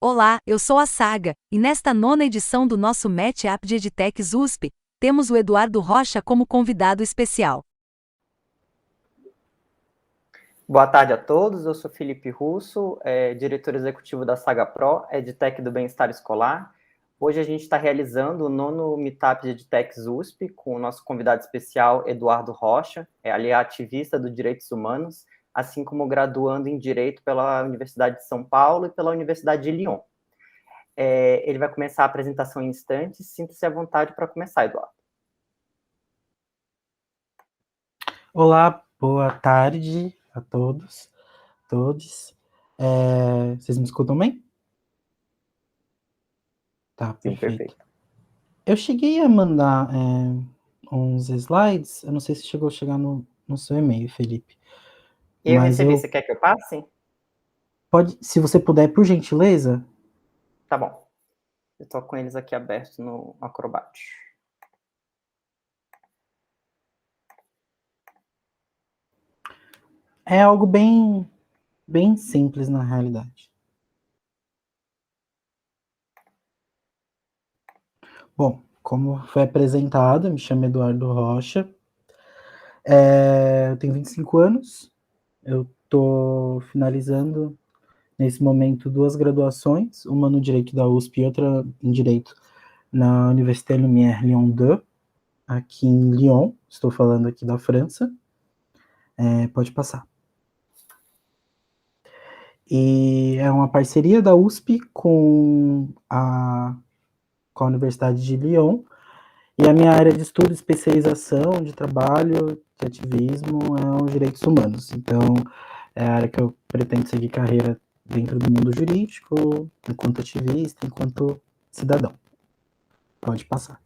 Olá, eu sou a Saga, e nesta nona edição do nosso Match-up de EdTechs USP, temos o Eduardo Rocha como convidado especial. Boa tarde a todos, eu sou Felipe Russo, diretor executivo da Saga Pro, EdTech do Bem-Estar Escolar. Hoje a gente está realizando o nono Meetup de EdTechs USP, com o nosso convidado especial, Eduardo Rocha, ele é ativista dos direitos humanos, assim como graduando em Direito pela Universidade de São Paulo e pela Universidade de Lyon. Ele vai começar a apresentação em instantes, sinta-se à vontade para começar, Eduardo. Olá, boa tarde a todos, todos. Vocês me escutam bem? Tá, Sim, perfeito. perfeito. Eu cheguei a mandar uns slides, eu não sei se chegou a chegar no seu e-mail, Felipe. Eu recebi, você quer que eu passe? Pode, se você puder, por gentileza. Tá bom. Eu estou com eles aqui abertos no Acrobat. É algo bem simples na realidade. Bom, como foi apresentado, me chamo Eduardo Rocha, eu tenho 25 anos, eu estou finalizando nesse momento 2 graduações, uma no Direito da USP e outra em Direito na Université Lumière Lyon 2, aqui em Lyon, estou falando aqui da França. Pode passar. E é uma parceria da USP com a Universidade de Lyon, e a minha área de estudo, especialização, de trabalho, de ativismo, é os direitos humanos. Então, é a área que eu pretendo seguir carreira dentro do mundo jurídico, enquanto ativista, enquanto cidadão. Pode passar.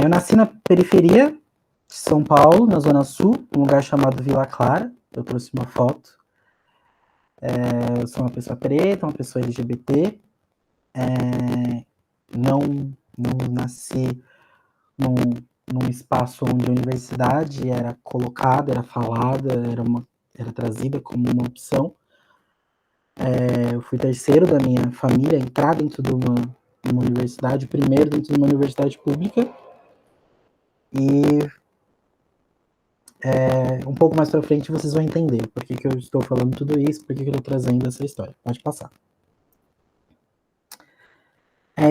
Eu nasci na periferia de São Paulo, na Zona Sul, um lugar chamado Vila Clara. Eu trouxe uma foto. Eu sou uma pessoa preta, uma pessoa LGBT. Não nasci num espaço onde a universidade era colocada, era falada, era trazida como uma opção. Eu fui terceiro da minha família a entrar dentro de uma universidade, primeiro dentro de uma universidade pública, e um pouco mais para frente vocês vão entender por que eu estou falando tudo isso, por que eu estou trazendo essa história. Pode passar.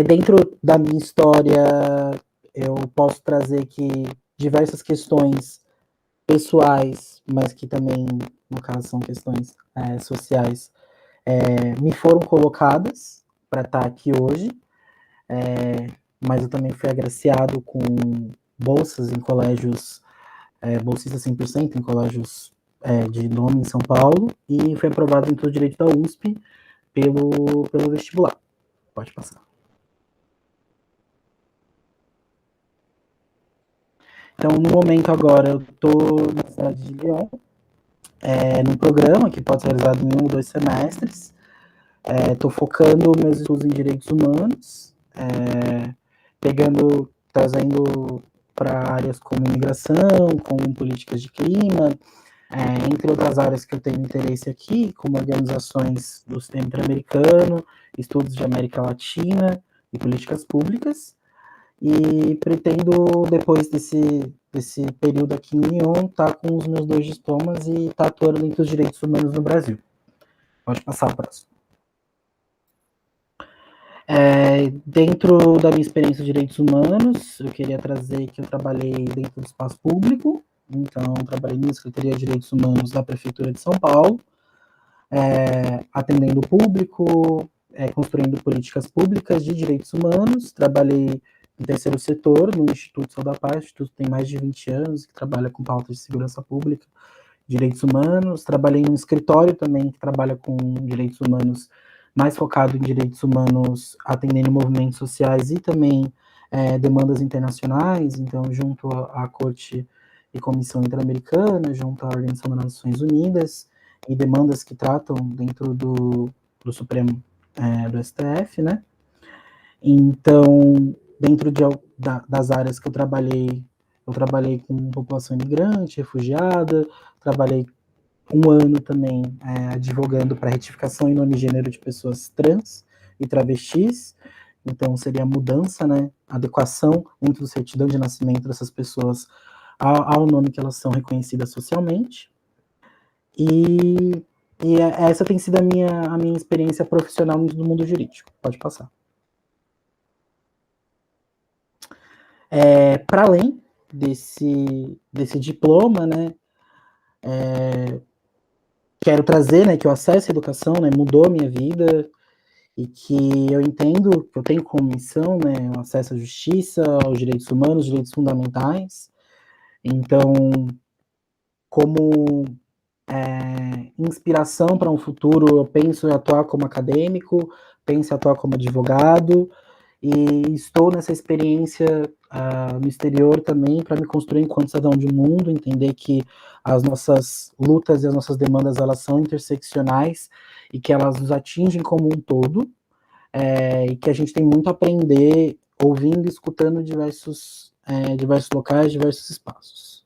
Dentro da minha história, eu posso trazer que diversas questões pessoais, mas que também, no caso, são questões sociais, me foram colocadas para estar aqui hoje, mas eu também fui agraciado com bolsas em colégios, bolsista 100% em colégios de nome em São Paulo, e fui aprovado dentro do direito da USP pelo vestibular. Pode passar. Então, no momento agora, eu estou na cidade de Lyon, num programa que pode ser realizado em 1 ou 2 semestres. Estou focando meus estudos em direitos humanos, trazendo para áreas como imigração, como políticas de clima, entre outras áreas que eu tenho interesse aqui, como organizações do sistema interamericano, estudos de América Latina e políticas públicas. E pretendo, depois desse período aqui em Lyon, estar com os meus 2 diplomas e estar atuando dentro dos direitos humanos no Brasil. Pode passar a próxima. Dentro da minha experiência de direitos humanos, eu queria trazer que eu trabalhei dentro do espaço público, então trabalhei na Secretaria de Direitos Humanos da Prefeitura de São Paulo, atendendo o público, construindo políticas públicas de direitos humanos. Trabalhei no terceiro setor, no Instituto Sou da Paz. O Instituto tem mais de 20 anos, que trabalha com pautas de segurança pública, direitos humanos. Trabalhei num escritório também que trabalha com direitos humanos, mais focado em direitos humanos, atendendo movimentos sociais e também demandas internacionais, então junto à Corte e Comissão Interamericana, junto à Organização das Nações Unidas, e demandas que tratam dentro do Supremo, do STF, né? Então, dentro das áreas que eu trabalhei com população imigrante, refugiada, trabalhei um ano também advogando para retificação em nome e gênero de pessoas trans e travestis. Então, seria a mudança, né, adequação dentro do certidão de nascimento dessas pessoas ao nome que elas são reconhecidas socialmente. E essa tem sido a minha experiência profissional no mundo jurídico. Pode passar. Para além desse diploma, né, quero trazer, né, que o acesso à educação, né, mudou a minha vida e que eu entendo que eu tenho como missão, né, o acesso à justiça, aos direitos humanos, direitos fundamentais. Então, como inspiração para um futuro, eu penso em atuar como acadêmico, penso em atuar como advogado, e estou nessa experiência no exterior também para me construir enquanto cidadão de um mundo, entender que as nossas lutas e as nossas demandas, elas são interseccionais e que elas nos atingem como um todo, e que a gente tem muito a aprender ouvindo e escutando diversos locais, diversos espaços.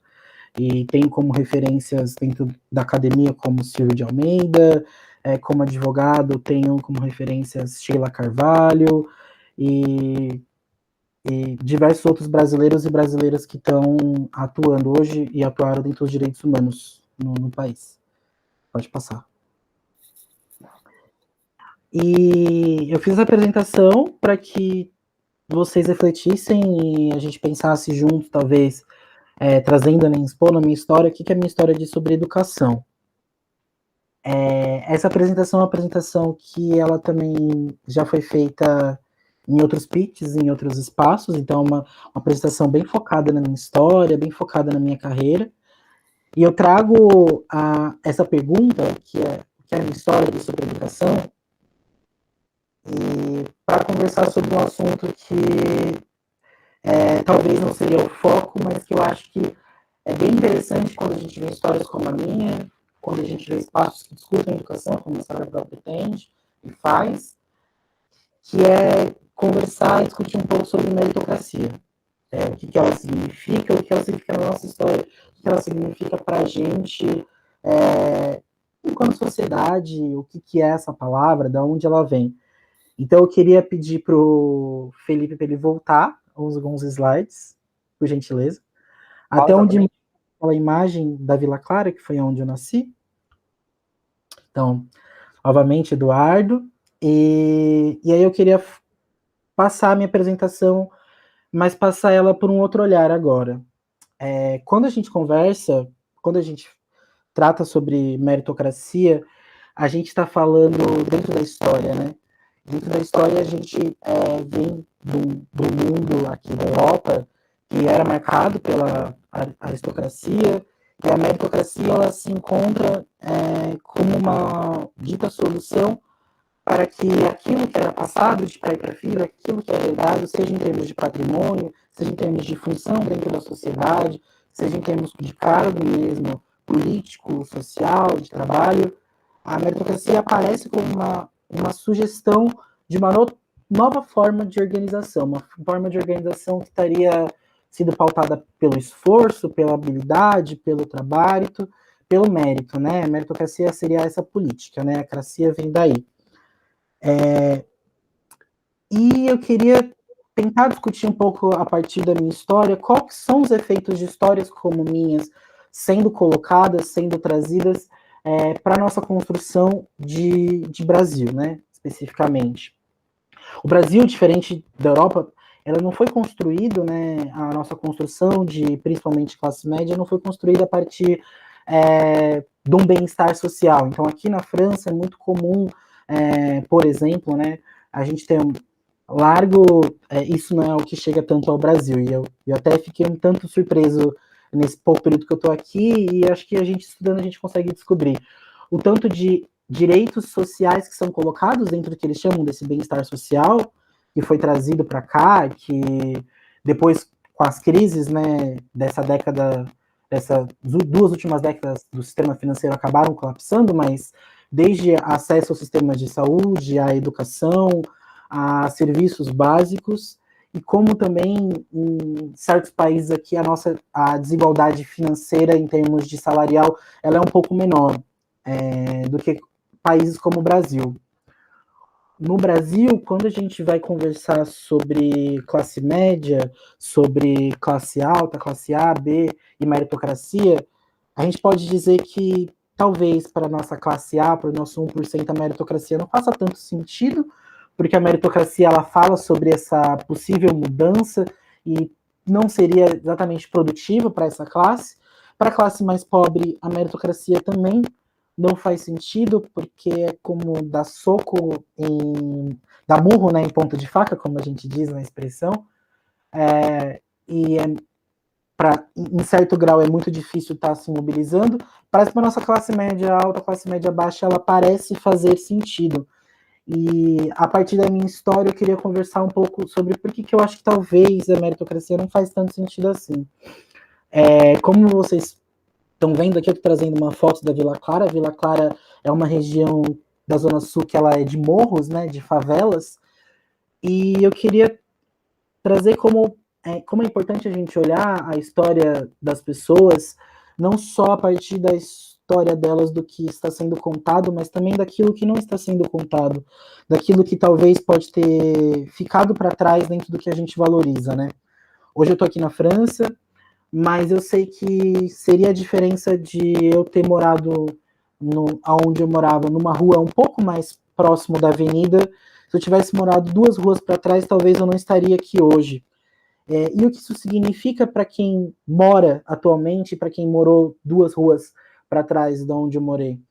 E tenho como referências dentro da academia como Silvio de Almeida, como advogado tenho como referências Sheila Carvalho e diversos outros brasileiros e brasileiras que estão atuando hoje e atuaram dentro dos direitos humanos no país. Pode passar. E eu fiz a apresentação para que vocês refletissem e a gente pensasse junto, talvez, trazendo, né, expondo a minha história. O que é a minha história de sobre educação? Essa apresentação é uma apresentação que ela também já foi feita em outros pitches, em outros espaços, então é uma apresentação bem focada na minha história, bem focada na minha carreira. E eu trago essa pergunta, que é a minha história sobre educação, para conversar sobre um assunto que talvez não seria o foco, mas que eu acho que é bem interessante quando a gente vê histórias como a minha, quando a gente vê espaços que discutem educação, como a Saga pretende e faz, que é conversar e discutir um pouco sobre meritocracia. O que ela significa, o que ela significa na nossa história, o que ela significa para a gente, enquanto sociedade, o que é essa palavra, de onde ela vem. Então, eu queria pedir para o Felipe para ele voltar alguns slides, por gentileza, até onde aquela imagem da Vila Clara, que foi onde eu nasci. Então, novamente, Eduardo. E aí eu queria passar a minha apresentação, mas passar ela por um outro olhar agora. Quando a gente conversa, quando a gente trata sobre meritocracia, a gente está falando dentro da história, né? Dentro da história, a gente vem do mundo aqui da Europa, que era marcado pela aristocracia, e a meritocracia ela se encontra como uma dita solução para que aquilo que era passado de pai para filho, aquilo que é herdado, seja em termos de patrimônio, seja em termos de função dentro da sociedade, seja em termos de cargo mesmo, político, social, de trabalho, a meritocracia aparece como uma sugestão de uma nova forma de organização, uma forma de organização que estaria sido pautada pelo esforço, pela habilidade, pelo trabalho, pelo mérito, né? A meritocracia seria essa política, né? A cracia vem daí. E eu queria tentar discutir um pouco a partir da minha história, quais são os efeitos de histórias como minhas sendo colocadas, sendo trazidas para a nossa construção de Brasil, né, especificamente. O Brasil, diferente da Europa, ela não foi construído, né, a nossa construção de, principalmente, classe média, não foi construída a partir de um bem-estar social. Então, aqui na França é muito comum, por exemplo, né, a gente tem isso não é o que chega tanto ao Brasil, e eu até fiquei um tanto surpreso nesse pouco período que eu estou aqui, e acho que a gente estudando, a gente consegue descobrir o tanto de direitos sociais que são colocados dentro do que eles chamam desse bem-estar social, que foi trazido para cá, que depois, com as crises, né, dessas duas últimas décadas do sistema financeiro acabaram colapsando, mas desde acesso ao sistema de saúde, à educação, a serviços básicos, e como também em certos países aqui a desigualdade financeira em termos de salarial, ela é um pouco menor. do que países como o Brasil. No Brasil, quando a gente vai conversar sobre classe média, sobre classe alta, classe A, B e meritocracia, a gente pode dizer que talvez para a nossa classe A, para o nosso 1%, a meritocracia não faça tanto sentido, porque a meritocracia ela fala sobre essa possível mudança e não seria exatamente produtiva para essa classe. Para a classe mais pobre, a meritocracia também não faz sentido, porque é como dar soco dar murro, né, em ponta de faca, como a gente diz na expressão, em certo grau é muito difícil estar se mobilizando. Parece que a nossa classe média alta, classe média baixa, ela parece fazer sentido. E a partir da minha história eu queria conversar um pouco sobre por que eu acho que talvez a meritocracia não faz tanto sentido assim. Como vocês estão vendo aqui, eu estou trazendo uma foto da Vila Clara. A Vila Clara é uma região da Zona Sul que ela é de morros, né, de favelas, e eu queria trazer como é importante a gente olhar a história das pessoas, não só a partir da história delas do que está sendo contado, mas também daquilo que não está sendo contado, daquilo que talvez pode ter ficado para trás dentro do que a gente valoriza, né? Hoje eu estou aqui na França, mas eu sei que seria a diferença de eu ter morado onde eu morava, numa rua um pouco mais próximo da avenida. Se eu tivesse morado 2 ruas para trás, talvez eu não estaria aqui hoje. E o que isso significa para quem mora atualmente, para quem morou 2 ruas para trás de onde eu morei?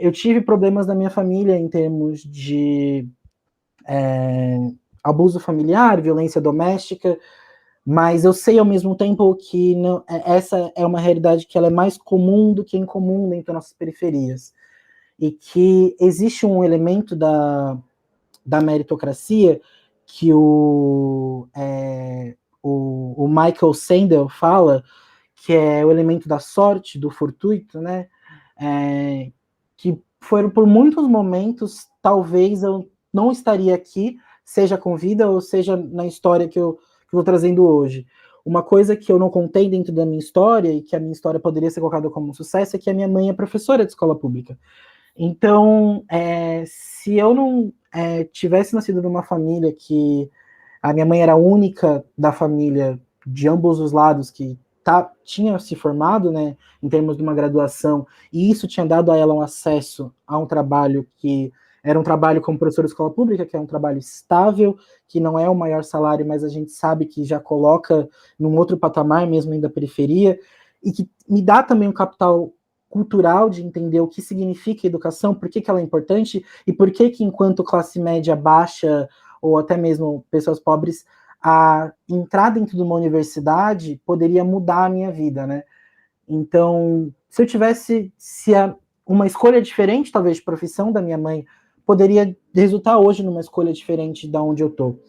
Eu tive problemas na minha família em termos de abuso familiar, violência doméstica, mas eu sei ao mesmo tempo que essa é uma realidade que ela é mais comum do que incomum dentro das nossas periferias. E que existe um elemento da meritocracia que o Michael Sandel fala, que é o elemento da sorte, do fortuito, né? Que foram por muitos momentos, talvez eu não estaria aqui, seja com vida ou seja na história que eu estou trazendo hoje. Uma coisa que eu não contei dentro da minha história, e que a minha história poderia ser colocada como um sucesso, é que a minha mãe é professora de escola pública. Então, se eu não tivesse nascido numa família que a minha mãe era a única da família, de ambos os lados, que tinha se formado, né, em termos de uma graduação, e isso tinha dado a ela um acesso a um trabalho que era um trabalho como professor de escola pública, que é um trabalho estável, que não é o maior salário, mas a gente sabe que já coloca num outro patamar, mesmo ainda da periferia, e que me dá também um capital cultural de entender o que significa educação, por que ela é importante, e por que enquanto classe média baixa, ou até mesmo pessoas pobres, a entrar dentro de uma universidade poderia mudar a minha vida, né? Então, se eu tivesse uma escolha diferente, talvez, de profissão da minha mãe, poderia resultar hoje numa escolha diferente da onde eu estou.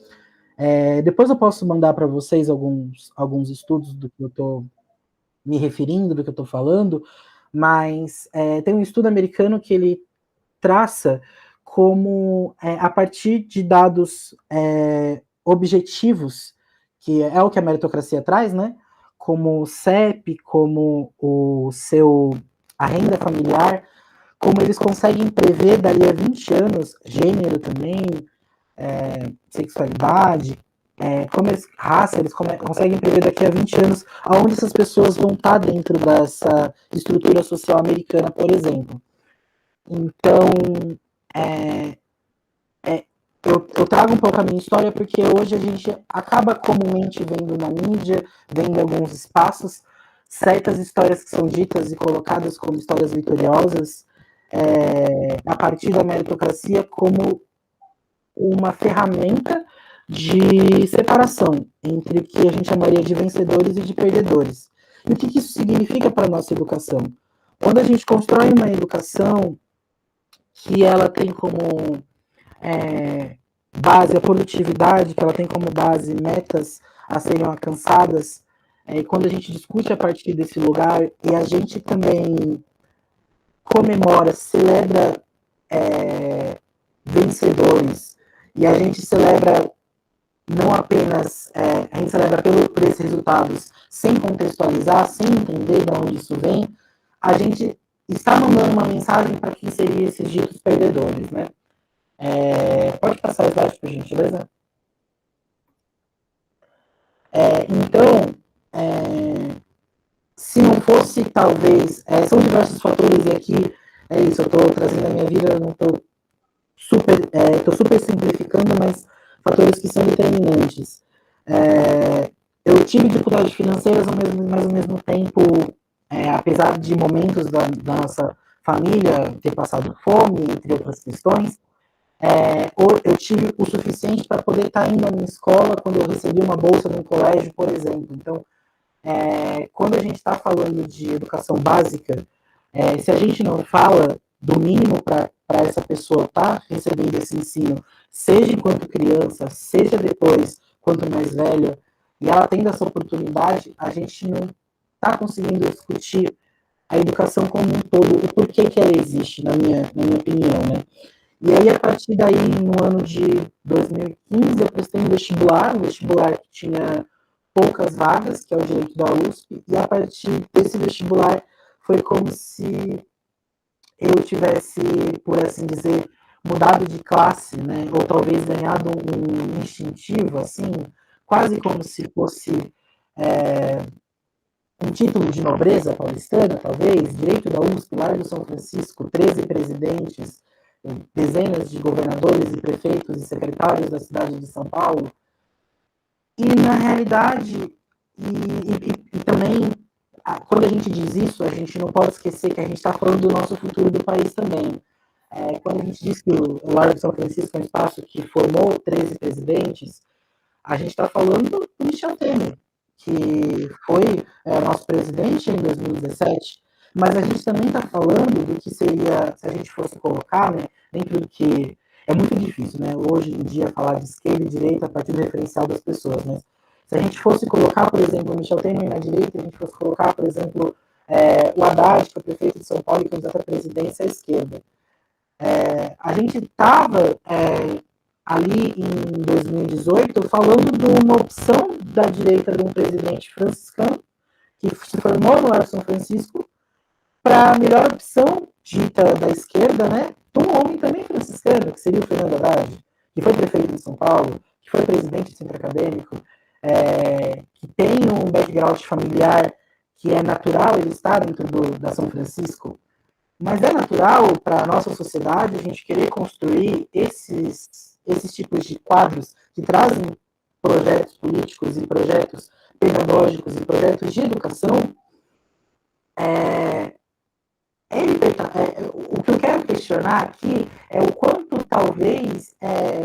Depois eu posso mandar para vocês alguns estudos do que eu estou me referindo, do que eu estou falando, mas tem um estudo americano que ele traça como, a partir de dados objetivos, que é o que a meritocracia traz, né? Como o CEP, como a renda familiar, como eles conseguem prever dali a 20 anos, gênero também, sexualidade, raça, eles conseguem prever daqui a 20 anos aonde essas pessoas vão estar dentro dessa estrutura social americana, por exemplo. Então, eu trago um pouco a minha história porque hoje a gente acaba comumente vendo na mídia, vendo em alguns espaços, certas histórias que são ditas e colocadas como histórias vitoriosas, a partir da meritocracia como uma ferramenta de separação entre o que a gente chamaria de vencedores e de perdedores. E o que isso significa para a nossa educação? Quando a gente constrói uma educação que ela tem como base a produtividade, que ela tem como base metas a serem alcançadas, e quando a gente discute a partir desse lugar, e a gente também comemora, celebra vencedores, e a gente celebra não apenas, a gente celebra por esses resultados sem contextualizar, sem entender de onde isso vem, a gente está mandando uma mensagem para quem seriam esses ditos perdedores, né? Pode passar o slide, por gentileza? Então, se não fosse, talvez, são diversos fatores, e aqui é isso, eu estou trazendo a minha vida, eu não estou super simplificando, mas fatores que são determinantes. Eu tive dificuldades financeiras, mas ao mesmo tempo, apesar de momentos da nossa família ter passado fome, entre outras questões, eu tive o suficiente para poder estar indo à minha escola quando eu recebi uma bolsa no colégio, por exemplo. Então, quando a gente está falando de educação básica, se a gente não fala do mínimo para essa pessoa estar recebendo esse ensino, seja enquanto criança, seja depois, quanto mais velha, e ela tendo essa oportunidade, a gente não está conseguindo discutir a educação como um todo, o porquê que ela existe, na minha opinião, né? E aí, a partir daí, no ano de 2015, eu prestei um vestibular que tinha poucas vagas, que é o direito da USP, e a partir desse vestibular foi como se eu tivesse, por assim dizer, mudado de classe, né? Ou talvez ganhado um instintivo, assim, quase como se fosse um título de nobreza paulistana, talvez, direito da USP, Largo São Francisco, 13 presidentes, dezenas de governadores e prefeitos e secretários da cidade de São Paulo. E, na realidade, e também, quando a gente diz isso, a gente não pode esquecer que a gente está falando do nosso futuro do país também. Quando a gente diz que o Largo de São Francisco é um espaço que formou 13 presidentes, a gente está falando do Michel Temer, que foi nosso presidente em 2017, mas a gente também está falando do que seria, se a gente fosse colocar, né, dentro do que é muito difícil, né, hoje em dia, falar de esquerda e direita a partir do referencial das pessoas, né? Se a gente fosse colocar, por exemplo, o Michel Temer na direita, a gente fosse colocar, por exemplo, o Haddad, que é o prefeito de São Paulo e candidato à presidência à esquerda. A gente estava ali em 2018 falando de uma opção da direita de um presidente franciscano que se formou no Largo São Francisco para a melhor opção dita da esquerda, né, de um homem também franciscano, que seria o Fernando Haddad, que foi prefeito de São Paulo, que foi presidente do centro acadêmico, que tem um background familiar que é natural ele estar dentro da São Francisco, mas é natural para a nossa sociedade a gente querer construir esses tipos de quadros que trazem projetos políticos e projetos pedagógicos e projetos de educação. O que eu quero questionar aqui é o quanto talvez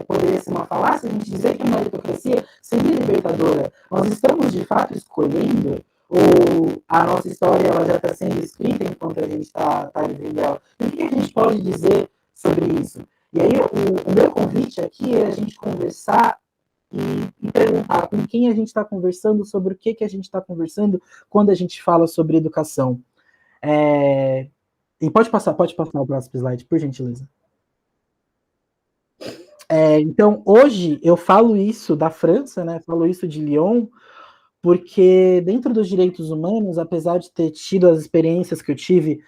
poderia ser uma falácia a gente dizer que uma meritocracia seria libertadora. Nós estamos de fato escolhendo, ou a nossa história ela já está sendo escrita enquanto a gente está vivendo ela. O que a gente pode dizer sobre isso? E aí o meu convite aqui é a gente conversar e perguntar com quem a gente está conversando, sobre o que a gente está conversando quando a gente fala sobre educação. E pode passar o próximo slide, por gentileza. Então, hoje eu falo isso da França, né? Falo isso de Lyon, porque dentro dos direitos humanos, apesar de ter tido as experiências que eu tive,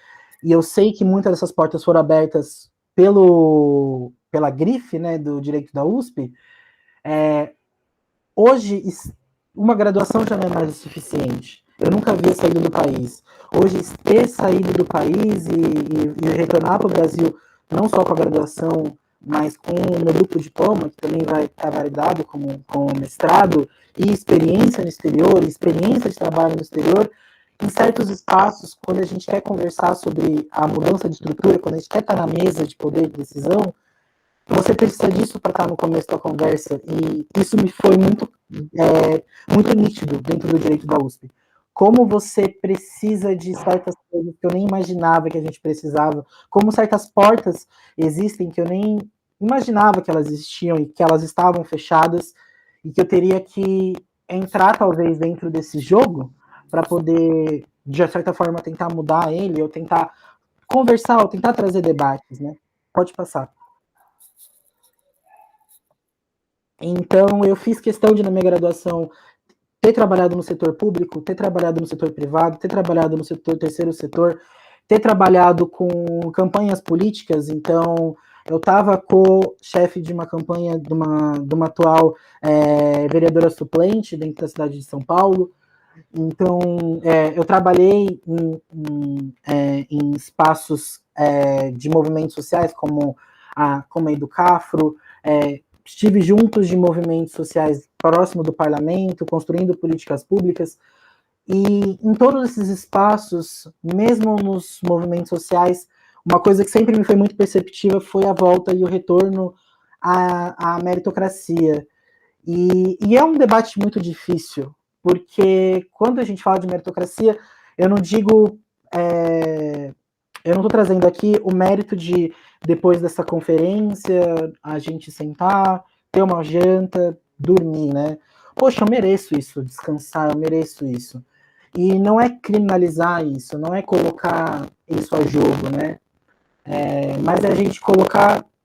e eu sei que muitas dessas portas foram abertas pela grife, né, do direito da USP, hoje uma graduação já não é mais o suficiente. Eu nunca havia saído do país. Hoje, ter saído do país e retornar para o Brasil, não só com a graduação, mas com o meu duplo diploma, que também vai estar validado como mestrado, e experiência no exterior, experiência de trabalho no exterior, em certos espaços, quando a gente quer conversar sobre a mudança de estrutura, quando a gente quer estar na mesa de poder de decisão, você precisa disso para estar no começo da conversa, e isso me foi muito nítido dentro do direito da USP. Como você precisa de certas coisas que eu nem imaginava que a gente precisava, como certas portas existem que eu nem imaginava que elas existiam e que elas estavam fechadas, e que eu teria que entrar, talvez, dentro desse jogo para poder, de certa forma, tentar mudar ele, ou tentar conversar, ou tentar trazer debates, né? Pode passar. Então, eu fiz questão de, na minha graduação, ter trabalhado no setor público, ter trabalhado no setor privado, ter trabalhado no terceiro setor, ter trabalhado com campanhas políticas, então eu estava co-chefe de uma campanha de uma atual vereadora suplente dentro da cidade de São Paulo. Então, eu trabalhei em espaços de movimentos sociais, como a Educafro, estive juntos de movimentos sociais próximo do parlamento, construindo políticas públicas, e em todos esses espaços, mesmo nos movimentos sociais, uma coisa que sempre me foi muito perceptiva foi a volta e o retorno à meritocracia. E é um debate muito difícil, porque quando a gente fala de meritocracia, eu não digo, eu não estou trazendo aqui o mérito de, depois dessa conferência, a gente sentar, ter uma janta, dormir, né? Poxa, eu mereço isso, descansar, eu mereço isso. E não é criminalizar isso, não é colocar isso a jogo, né? Mas é a gente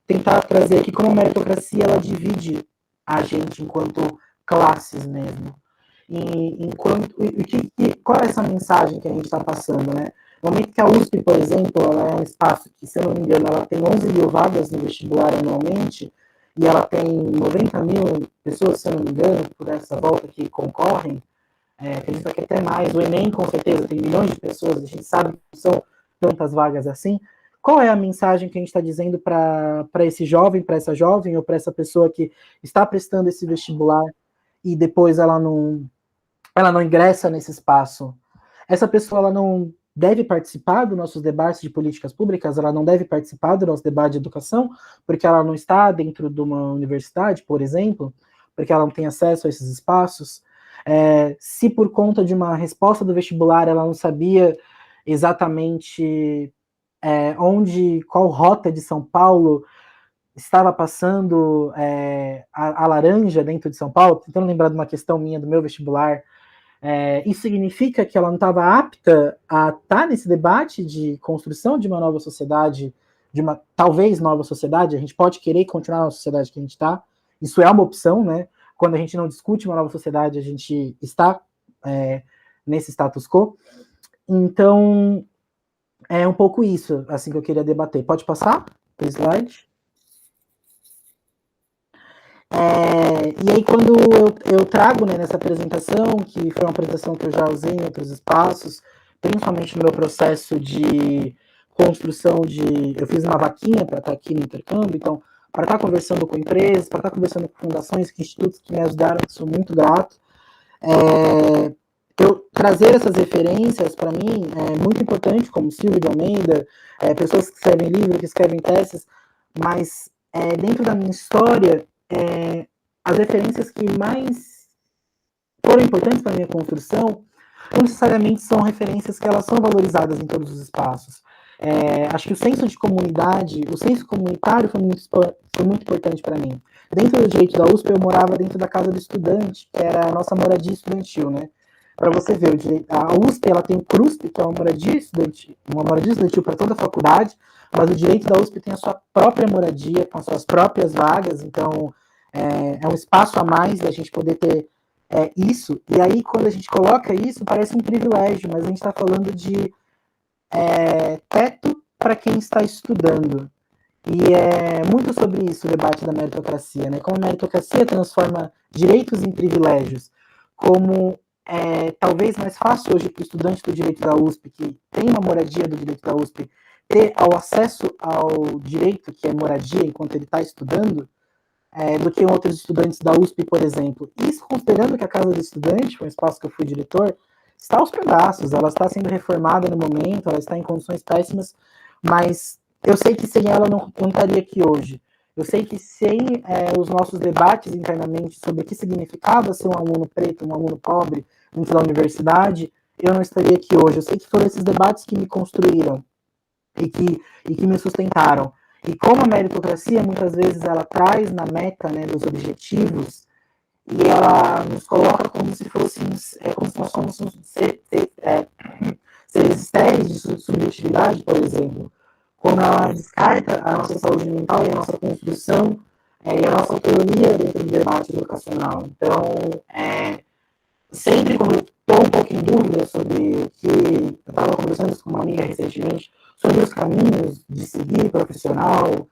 tentar trazer aqui como a meritocracia, ela divide a gente enquanto classes mesmo. Qual é essa mensagem que a gente está passando, né? No momento que a USP, por exemplo, ela é um espaço que, se eu não me engano, ela tem 11 mil vagas no vestibular anualmente, e ela tem 90 mil pessoas, se eu não me engano, por essa volta que concorrem, acredito que até mais. O Enem, com certeza, tem milhões de pessoas, a gente sabe que são tantas vagas assim. Qual é a mensagem que a gente está dizendo para esse jovem, para essa jovem, ou para essa pessoa que está prestando esse vestibular e depois ela não ingressa nesse espaço? Essa pessoa, ela não deve participar dos nossos debates de políticas públicas, ela não deve participar do nosso debate de educação, porque ela não está dentro de uma universidade, por exemplo, porque ela não tem acesso a esses espaços. Se por conta de uma resposta do vestibular ela não sabia exatamente qual rota de São Paulo estava passando a laranja dentro de São Paulo, tentando lembrar de uma questão minha do meu vestibular, isso significa que ela não estava apta a estar nesse debate de construção de uma nova sociedade, de uma talvez nova sociedade. A gente pode querer continuar na sociedade que a gente está, isso é uma opção, né? Quando a gente não discute uma nova sociedade, a gente está nesse status quo. Então, é um pouco isso assim que eu queria debater. Pode passar o slide? E aí, quando eu trago, né, nessa apresentação, que foi uma apresentação que eu já usei em outros espaços, principalmente no meu processo de construção eu fiz uma vaquinha para estar aqui no intercâmbio, então, para estar conversando com empresas, para estar conversando com fundações, com institutos que me ajudaram, que sou muito grato. Eu trazer essas referências, para mim, é muito importante, como Silvio de Almeida, pessoas que escrevem livros, que escrevem teses, mas dentro da minha história, as referências que mais foram importantes para a minha construção não necessariamente são referências que elas são valorizadas em todos os espaços. Acho que o senso de comunidade, o senso comunitário foi muito importante para mim. Dentro do direito da USP, eu morava dentro da casa do estudante, que era a nossa moradia estudantil, né? Para você ver, a USP ela tem o CRUSP, que é uma moradia estudantil para toda a faculdade, mas o direito da USP tem a sua própria moradia, com as suas próprias vagas, então é um espaço a mais da gente poder ter isso. E aí, quando a gente coloca isso, parece um privilégio, mas a gente está falando de teto para quem está estudando. E é muito sobre isso o debate da meritocracia, né? Como a meritocracia transforma direitos em privilégios, como talvez mais fácil hoje para o estudante do direito da USP, que tem uma moradia do direito da USP, ter ao acesso ao direito, que é moradia, enquanto ele está estudando, do que outros estudantes da USP, por exemplo. Isso considerando que a Casa do Estudante, foi um espaço que eu fui diretor, está aos pedaços, ela está sendo reformada no momento, ela está em condições péssimas, mas eu sei que sem ela não estaria aqui hoje. Eu sei que sem os nossos debates internamente sobre o que significava ser um aluno preto, um aluno pobre dentro da universidade, eu não estaria aqui hoje. Eu sei que foram esses debates que me construíram e que me sustentaram. E como a meritocracia, muitas vezes, ela traz na meta, né, dos objetivos, e ela nos coloca como se fôssemos, como se nós fôssemos seres estéreis de subjetividade, por exemplo. Quando ela descarta a nossa saúde mental e a nossa construção e a nossa autonomia dentro do debate educacional. Então, sempre quando eu estou um pouco em dúvida sobre o que eu estava conversando com uma amiga recentemente, sobre os caminhos de seguir profissional,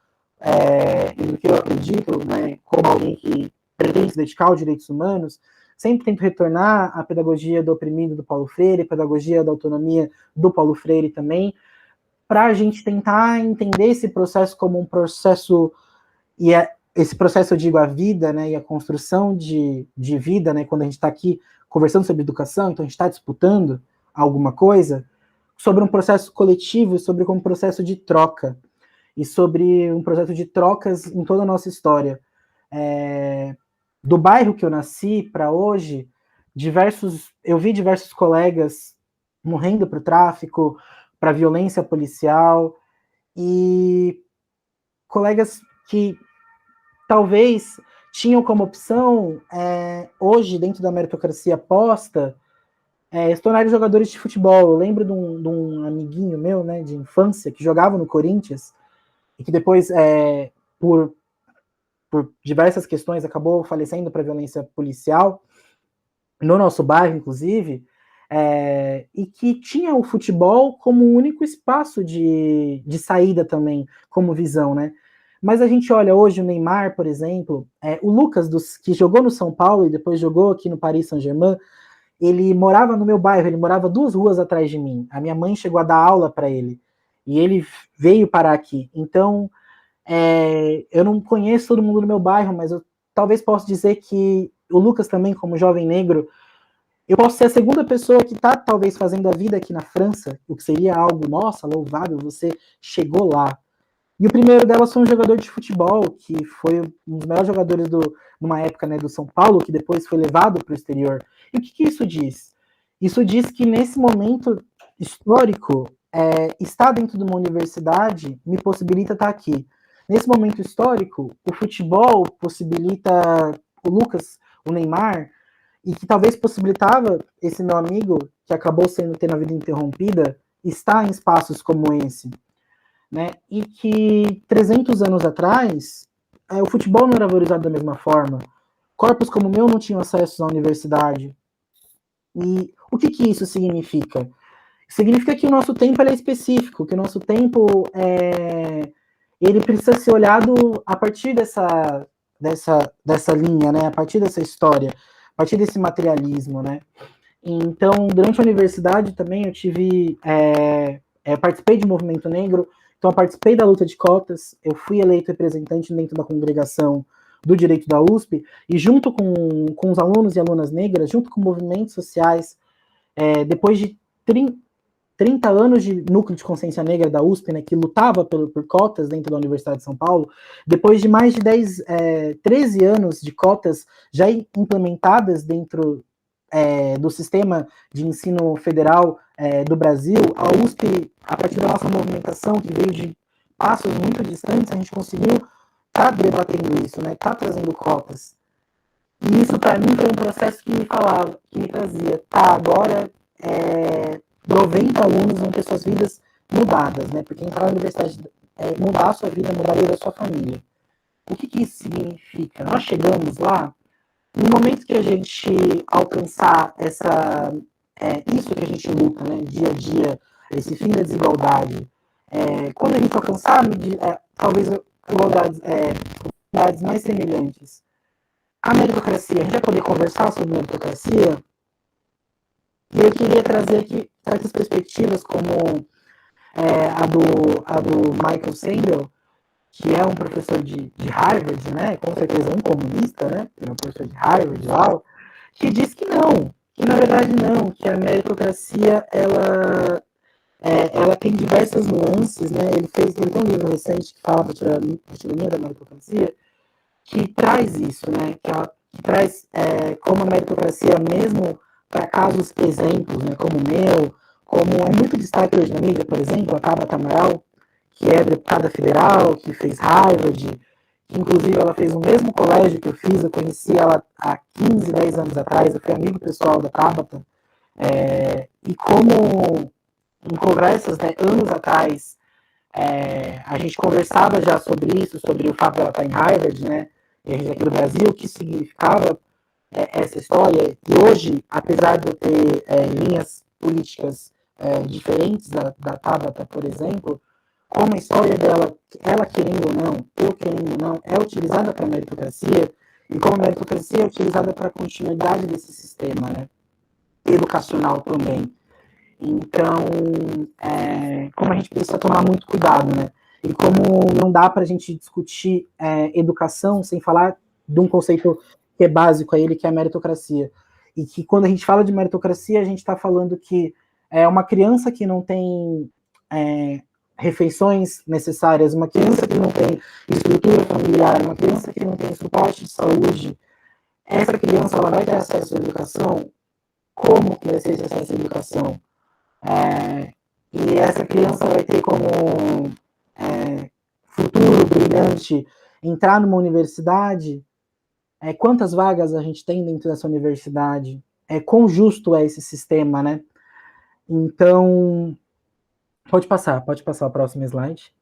e do que eu acredito, né, como alguém que pretende se dedicar aos direitos humanos, sempre tento retornar à pedagogia do oprimido do Paulo Freire, pedagogia da autonomia do Paulo Freire também, para a gente tentar entender esse processo como um processo, e esse processo eu digo a vida, né, e a construção de vida, né, quando a gente está aqui conversando sobre educação, então a gente está disputando alguma coisa, sobre um processo coletivo, sobre um processo de troca, e sobre um processo de trocas em toda a nossa história. Do bairro que eu nasci para hoje, eu vi diversos colegas morrendo para o tráfico, para a violência policial, e colegas que talvez tinham como opção, hoje, dentro da meritocracia posta, se tornarem jogadores de futebol. Eu lembro de um amiguinho meu, né, de infância, que jogava no Corinthians, e que depois, por diversas questões, acabou falecendo para violência policial, no nosso bairro, inclusive, e que tinha o futebol como o único espaço de saída também, como visão, né? Mas a gente olha hoje o Neymar, por exemplo, o Lucas, que jogou no São Paulo e depois jogou aqui no Paris Saint-Germain, ele morava no meu bairro, ele morava 2 ruas atrás de mim. A minha mãe chegou a dar aula para ele, e ele veio parar aqui. Então, eu não conheço todo mundo no meu bairro, mas eu talvez possa dizer que o Lucas também, como jovem negro, eu posso ser a segunda pessoa que está talvez fazendo a vida aqui na França, o que seria algo, nossa, louvável, você chegou lá. E o primeiro delas foi um jogador de futebol, que foi um dos melhores jogadores numa época, né, do São Paulo, que depois foi levado para o exterior. E o que isso diz? Isso diz que nesse momento histórico, estar dentro de uma universidade me possibilita estar aqui. Nesse momento histórico, o futebol possibilita o Lucas, o Neymar, e que talvez possibilitava esse meu amigo, que acabou tendo a vida interrompida, estar em espaços como esse. Né? E que 300 anos atrás, o futebol não era valorizado da mesma forma. Corpos como o meu não tinham acesso à universidade. E o que isso significa? Significa que o nosso tempo é específico, que o nosso tempo ele precisa ser olhado a partir dessa linha, né? A partir dessa história, a partir desse materialismo, né? Então, durante a universidade também eu participei de movimento negro, então eu participei da luta de cotas, eu fui eleito representante dentro da congregação do direito da USP, e junto com os alunos e alunas negras, junto com movimentos sociais, depois de 30 anos de núcleo de consciência negra da USP, né, que lutava por cotas dentro da Universidade de São Paulo, depois de mais de 13 anos de cotas já implementadas dentro do sistema de ensino federal do Brasil, a USP, a partir da nossa movimentação, que veio de passos muito distantes, a gente conseguiu estar debatendo isso, né, tá trazendo cotas. E isso, para mim, foi um processo que me trazia, agora 90 alunos vão ter suas vidas mudadas, né, porque entrar na universidade mudar a sua vida, mudar a vida da sua família. O que isso significa? Nós chegamos lá, no momento que a gente alcançar isso que a gente luta, né, dia a dia, esse fim da desigualdade, quando a gente alcançar talvez igualdades mais semelhantes, a meritocracia, a gente vai poder conversar sobre meritocracia, e eu queria trazer aqui certas perspectivas como a do Michael Sandel, que é um professor de Harvard, né, com certeza um comunista, né, que é um professor de Harvard lá, que diz que não, que na verdade não, que a meritocracia ela tem diversas nuances, né, ele tem um livro recente que fala da tirania da meritocracia, que traz isso, né, que traz como a meritocracia, mesmo para casos exemplos, né, como o meu, como é muito destaque hoje na mídia, por exemplo, a Tabata Amaral, que é deputada federal, que fez Harvard, que inclusive ela fez o mesmo colégio que eu fiz, eu conheci ela há 15, 10 anos atrás, eu fui amigo pessoal da Tabata, e como em conversas, né, anos atrás, a gente conversava já sobre isso, sobre o fato dela estar em Harvard, né, e a gente aqui do Brasil, o que significava essa história, e hoje, apesar de eu ter linhas políticas diferentes da Tabata, por exemplo, como a história dela, ela querendo ou não, eu querendo ou não, é utilizada para a meritocracia, e como a meritocracia é utilizada para a continuidade desse sistema, né, educacional também. Então, como a gente precisa tomar muito cuidado, né? E como não dá para a gente discutir educação sem falar de um conceito que é básico a ele, que é a meritocracia. E que quando a gente fala de meritocracia, a gente está falando que é uma criança que não tem refeições necessárias, uma criança que não tem estrutura familiar, uma criança que não tem suporte de saúde, essa criança ela vai ter acesso à educação? Como que vai ser esse acesso à educação? E essa criança vai ter como futuro brilhante entrar numa universidade? Quantas vagas a gente tem dentro dessa universidade? Quão justo é esse sistema, né? Então, pode passar o próximo slide.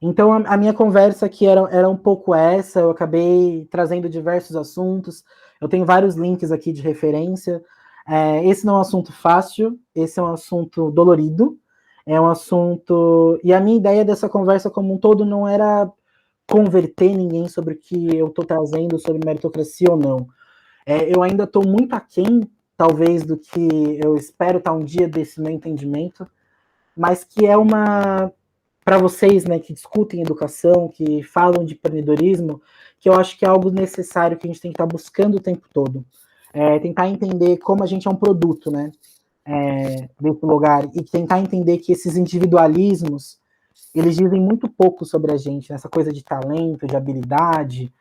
Então, a minha conversa aqui era um pouco essa, eu acabei trazendo diversos assuntos, eu tenho vários links aqui de referência. Esse não é um assunto fácil, esse é um assunto dolorido, é um assunto... E a minha ideia dessa conversa como um todo não era converter ninguém sobre o que eu estou trazendo sobre meritocracia ou não. Eu ainda estou muito aquém, talvez, do que eu espero estar um dia desse meu entendimento, mas que é uma... Para vocês, né, que discutem educação, que falam de empreendedorismo, que eu acho que é algo necessário que a gente tem que estar buscando o tempo todo. Tentar entender como a gente é um produto, né, desse lugar, e tentar entender que esses individualismos, eles dizem muito pouco sobre a gente, né, essa coisa de talento, de habilidade,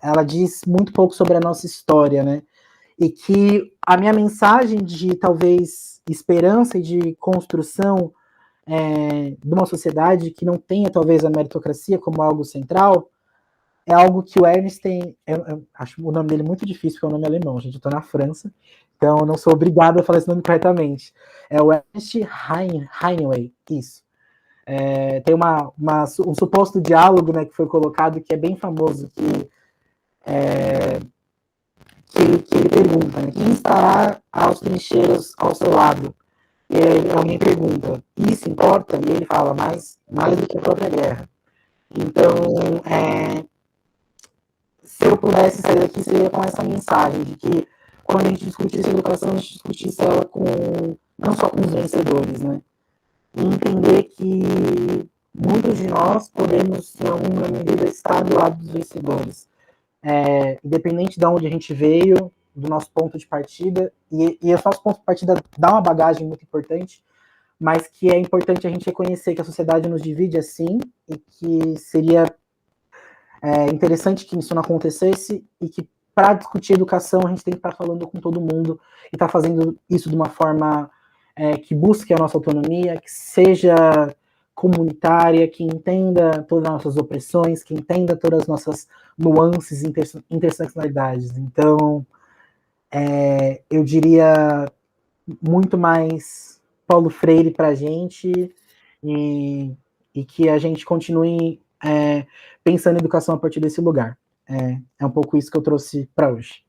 ela diz muito pouco sobre a nossa história, né, e que a minha mensagem de, talvez, esperança e de construção de uma sociedade que não tenha, talvez, a meritocracia como algo central, é algo que o Ernst tem... Eu acho o nome dele muito difícil, porque é um nome alemão, gente. Eu estou na França, então eu não sou obrigado a falar esse nome corretamente. É o Ernst Heinway, isso. Tem um suposto diálogo, né, que foi colocado, que é bem famoso, que ele pergunta, né, quem estará aos trincheiros ao seu lado? E aí alguém pergunta, isso importa? E ele fala, mais do que a própria guerra. Então, se eu pudesse sair daqui, seria com essa mensagem de que quando a gente discutisse educação, a gente discutisse ela não só com os vencedores, né? E entender que muitos de nós podemos, em alguma medida, estar do lado dos vencedores. Independente de onde a gente veio, do nosso ponto de partida, e o nosso ponto de partida dá uma bagagem muito importante, mas que é importante a gente reconhecer que a sociedade nos divide assim, e que seria interessante que isso não acontecesse, e que para discutir educação a gente tem que estar falando com todo mundo, e estar fazendo isso de uma forma que busque a nossa autonomia, que seja comunitária, que entenda todas as nossas opressões, que entenda todas as nossas nuances e interseccionalidades. Então, eu diria muito mais Paulo Freire para a gente, e que a gente continue pensando em educação a partir desse lugar. É um pouco isso que eu trouxe para hoje.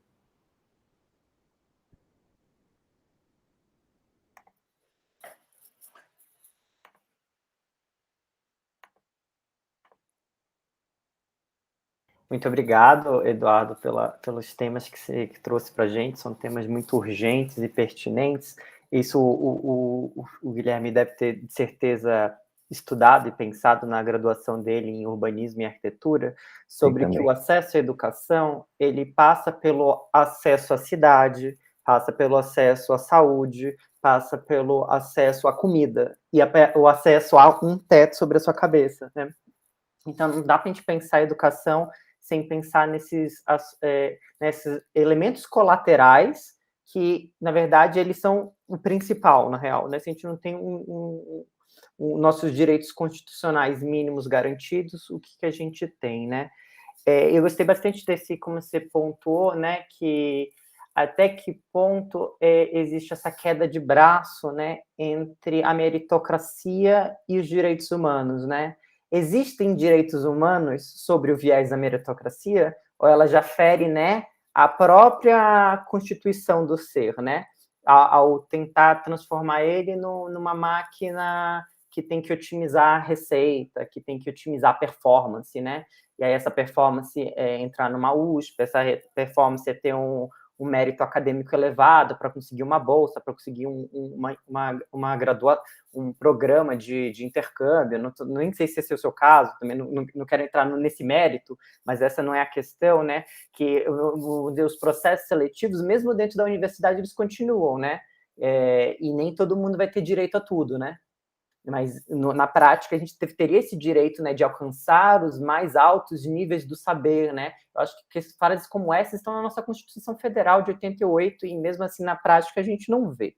Muito obrigado, Eduardo, pelos temas que você trouxe para a gente. São temas muito urgentes e pertinentes. Isso o Guilherme deve ter, de certeza, estudado e pensado na graduação dele em urbanismo e arquitetura, sobre que o acesso à educação ele passa pelo acesso à cidade, passa pelo acesso à saúde, passa pelo acesso à comida e o acesso a um teto sobre a sua cabeça, né? Então, não dá para a gente pensar a educação sem pensar nesses elementos colaterais que, na verdade, eles são o principal, na real, né? Se a gente não tem nossos direitos constitucionais mínimos garantidos, o que a gente tem, né? Eu gostei bastante desse, como você pontuou, né, que até que ponto existe essa queda de braço, né, entre a meritocracia e os direitos humanos, né? Existem direitos humanos sobre o viés da meritocracia, ou ela já fere, né, a própria constituição do ser, né, ao tentar transformar ele numa máquina que tem que otimizar a receita, que tem que otimizar a performance, né? E aí essa performance é entrar numa USP, essa performance é ter um mérito acadêmico elevado para conseguir uma bolsa, para conseguir um programa de intercâmbio. Não, nem sei se esse é o seu caso, também não quero entrar nesse mérito, mas essa não é a questão, né? Que os processos seletivos, mesmo dentro da universidade, eles continuam, né? E nem todo mundo vai ter direito a tudo, né? Mas na prática a gente teria esse direito, né, de alcançar os mais altos níveis do saber, né? Eu acho que frases como essa estão na nossa Constituição Federal de 88 e mesmo assim na prática a gente não vê.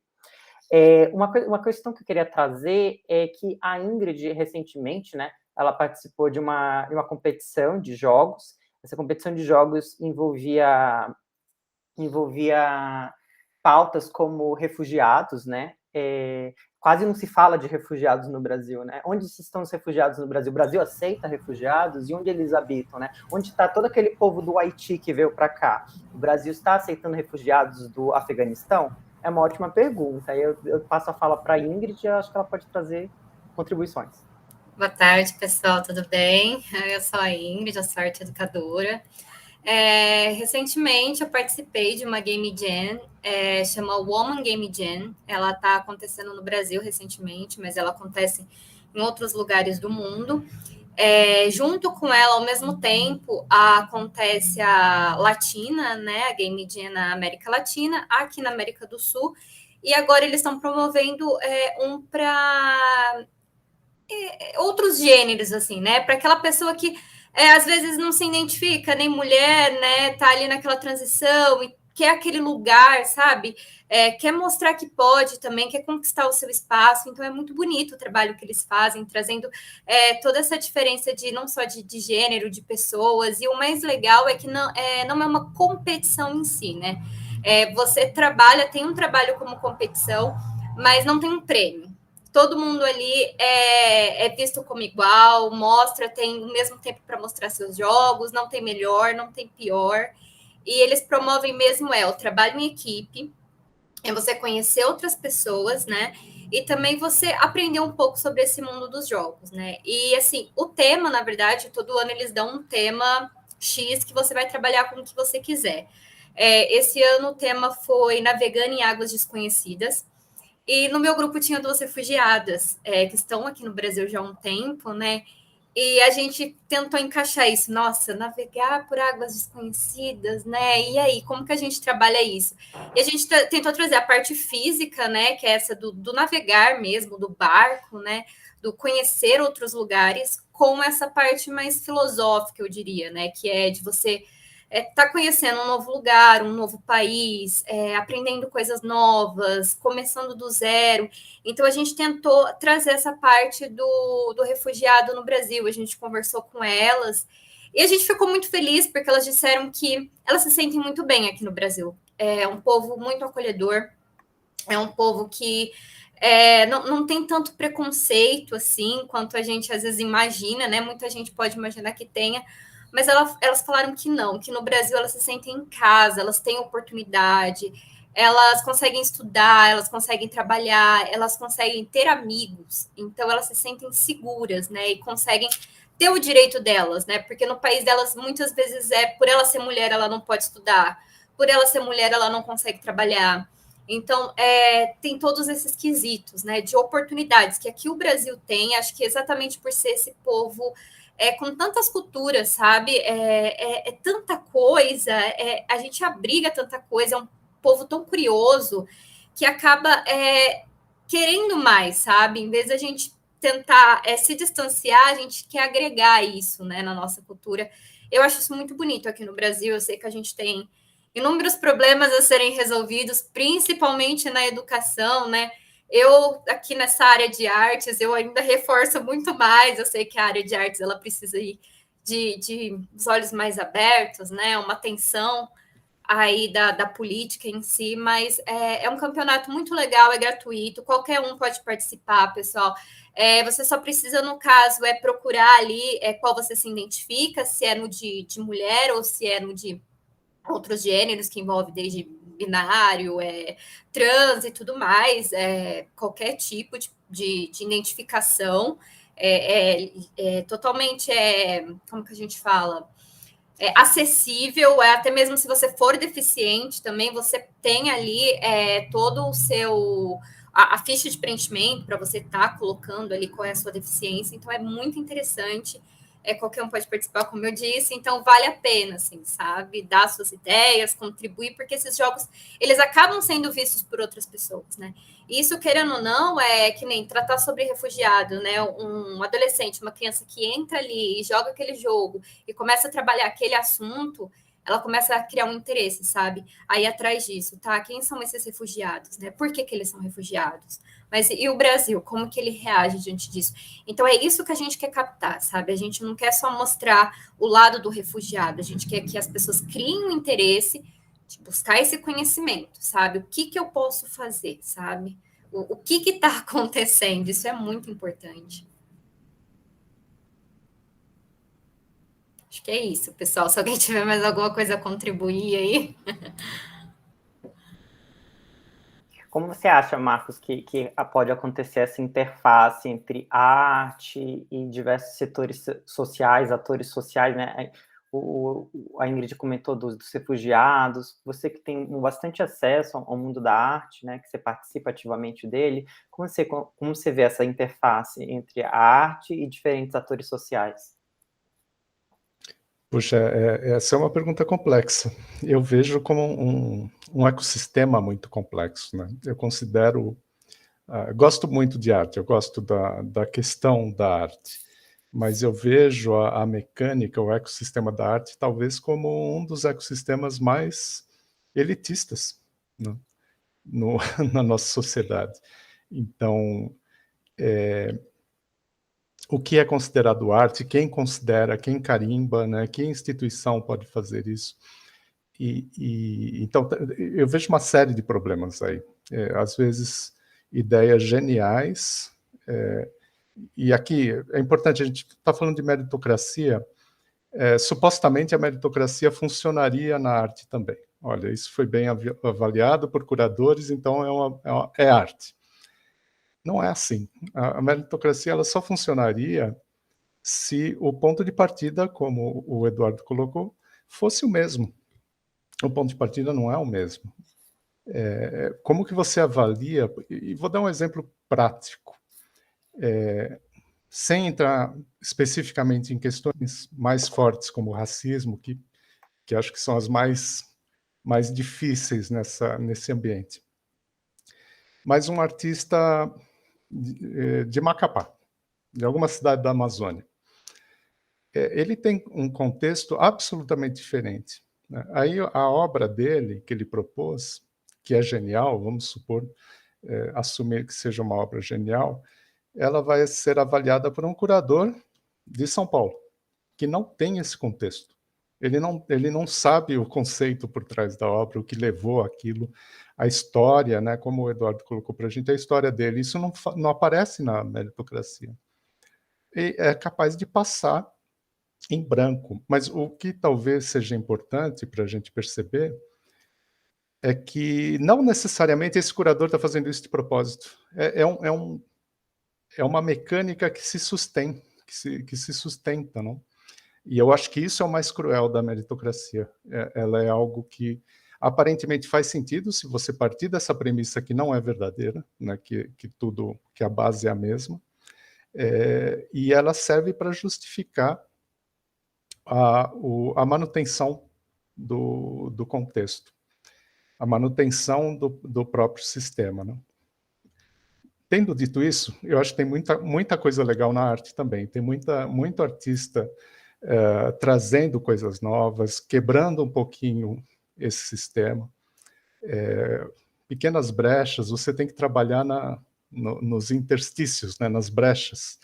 Uma questão que eu queria trazer é que a Ingrid recentemente, né, ela participou de uma competição de jogos. Essa competição de jogos envolvia pautas como refugiados, né? Quase não se fala de refugiados no Brasil, né? Onde estão os refugiados no Brasil? O Brasil aceita refugiados e onde eles habitam, né? Onde está todo aquele povo do Haiti que veio para cá? O Brasil está aceitando refugiados do Afeganistão? É uma ótima pergunta. Aí eu passo a fala para a Ingrid e eu acho que ela pode trazer contribuições. Boa tarde, pessoal, tudo bem? Eu sou a Ingrid, eu sou arte educadora. Recentemente eu participei de uma Game Jam, chama Woman Game Jam. Ela está acontecendo no Brasil recentemente, mas ela acontece em outros lugares do mundo. Junto com ela, ao mesmo tempo, acontece a Latina, né? A Game Jam na América Latina, aqui na América do Sul. E agora eles estão promovendo um para outros gêneros, assim, né? Para aquela pessoa que às vezes não se identifica nem mulher, né? Tá ali naquela transição e quer aquele lugar, sabe? Quer mostrar que pode também, quer conquistar o seu espaço. Então é muito bonito o trabalho que eles fazem, trazendo toda essa diferença de não só de gênero, de pessoas. E o mais legal é que não é uma competição em si, né? Você tem um trabalho como competição, mas não tem um prêmio. Todo mundo ali é visto como igual, tem o mesmo tempo para mostrar seus jogos, não tem melhor, não tem pior. E eles promovem mesmo o trabalho em equipe, você conhecer outras pessoas, né? E também você aprender um pouco sobre esse mundo dos jogos, né? E assim, o tema, na verdade, todo ano eles dão um tema X que você vai trabalhar com o que você quiser. Esse ano o tema foi Navegando em Águas Desconhecidas. E no meu grupo tinha 2 refugiadas que estão aqui no Brasil já há um tempo, né? E a gente tentou encaixar isso. Nossa, navegar por águas desconhecidas, né? E aí, como que a gente trabalha isso? E a gente tentou trazer a parte física, né? Que é essa do navegar mesmo, do barco, né? Do conhecer outros lugares, com essa parte mais filosófica, eu diria, né? Que é de você tá conhecendo um novo lugar, um novo país, aprendendo coisas novas, começando do zero. Então, a gente tentou trazer essa parte do refugiado no Brasil. A gente conversou com elas e a gente ficou muito feliz porque elas disseram que elas se sentem muito bem aqui no Brasil. É um povo muito acolhedor, é um povo que não tem tanto preconceito assim quanto a gente às vezes imagina, né? Muita gente pode imaginar que tenha, mas elas falaram que não, que no Brasil elas se sentem em casa, elas têm oportunidade, elas conseguem estudar, elas conseguem trabalhar, elas conseguem ter amigos, então elas se sentem seguras, né? E conseguem ter o direito delas, né? Porque no país delas, muitas vezes, por ela ser mulher, ela não pode estudar, por ela ser mulher, ela não consegue trabalhar. Então, tem todos esses quesitos, né, de oportunidades que aqui o Brasil tem, acho que exatamente por ser esse povo com tantas culturas, sabe? Tanta coisa, a gente abriga tanta coisa, é um povo tão curioso que acaba querendo mais, sabe? Em vez da gente tentar se distanciar, a gente quer agregar isso, né, na nossa cultura. Eu acho isso muito bonito aqui no Brasil, eu sei que a gente tem inúmeros problemas a serem resolvidos, principalmente na educação, né? Eu, aqui nessa área de artes, eu ainda reforço muito mais. Eu sei que a área de artes ela precisa ir de olhos mais abertos, né? Uma atenção aí da política em si, mas é um campeonato muito legal, é gratuito, qualquer um pode participar, pessoal. Você só precisa, no caso, procurar ali qual você se identifica, se é no de mulher ou se é no de outros gêneros, que envolve desde binário, trans e tudo mais, qualquer tipo de identificação, totalmente, como que a gente fala? Acessível, até mesmo se você for deficiente também, você tem ali todo o seu... A ficha de preenchimento para você estar colocando ali qual é a sua deficiência, então é muito interessante, qualquer um pode participar, como eu disse, então vale a pena, assim, sabe, dar suas ideias, contribuir, porque esses jogos, eles acabam sendo vistos por outras pessoas, né, e isso, querendo ou não, é que nem tratar sobre refugiado, né, um adolescente, uma criança que entra ali e joga aquele jogo e começa a trabalhar aquele assunto, ela começa a criar um interesse, sabe? Aí atrás disso, tá? Quem são esses refugiados, né? Por que eles são refugiados? Mas e o Brasil? Como que ele reage diante disso? Então é isso que a gente quer captar, sabe? A gente não quer só mostrar o lado do refugiado, a gente quer que as pessoas criem um interesse de buscar esse conhecimento, sabe? O que eu posso fazer, sabe? O que está acontecendo? Isso é muito importante. Acho que é isso, pessoal. Se alguém tiver mais alguma coisa a contribuir aí. Como você acha, Marcos, que pode acontecer essa interface entre arte e diversos setores sociais, atores sociais, né? A Ingrid comentou dos refugiados, você que tem bastante acesso ao mundo da arte, né, que você participa ativamente dele, como você vê essa interface entre a arte e diferentes atores sociais? Puxa, essa é uma pergunta complexa. Eu vejo como um ecossistema muito complexo, né? Eu considero... gosto muito de arte, eu gosto da questão da arte, mas eu vejo a mecânica, o ecossistema da arte, talvez como um dos ecossistemas mais elitistas, né, na nossa sociedade. Então, o que é considerado arte, quem considera, quem carimba, né, que instituição pode fazer isso? Então, eu vejo uma série de problemas aí. Às vezes, ideias geniais, e aqui é importante, a gente está falando de meritocracia, supostamente a meritocracia funcionaria na arte também. Olha, isso foi bem avaliado por curadores, então é arte. Não é assim. A meritocracia ela só funcionaria se o ponto de partida, como o Eduardo colocou, fosse o mesmo. O ponto de partida não é o mesmo. Como que você avalia? E vou dar um exemplo prático. Sem entrar especificamente em questões mais fortes como o racismo, que acho que são as mais difíceis nesse ambiente. Mas um artista de Macapá, de alguma cidade da Amazônia, ele tem um contexto absolutamente diferente, né? Aí a obra dele, que ele propôs, que é genial, vamos supor, assumir que seja uma obra genial, ela vai ser avaliada por um curador de São Paulo, que não tem esse contexto. Ele não sabe o conceito por trás da obra, o que levou aquilo, a história, né, como o Eduardo colocou para a gente, a história dele. Isso não aparece na meritocracia. E é capaz de passar em branco. Mas o que talvez seja importante para a gente perceber é que não necessariamente esse curador está fazendo isso de propósito. É uma mecânica que se sustenta, que se sustenta, não? E eu acho que isso é o mais cruel da meritocracia. Ela é algo que aparentemente faz sentido se você partir dessa premissa que não é verdadeira, né, que a base é a mesma, e ela serve para justificar a manutenção do contexto, a manutenção do próprio sistema, né? Tendo dito isso, eu acho que tem muita coisa legal na arte também. Tem muito artista trazendo coisas novas, quebrando um pouquinho esse sistema. Pequenas brechas, você tem que trabalhar nos interstícios, né, nas brechas.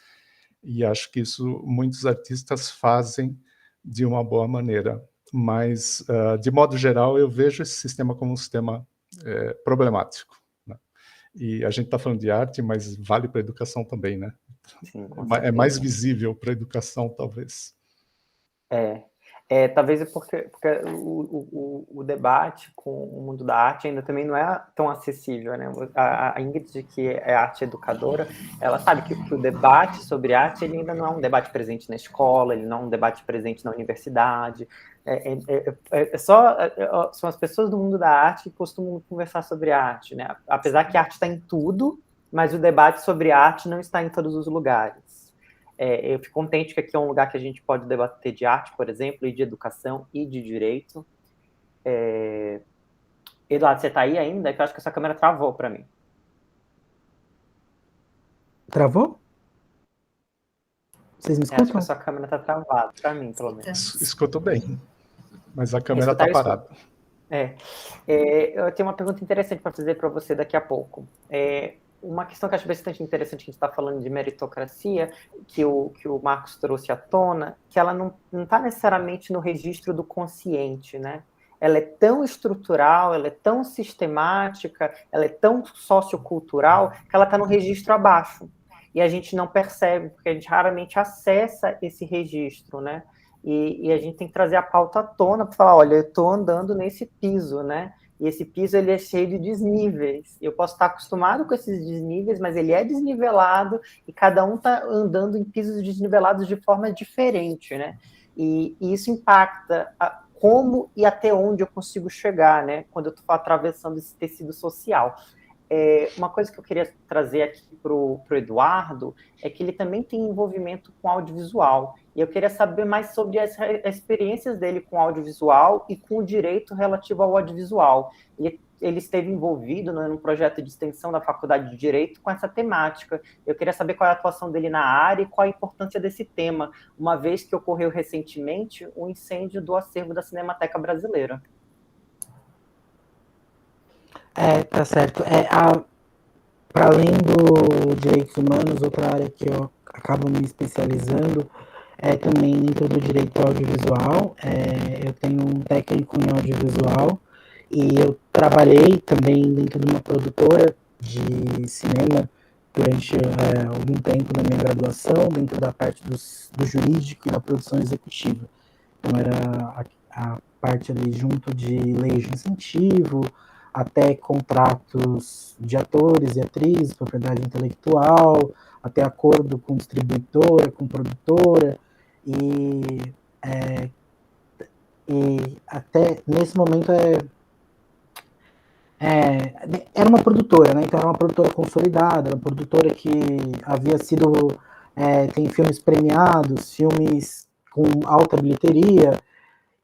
E acho que isso muitos artistas fazem de uma boa maneira. mas de modo geral, eu vejo esse sistema como um sistema problemático, né? E a gente está falando de arte, mas vale para a educação também, né? Sim, com É mais certeza. visível para a educação, talvez. Talvez porque o debate com o mundo da arte ainda também não é tão acessível, né? A Ingrid, que é arte educadora, ela sabe que o debate sobre arte ele ainda não é um debate presente na escola, ele não é um debate presente na universidade. São as pessoas do mundo da arte que costumam conversar sobre arte, né? Apesar que a arte está em tudo, mas o debate sobre arte não está em todos os lugares. Eu fico contente que aqui é um lugar que a gente pode debater de arte, por exemplo, e de educação e de direito. Eduardo, você está aí ainda? É que eu acho que essa câmera travou para mim. Travou? Vocês me Acho que escutam? a sua câmera está travada, para mim, pelo menos. Escuto bem, mas a câmera Escutar, está parada. Eu tenho uma pergunta interessante para fazer para você daqui a pouco. Uma questão que eu acho bastante interessante, que a gente está falando de meritocracia, que o Marcos trouxe à tona, que ela não está necessariamente no registro do consciente, né? Ela é tão estrutural, ela é tão sistemática, ela é tão sociocultural, que ela está no registro abaixo. E a gente não percebe, porque a gente raramente acessa esse registro, né? E a gente tem que trazer a pauta à tona para falar, olha, eu estou andando nesse piso, né? E esse piso ele é cheio de desníveis. Eu posso estar acostumado com esses desníveis, mas ele é desnivelado e cada um está andando em pisos desnivelados de forma diferente, né? E isso impacta como e até onde eu consigo chegar, né? Quando eu estou atravessando esse tecido social. Uma coisa que eu queria trazer aqui para o Eduardo é que ele também tem envolvimento com audiovisual. E eu queria saber mais sobre as experiências dele com audiovisual e com o direito relativo ao audiovisual. Ele esteve envolvido num projeto de extensão da Faculdade de Direito com essa temática. Eu queria saber qual é a atuação dele na área e qual a importância desse tema, uma vez que ocorreu recentemente o incêndio do acervo da Cinemateca Brasileira. Tá certo. Para além do direitos humanos, outra área que eu acabo me especializando é também dentro do direito audiovisual. Eu tenho um técnico em audiovisual e eu trabalhei também dentro de uma produtora de cinema durante algum tempo na minha graduação, dentro da parte do jurídico e da produção executiva. Então era a parte ali junto de leis de incentivo, até contratos de atores e atrizes, propriedade intelectual, até acordo com distribuidora, com produtora, e até nesse momento era uma produtora, né? Então era uma produtora consolidada, uma produtora que havia sido tem filmes premiados, filmes com alta bilheteria,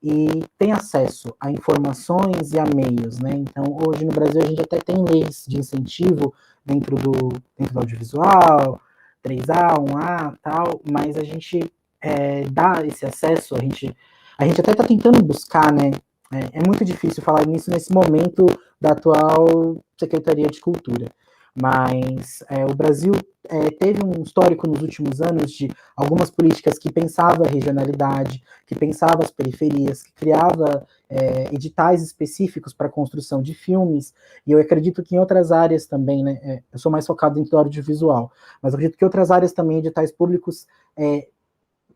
e tem acesso a informações e a meios, né? Então, hoje no Brasil a gente até tem leis de incentivo dentro do audiovisual, 3A, 1A, tal, mas a gente dá esse acesso, a gente até está tentando buscar, né? É muito difícil falar nisso nesse momento da atual Secretaria de Cultura, mas o Brasil teve um histórico nos últimos anos de algumas políticas que pensavam a regionalidade, que pensavam as periferias, que criava editais específicos para a construção de filmes, e eu acredito que em outras áreas também, né, eu sou mais focado em audiovisual, mas eu acredito que outras áreas também, editais públicos,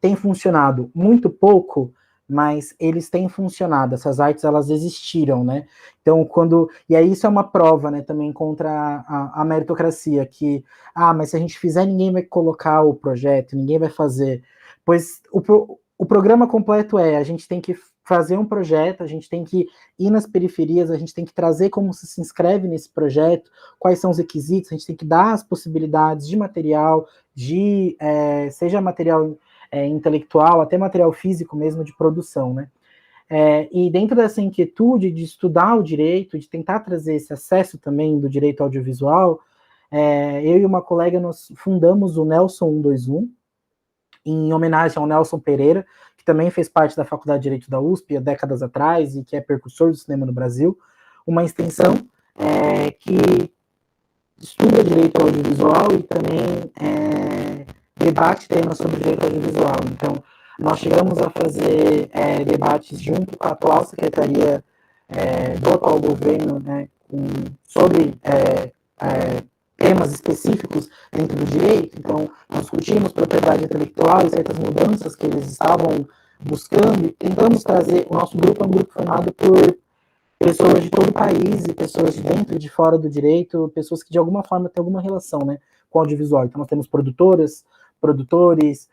têm funcionado muito pouco, mas eles têm funcionado, essas artes elas existiram, né? Então, e aí isso é uma prova, né, também contra a meritocracia, que, mas se a gente fizer, ninguém vai colocar o projeto, ninguém vai fazer. Pois o programa completo a gente tem que fazer um projeto, a gente tem que ir nas periferias, a gente tem que trazer como se inscreve nesse projeto, quais são os requisitos, a gente tem que dar as possibilidades de material, seja material intelectual, até material físico mesmo de produção, né? E dentro dessa inquietude de estudar o direito, de tentar trazer esse acesso também do direito audiovisual, eu e uma colega nós fundamos o Nelson 121, em homenagem ao Nelson Pereira, que também fez parte da Faculdade de Direito da USP há décadas atrás e que é precursor do cinema no Brasil, uma extensão que estuda direito audiovisual e também debate temas sobre direito audiovisual. Então, Nós chegamos a fazer debates junto com a atual secretaria do atual governo, né, sobre temas específicos dentro do direito. Então, nós discutimos propriedade intelectual e certas mudanças que eles estavam buscando, e tentamos trazer. O nosso grupo é um grupo formado por pessoas de todo o país, e pessoas de dentro e de fora do direito, pessoas que de alguma forma têm alguma relação, né, com o audiovisual. Então, nós temos produtoras, produtores,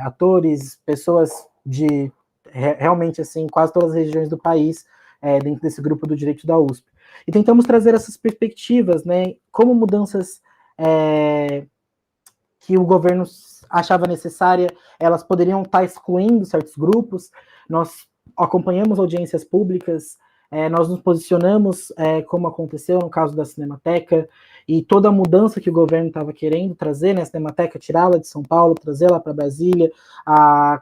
atores, pessoas de realmente, assim, quase todas as regiões do país, dentro desse grupo do direito da USP. E tentamos trazer essas perspectivas, né, como mudanças que o governo achava necessária, elas poderiam estar excluindo certos grupos. Nós acompanhamos audiências públicas, nós nos posicionamos, como aconteceu no caso da Cinemateca, e toda a mudança que o governo estava querendo trazer, né, a Cinemateca, tirá-la de São Paulo, trazê-la para Brasília,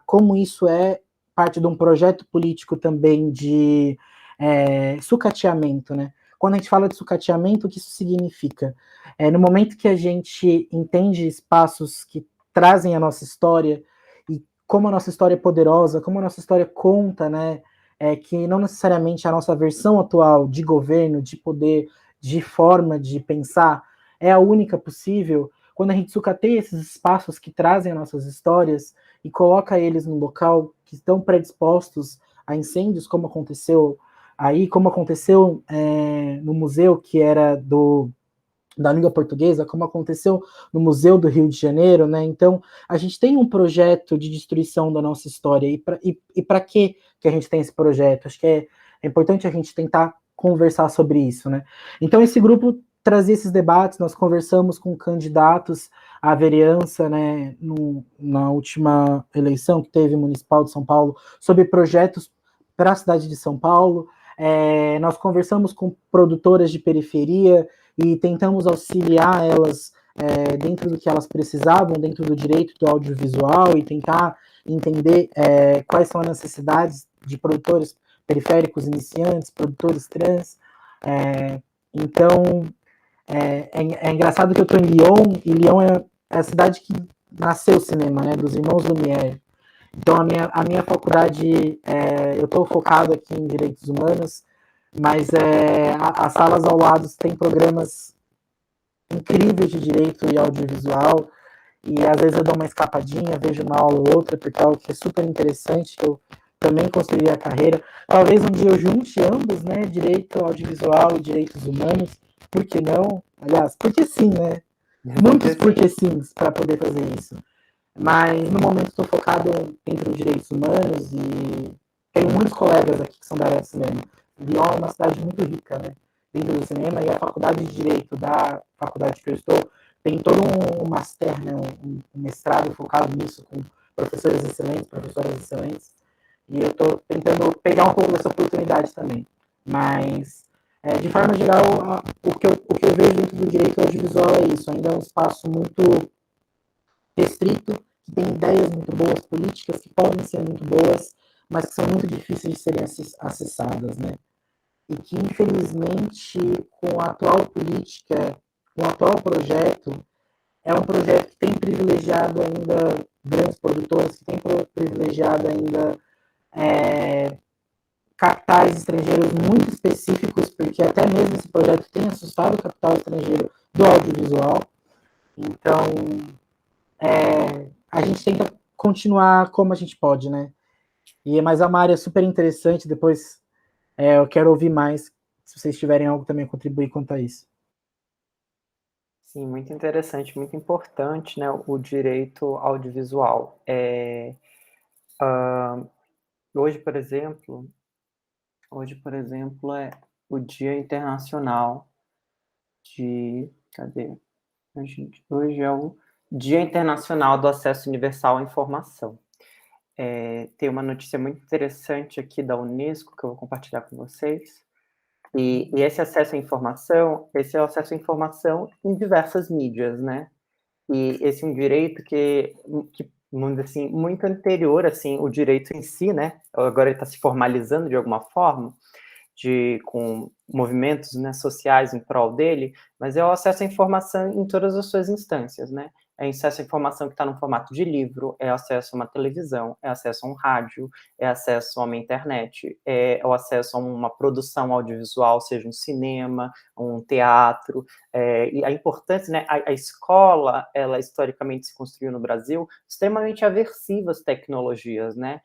como isso é parte de um projeto político também de sucateamento, né? Quando a gente fala de sucateamento, o que isso significa? No momento que a gente entende espaços que trazem a nossa história, e como a nossa história é poderosa, como a nossa história conta, né, que não necessariamente a nossa versão atual de governo, de poder, de forma de pensar é a única possível. Quando a gente sucateia esses espaços que trazem as nossas histórias e coloca eles num local que estão predispostos a incêndios, como aconteceu aí, como aconteceu no museu que era da língua portuguesa, como aconteceu no Museu do Rio de Janeiro, né? Então, a gente tem um projeto de destruição da nossa história, e para que a gente tem esse projeto? Acho que é importante a gente tentar conversar sobre isso, né? Então, esse grupo trazia esses debates, nós conversamos com candidatos à vereança, né, na última eleição que teve municipal de São Paulo, sobre projetos para a cidade de São Paulo. Nós conversamos com produtoras de periferia e tentamos auxiliar elas dentro do que elas precisavam, dentro do direito do audiovisual, e tentar entender quais são as necessidades de produtores periféricos iniciantes, produtores trans. Então, é engraçado que eu estou em Lyon, e Lyon é a cidade que nasceu o cinema, né, dos irmãos Lumière. Então, a minha faculdade, eu estou focado aqui em direitos humanos, mas as salas ao lado têm programas incríveis de direito e audiovisual, e às vezes eu dou uma escapadinha, vejo uma aula ou outra, porque é algo que é super interessante, que eu também construí a carreira. Talvez um dia eu junte ambos, né, direito audiovisual e direitos humanos, por que não? Aliás, porque sim, né? Muitos porque sim, para poder fazer isso. Mas no momento estou focado entre os direitos humanos, e tenho muitos colegas aqui que são da área de cinema. Lyon é uma cidade muito rica, né, dentro do cinema, e a faculdade de Direito da faculdade que eu estou tem todo um master, né, um mestrado focado nisso, com professores excelentes, professoras excelentes, e eu estou tentando pegar um pouco dessa oportunidade também. Mas, de forma geral, o que eu vejo dentro do direito audiovisual é isso, ainda é um espaço muito restrito, que tem ideias muito boas, políticas que podem ser muito boas, mas que são muito difíceis de serem acessadas, né? E que, infelizmente, com a atual política, com o atual projeto, é um projeto que tem privilegiado ainda grandes produtores, que tem privilegiado ainda capitais estrangeiros muito específicos, porque até mesmo esse projeto tem assustado o capital estrangeiro do audiovisual. Então, a gente tenta continuar como a gente pode, né? Mas é uma área super interessante. Depois eu quero ouvir mais, se vocês tiverem algo também a contribuir quanto a isso. Sim, muito interessante, muito importante, né, o direito audiovisual. Hoje, por exemplo, é o Dia Internacional de... Cadê? Hoje é o Dia Internacional do Acesso Universal à Informação. Tem uma notícia muito interessante aqui da Unesco, que eu vou compartilhar com vocês. E esse acesso à informação, esse é o acesso à informação em diversas mídias, né? E esse é um direito que vamos dizer assim, muito anterior, assim, o direito em si, né? Agora ele está se formalizando de alguma forma, com movimentos, né, sociais em prol dele, mas é o acesso à informação em todas as suas instâncias, né? é acesso à informação que está no formato de livro, é acesso a uma televisão, é acesso a um rádio, é acesso a uma internet, é o acesso a uma produção audiovisual, seja um cinema, um teatro, e a importância, né, a escola, ela historicamente se construiu no Brasil extremamente aversiva às tecnologias, né?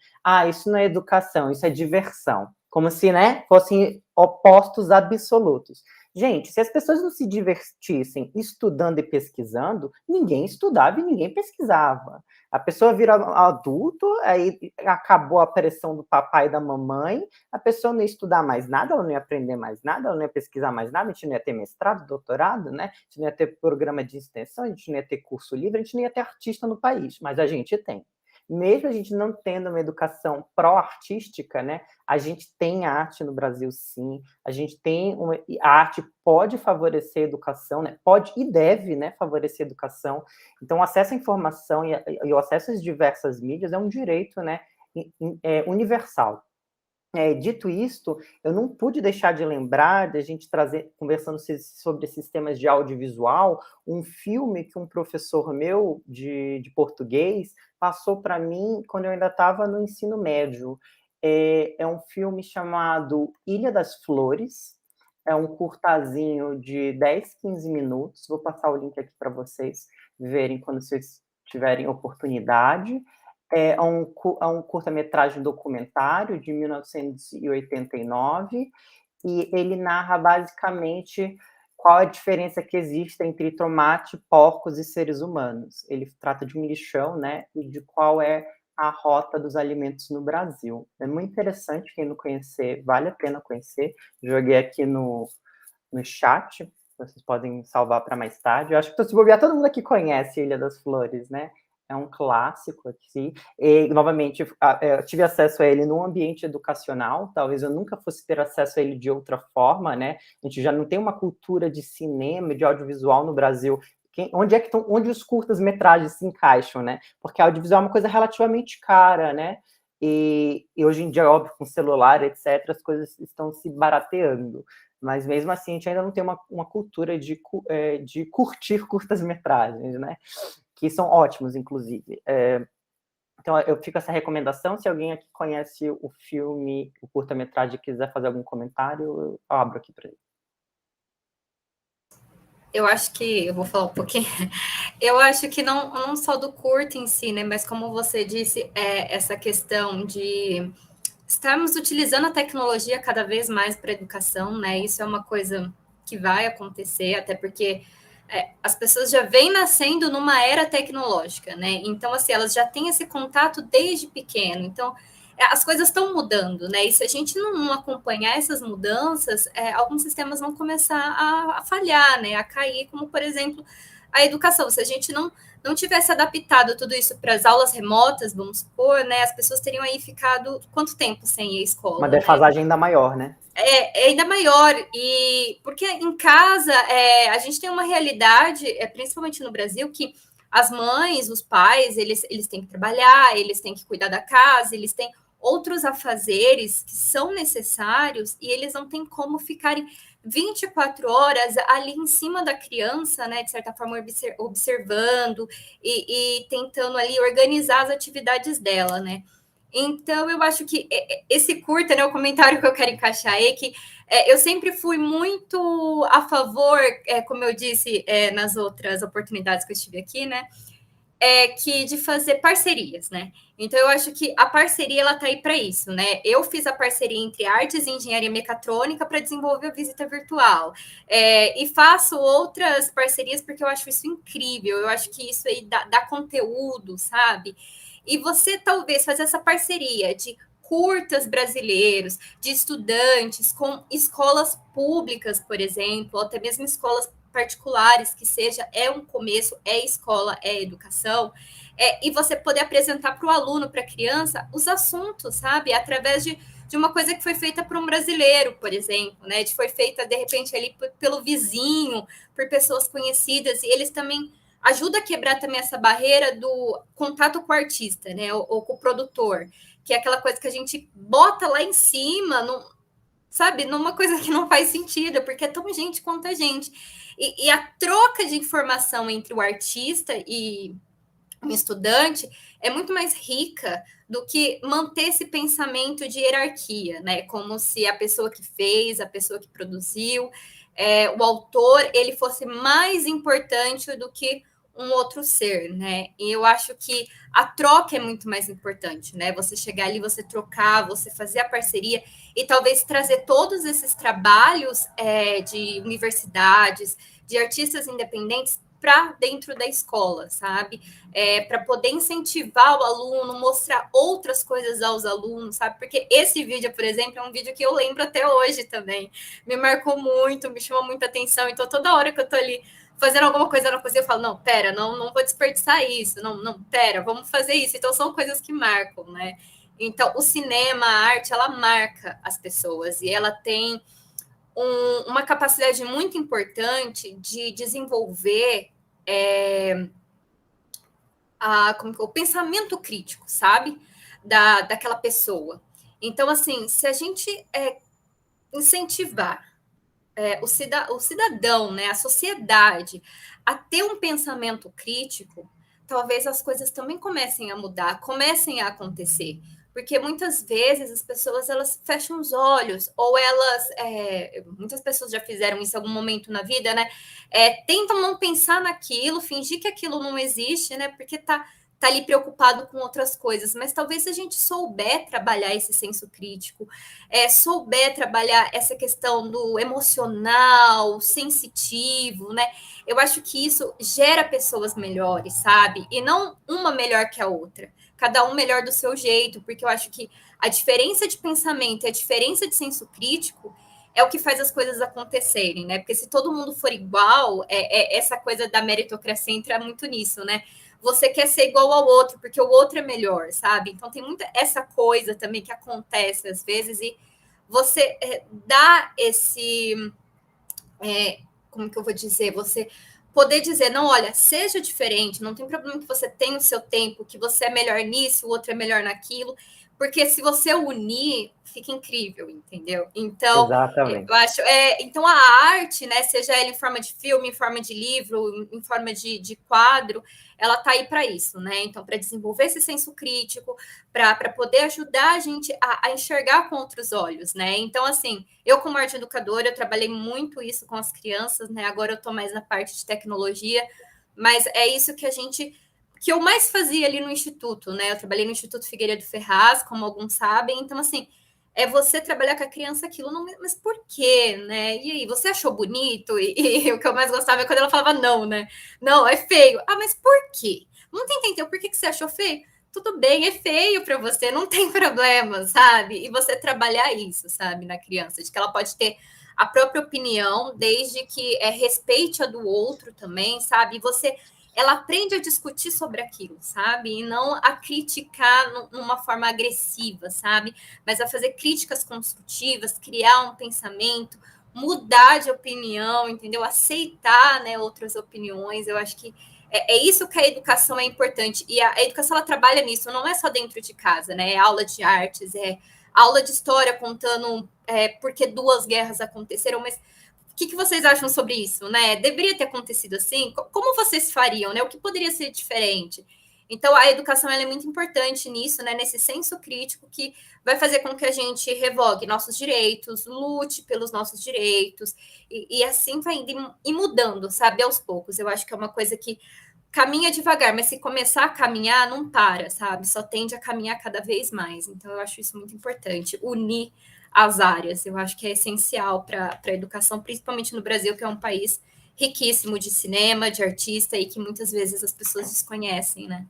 Isso não é educação, isso é diversão. Como se, né, fossem opostos absolutos. Gente, se as pessoas não se divertissem estudando e pesquisando, ninguém estudava e ninguém pesquisava. A pessoa vira adulto, aí acabou a pressão do papai e da mamãe, a pessoa não ia estudar mais nada, ela não ia aprender mais nada, ela não ia pesquisar mais nada, a gente não ia ter mestrado, doutorado, né? A gente não ia ter programa de extensão, a gente não ia ter curso livre, a gente não ia ter artista no país, mas a gente tem. Mesmo a gente não tendo uma educação pró-artística, né, a gente tem arte no Brasil, sim. A gente tem a arte pode favorecer a educação, né, pode e deve, né, favorecer a educação. Então, o acesso à informação e o acesso às diversas mídias é um direito, né, universal. Dito isto, eu não pude deixar de lembrar de a gente trazer, conversando sobre sistemas de audiovisual, um filme que um professor meu de português passou para mim quando eu ainda estava no ensino médio. É um filme chamado Ilha das Flores, é um curtazinho de 10, 15 minutos, vou passar o link aqui para vocês verem quando vocês tiverem oportunidade. É um curta-metragem documentário de 1989, e ele narra basicamente qual a diferença que existe entre tomate, porcos e seres humanos. Ele trata de um lixão, né, e de qual é a rota dos alimentos no Brasil. É muito interessante, quem não conhecer, vale a pena conhecer. Joguei aqui no chat, vocês podem salvar para mais tarde. Eu acho que, se bobear, todo mundo aqui conhece Ilha das Flores, né? É um clássico aqui. E, novamente, eu tive acesso a ele no ambiente educacional, talvez eu nunca fosse ter acesso a ele de outra forma, né? A gente já não tem uma cultura de cinema, de audiovisual no Brasil. Onde os curtas-metragens se encaixam, né? Porque audiovisual é uma coisa relativamente cara, né? E hoje em dia, óbvio, com celular, etc., as coisas estão se barateando. Mas mesmo assim, a gente ainda não tem uma cultura de curtir curtas-metragens, né? Que são ótimos, inclusive. Então, eu fico essa recomendação. Se alguém aqui conhece o filme, o curta-metragem, e quiser fazer algum comentário, eu abro aqui para ele. Eu acho que, eu vou falar um pouquinho, eu acho que não só do curto em si, né, mas como você disse, essa questão de estarmos utilizando a tecnologia cada vez mais para a educação, né, isso é uma coisa que vai acontecer, até porque as pessoas já vêm nascendo numa era tecnológica, né? Então, assim, elas já têm esse contato desde pequeno. Então, as coisas estão mudando, né? E se a gente não acompanhar essas mudanças, alguns sistemas vão começar a falhar, né? A cair, como, por exemplo, a educação. Se a gente não tivesse adaptado tudo isso para as aulas remotas, vamos supor, né? As pessoas teriam aí ficado quanto tempo sem ir à escola? Uma defasagem ainda maior, né? Ainda maior, e porque em casa a gente tem uma realidade, principalmente no Brasil, que as mães, os pais, eles têm que trabalhar, eles têm que cuidar da casa, eles têm outros afazeres que são necessários e eles não têm como ficarem 24 horas ali em cima da criança, né, de certa forma observando e tentando ali organizar as atividades dela, né? Então, eu acho que esse curta, né, o comentário que eu quero encaixar é que eu sempre fui muito a favor, como eu disse nas outras oportunidades que eu estive aqui, né, de fazer parcerias, né? Então, eu acho que a parceria, ela tá aí para isso, né? Eu fiz a parceria entre artes e engenharia mecatrônica para desenvolver a visita virtual. E faço outras parcerias porque eu acho isso incrível, eu acho que isso aí dá conteúdo, sabe? E você talvez fazer essa parceria de curtas brasileiros, de estudantes com escolas públicas, por exemplo, ou até mesmo escolas particulares, que seja, um começo, escola, educação, e você poder apresentar para o aluno, para a criança, os assuntos, sabe? Através de uma coisa que foi feita por um brasileiro, por exemplo, né? Foi feita, de repente, ali pelo vizinho, por pessoas conhecidas, e eles também ajuda a quebrar também essa barreira do contato com o artista, né? Ou com o produtor, que é aquela coisa que a gente bota lá em cima, sabe? Numa coisa que não faz sentido, porque é tão gente quanto a gente. E a troca de informação entre o artista e um estudante é muito mais rica do que manter esse pensamento de hierarquia, né? Como se a pessoa que fez, a pessoa que produziu, o autor, ele fosse mais importante do que um outro ser, né? E eu acho que a troca é muito mais importante, né? Você chegar ali, você trocar, você fazer a parceria e talvez trazer todos esses trabalhos de universidades, de artistas independentes para dentro da escola, sabe? Para poder incentivar o aluno, mostrar outras coisas aos alunos, sabe? Porque esse vídeo, por exemplo, é um vídeo que eu lembro até hoje também. Me marcou muito, me chamou muita atenção. Então, toda hora que eu tô ali fazendo alguma coisa na cozinha, eu falo, não, pera, não vou desperdiçar isso, não, pera, vamos fazer isso. Então, são coisas que marcam, né? Então, o cinema, a arte, ela marca as pessoas e ela tem uma capacidade muito importante de desenvolver o pensamento crítico, sabe? Daquela pessoa. Então, assim, se a gente incentivar o cidadão, né, a sociedade, a ter um pensamento crítico, talvez as coisas também comecem a mudar, comecem a acontecer. Porque muitas vezes as pessoas elas fecham os olhos, ou elas. Muitas pessoas já fizeram isso em algum momento na vida, né? Tentam não pensar naquilo, fingir que aquilo não existe, né? Porque tá ali preocupado com outras coisas. Mas talvez se a gente souber trabalhar esse senso crítico, souber trabalhar essa questão do emocional, sensitivo, né? Eu acho que isso gera pessoas melhores, sabe? E não uma melhor que a outra. Cada um melhor do seu jeito, porque eu acho que a diferença de pensamento e a diferença de senso crítico é o que faz as coisas acontecerem, né? Porque se todo mundo for igual, essa coisa da meritocracia entra muito nisso, né? Você quer ser igual ao outro, porque o outro é melhor, sabe? Então tem muita essa coisa também que acontece às vezes, e você dá esse. Como que eu vou dizer? Você poder dizer, não, olha, seja diferente, não tem problema que você tenha o seu tempo, que você é melhor nisso, o outro é melhor naquilo, porque se você unir, fica incrível, entendeu? Então, Exatamente. eu acho, então a arte, né, seja ela em forma de filme, em forma de livro, em forma de quadro, ela tá aí para isso, né? Então, para desenvolver esse senso crítico, para poder ajudar a gente a enxergar com outros olhos, né? Então, assim, eu como arte educadora, eu trabalhei muito isso com as crianças, né? Agora eu estou mais na parte de tecnologia, mas é isso que eu mais fazia ali no Instituto, né? Eu trabalhei no Instituto Figueiredo Ferraz, como alguns sabem, então, assim, é você trabalhar com a criança aquilo, não, mas por quê, né? E aí, você achou bonito? E o que eu mais gostava é quando ela falava não, né? Não, é feio. Ah, mas por quê? Não tem entender por que você achou feio? Tudo bem, é feio para você, não tem problema, sabe? E você trabalhar isso, sabe, na criança, de que ela pode ter a própria opinião, desde que respeite a do outro também, sabe? E ela aprende a discutir sobre aquilo, sabe? E não a criticar numa forma agressiva, sabe? Mas a fazer críticas construtivas, criar um pensamento, mudar de opinião, entendeu? Aceitar, né, outras opiniões. Eu acho que é isso que a educação é importante. E a educação, ela trabalha nisso, não é só dentro de casa, né? É aula de artes, é aula de história contando por que 2 guerras aconteceram, mas o que vocês acham sobre isso, né? Deveria ter acontecido assim? Como vocês fariam, né? O que poderia ser diferente? Então, a educação ela é muito importante nisso, né? Nesse senso crítico que vai fazer com que a gente revogue nossos direitos, lute pelos nossos direitos, e assim vai indo e mudando, sabe? Aos poucos. Eu acho que é uma coisa que caminha devagar, mas se começar a caminhar, não para, sabe? Só tende a caminhar cada vez mais. Então, eu acho isso muito importante, unir as áreas. Eu acho que é essencial para a educação, principalmente no Brasil, que é um país riquíssimo de cinema, de artista, e que muitas vezes as pessoas desconhecem, né?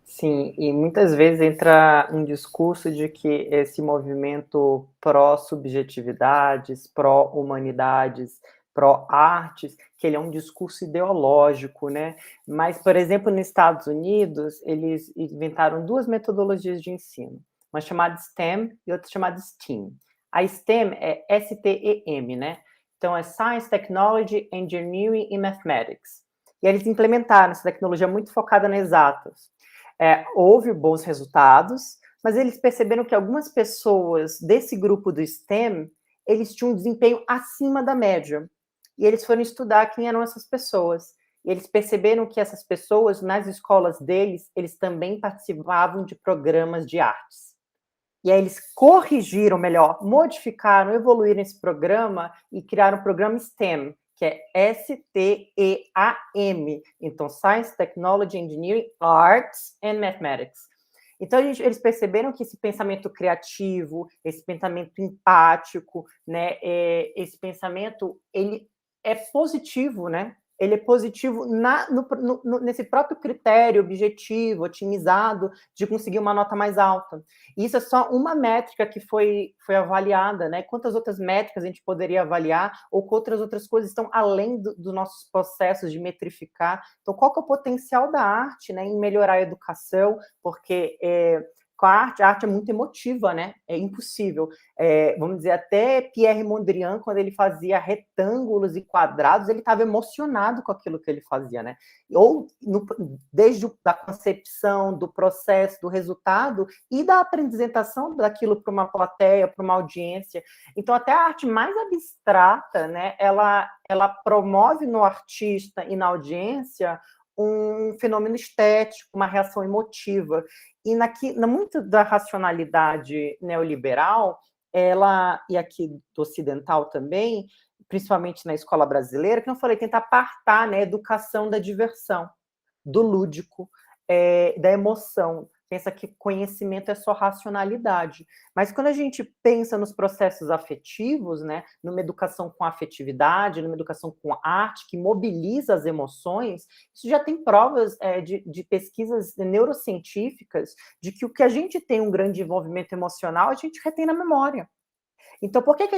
Sim, e muitas vezes entra um discurso de que esse movimento pró-subjetividades, pró-humanidades, pró-artes, que ele é um discurso ideológico, né? Mas, por exemplo, nos Estados Unidos, eles inventaram 2 metodologias de ensino, uma chamada STEM e outra chamada STEAM. A STEM é S-T-E-M, né? Então, é Science, Technology, Engineering e Mathematics. E eles implementaram essa tecnologia muito focada nas exatas. Houve bons resultados, mas eles perceberam que algumas pessoas desse grupo do STEM, eles tinham um desempenho acima da média. e eles foram estudar quem eram essas pessoas. E eles perceberam que essas pessoas, nas escolas deles, eles também participavam de programas de artes. E aí eles corrigiram, melhor, modificaram, evoluíram esse programa e criaram o programa STEM, que é S-T-E-A-M. Então, Science, Technology, Engineering, Arts and Mathematics. Então, eles perceberam que esse pensamento criativo, esse pensamento empático, né, esse pensamento, ele é positivo, né? Ele é positivo nesse próprio critério objetivo, otimizado, de conseguir uma nota mais alta. E isso é só uma métrica que foi avaliada, né? Quantas outras métricas a gente poderia avaliar, ou quantas outras coisas estão além dos nossos processos de metrificar. Então, qual que é o potencial da arte, né, em melhorar a educação? Porque com a arte é muito emotiva, né? É impossível. Vamos dizer, até Pierre Mondrian, quando ele fazia retângulos e quadrados, ele estava emocionado com aquilo que ele fazia, né? Ou desde a concepção, do processo, do resultado e da apresentação daquilo para uma plateia, para uma audiência. Então, até a arte mais abstrata, né? Ela promove no artista e na audiência um fenômeno estético, uma reação emotiva. E muito da racionalidade neoliberal, e aqui do ocidental também, principalmente na escola brasileira, que eu falei, tenta apartar, né, a educação da diversão, do lúdico, da emoção. Pensa que conhecimento é só racionalidade. Mas quando a gente pensa nos processos afetivos, né, numa educação com afetividade, numa educação com arte, que mobiliza as emoções, isso já tem provas de pesquisas neurocientíficas de que o que a gente tem um grande envolvimento emocional, a gente retém na memória. Então, por que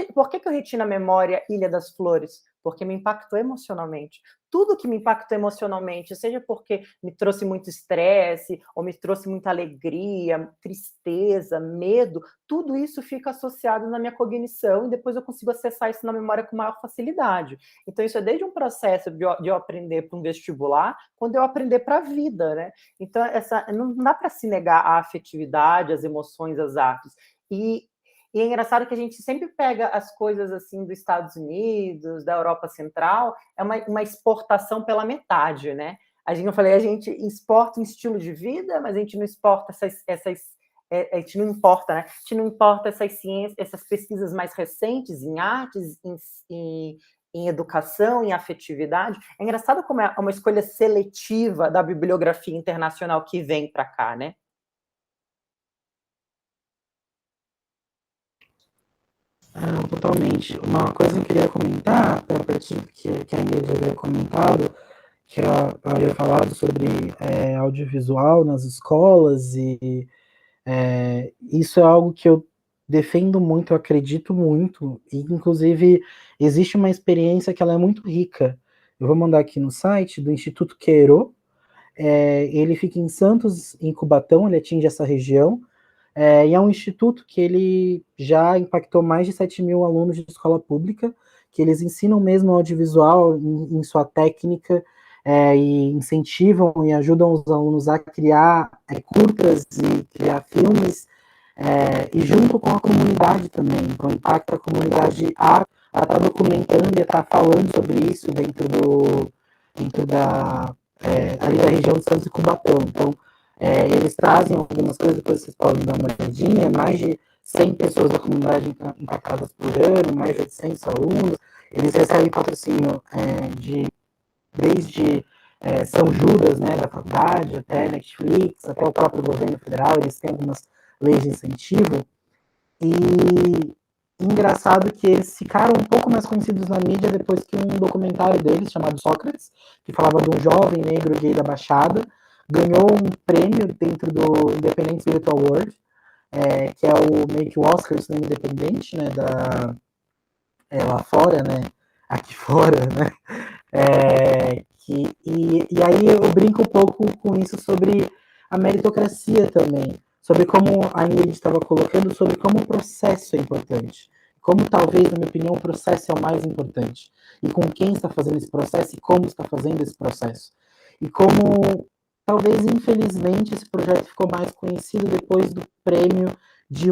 eu retive na memória Ilha das Flores? Porque me impactou emocionalmente. Tudo que me impactou emocionalmente, seja porque me trouxe muito estresse, ou me trouxe muita alegria, tristeza, medo, tudo isso fica associado na minha cognição e depois eu consigo acessar isso na memória com maior facilidade. Então, isso é desde um processo de eu aprender para um vestibular, quando eu aprender para a vida, né? Então, não dá para se negar a afetividade, as emoções, as artes. E é engraçado que a gente sempre pega as coisas assim dos Estados Unidos, da Europa Central, é uma exportação pela metade, né? A gente exporta um estilo de vida, mas a gente não exporta a gente não importa, né? A gente não importa essas ciências, essas pesquisas mais recentes em artes, em educação, em afetividade. É engraçado como é uma escolha seletiva da bibliografia internacional que vem para cá, né? Totalmente. Uma coisa que eu queria comentar, a partir do que a Ingrid havia comentado, que ela havia falado sobre audiovisual nas escolas, e isso é algo que eu defendo muito, eu acredito muito, e inclusive existe uma experiência que ela é muito rica. Eu vou mandar aqui no site do Instituto Queiro, ele fica em Santos, em Cubatão, ele atinge essa região, e é um instituto que ele já impactou mais de 7 mil alunos de escola pública, que eles ensinam mesmo audiovisual em sua técnica, e incentivam e ajudam os alunos a criar curtas e criar filmes, e junto com a comunidade também. Então impacta a comunidade a estar documentando e a estar falando sobre isso dentro ali da região de Santos e Cubatão. Então, eles trazem algumas coisas, depois vocês podem dar uma olhadinha, mais de 100 pessoas da comunidade impactadas por ano, mais de 800 alunos, eles recebem patrocínio desde São Judas, né, da faculdade, até Netflix, até o próprio governo federal, eles têm algumas leis de incentivo, e engraçado que eles ficaram um pouco mais conhecidos na mídia depois que um documentário deles, chamado Sócrates, que falava de um jovem negro gay da Baixada, ganhou um prêmio dentro do Independent Spirit Award, que é meio que o Oscar do cinema independente, né, lá fora, né, aqui fora, né, e aí eu brinco um pouco com isso sobre a meritocracia também, sobre como a Ingrid estava colocando, sobre como o processo é importante, como talvez, na minha opinião, o processo é o mais importante, e com quem está fazendo esse processo, e como está fazendo esse processo, e como talvez, infelizmente, esse projeto ficou mais conhecido depois do prêmio de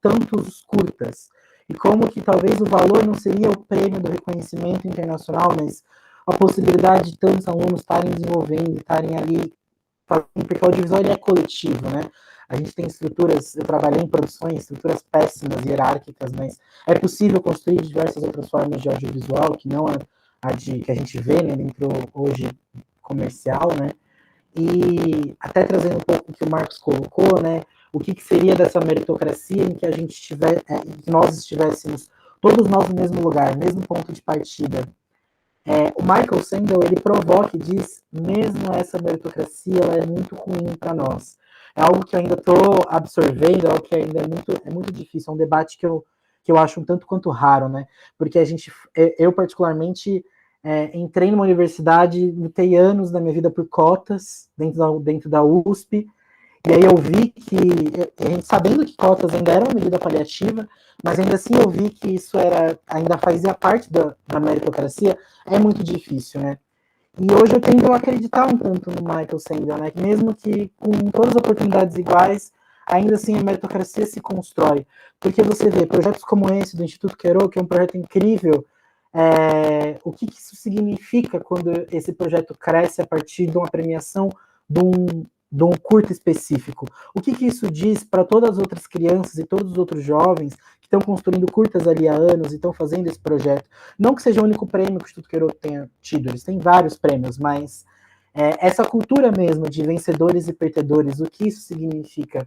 tantos curtas. e como que talvez o valor não seria o prêmio do reconhecimento internacional, mas a possibilidade de tantos alunos estarem desenvolvendo, estarem ali, porque o audiovisual ele é coletivo, né? A gente tem estruturas, eu trabalhei em produções, estruturas péssimas, hierárquicas, mas é possível construir diversas outras formas de audiovisual, que não a que a gente vê, né, dentro hoje comercial, né? E até trazendo um pouco o que o Marcos colocou, né? O que seria dessa meritocracia em que a gente que nós estivéssemos todos nós no mesmo lugar, mesmo ponto de partida. O Michael Sandel, ele provoca e diz, mesmo essa meritocracia, ela é muito ruim para nós. É algo que eu ainda estou absorvendo, é algo que ainda é muito difícil, é um debate que eu acho um tanto quanto raro, né? Porque eu particularmente, entrei numa universidade, lutei anos da minha vida por cotas dentro da USP, e aí eu vi que, sabendo que cotas ainda era uma medida paliativa, mas ainda assim eu vi que isso ainda fazia parte da meritocracia, é muito difícil, né? E hoje eu tendo a acreditar um tanto no Michael Sandel, né? Que mesmo que com todas as oportunidades iguais, ainda assim a meritocracia se constrói. Porque você vê projetos como esse do Instituto Quero, que é um projeto incrível, o que isso significa quando esse projeto cresce a partir de uma premiação de um curto específico? O que isso diz para todas as outras crianças e todos os outros jovens que estão construindo curtas ali há anos e estão fazendo esse projeto? Não que seja o único prêmio que o Instituto Quero tenha tido, eles têm vários prêmios, mas essa cultura mesmo de vencedores e perdedores, o que isso significa?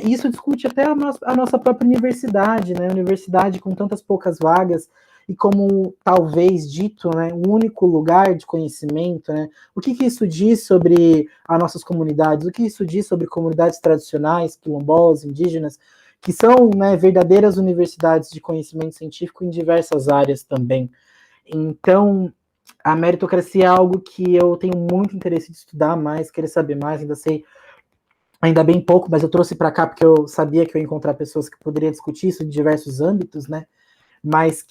Isso discute até a nossa própria universidade, né? Universidade com tantas poucas vagas e como talvez dito, né, um único lugar de conhecimento, né? O que isso diz sobre as nossas comunidades? O que isso diz sobre comunidades tradicionais, quilombolas, indígenas, que são, né, verdadeiras universidades de conhecimento científico em diversas áreas também? Então, a meritocracia é algo que eu tenho muito interesse de estudar mais, querer saber mais, ainda sei ainda bem pouco, mas eu trouxe para cá porque eu sabia que eu ia encontrar pessoas que poderiam discutir isso em diversos âmbitos, né? Mas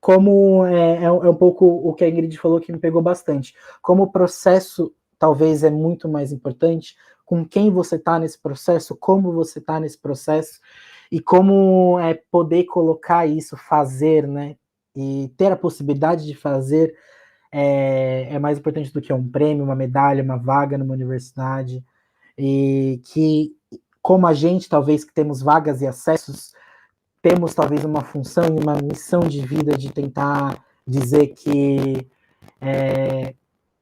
como é um pouco o que a Ingrid falou que me pegou bastante, como o processo talvez é muito mais importante, com quem você está nesse processo, como você está nesse processo, e como poder colocar isso, fazer, né, e ter a possibilidade de fazer é mais importante do que um prêmio, uma medalha, uma vaga numa universidade, e que, como a gente, talvez, que temos vagas e acessos, temos talvez uma função e uma missão de vida de tentar dizer que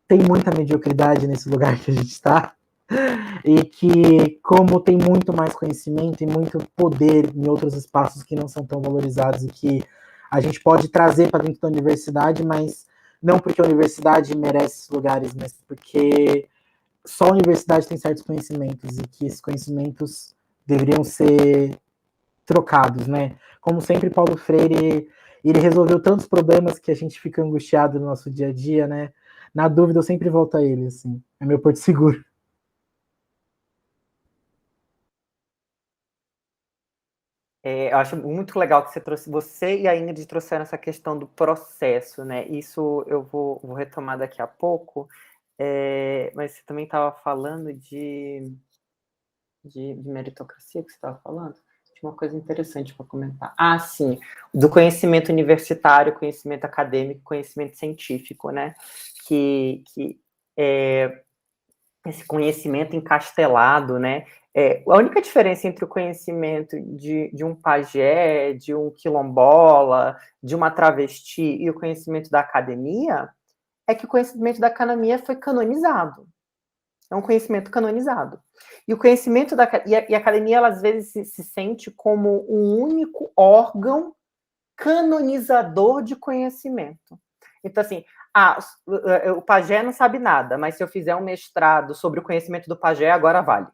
tem muita mediocridade nesse lugar que a gente está, e que como tem muito mais conhecimento e muito poder em outros espaços que não são tão valorizados e que a gente pode trazer para dentro da universidade, mas não porque a universidade merece esses lugares, mas porque só a universidade tem certos conhecimentos e que esses conhecimentos deveriam ser trocados, né? Como sempre, Paulo Freire, ele resolveu tantos problemas que a gente fica angustiado no nosso dia a dia, né? Na dúvida, eu sempre volto a ele, assim. É meu porto seguro. Eu acho muito legal que você e a Ingrid trouxeram essa questão do processo, né? Isso eu vou retomar daqui a pouco, mas você também estava falando de meritocracia, que você estava falando? Tinha uma coisa interessante para comentar. Ah, sim, do conhecimento universitário, conhecimento acadêmico, conhecimento científico, né? Que esse conhecimento encastelado, né? A única diferença entre o conhecimento de um pajé, de um quilombola, de uma travesti e o conhecimento da academia é que o conhecimento da academia foi canonizado. É um conhecimento canonizado. E o conhecimento e a academia, ela, às vezes, se sente como um único órgão canonizador de conhecimento. Então, assim, o pajé não sabe nada, mas se eu fizer um mestrado sobre o conhecimento do pajé, agora vale.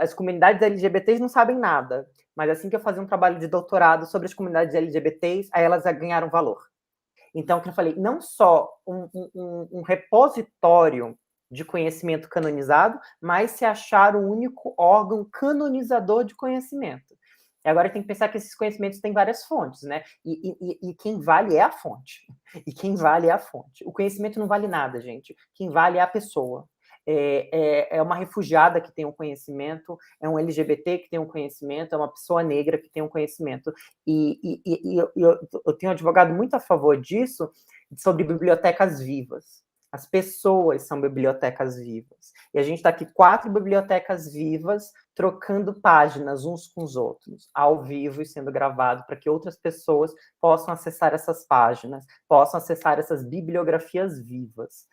As comunidades LGBTs não sabem nada, mas assim que eu fazer um trabalho de doutorado sobre as comunidades LGBTs, aí elas ganharam valor. Então, como eu falei, não só um repositório de conhecimento canonizado, mas se achar um único órgão canonizador de conhecimento. E agora tem que pensar que esses conhecimentos têm várias fontes, né? E quem vale é a fonte. E quem vale é a fonte. O conhecimento não vale nada, gente. Quem vale é a pessoa. é uma refugiada que tem um conhecimento, é um LGBT que tem um conhecimento, é uma pessoa negra que tem um conhecimento. E eu tenho advogado muito a favor disso, sobre bibliotecas vivas. As pessoas são bibliotecas vivas. E a gente está aqui 4 bibliotecas vivas trocando páginas uns com os outros, ao vivo e sendo gravado, para que outras pessoas possam acessar essas páginas, possam acessar essas bibliografias vivas.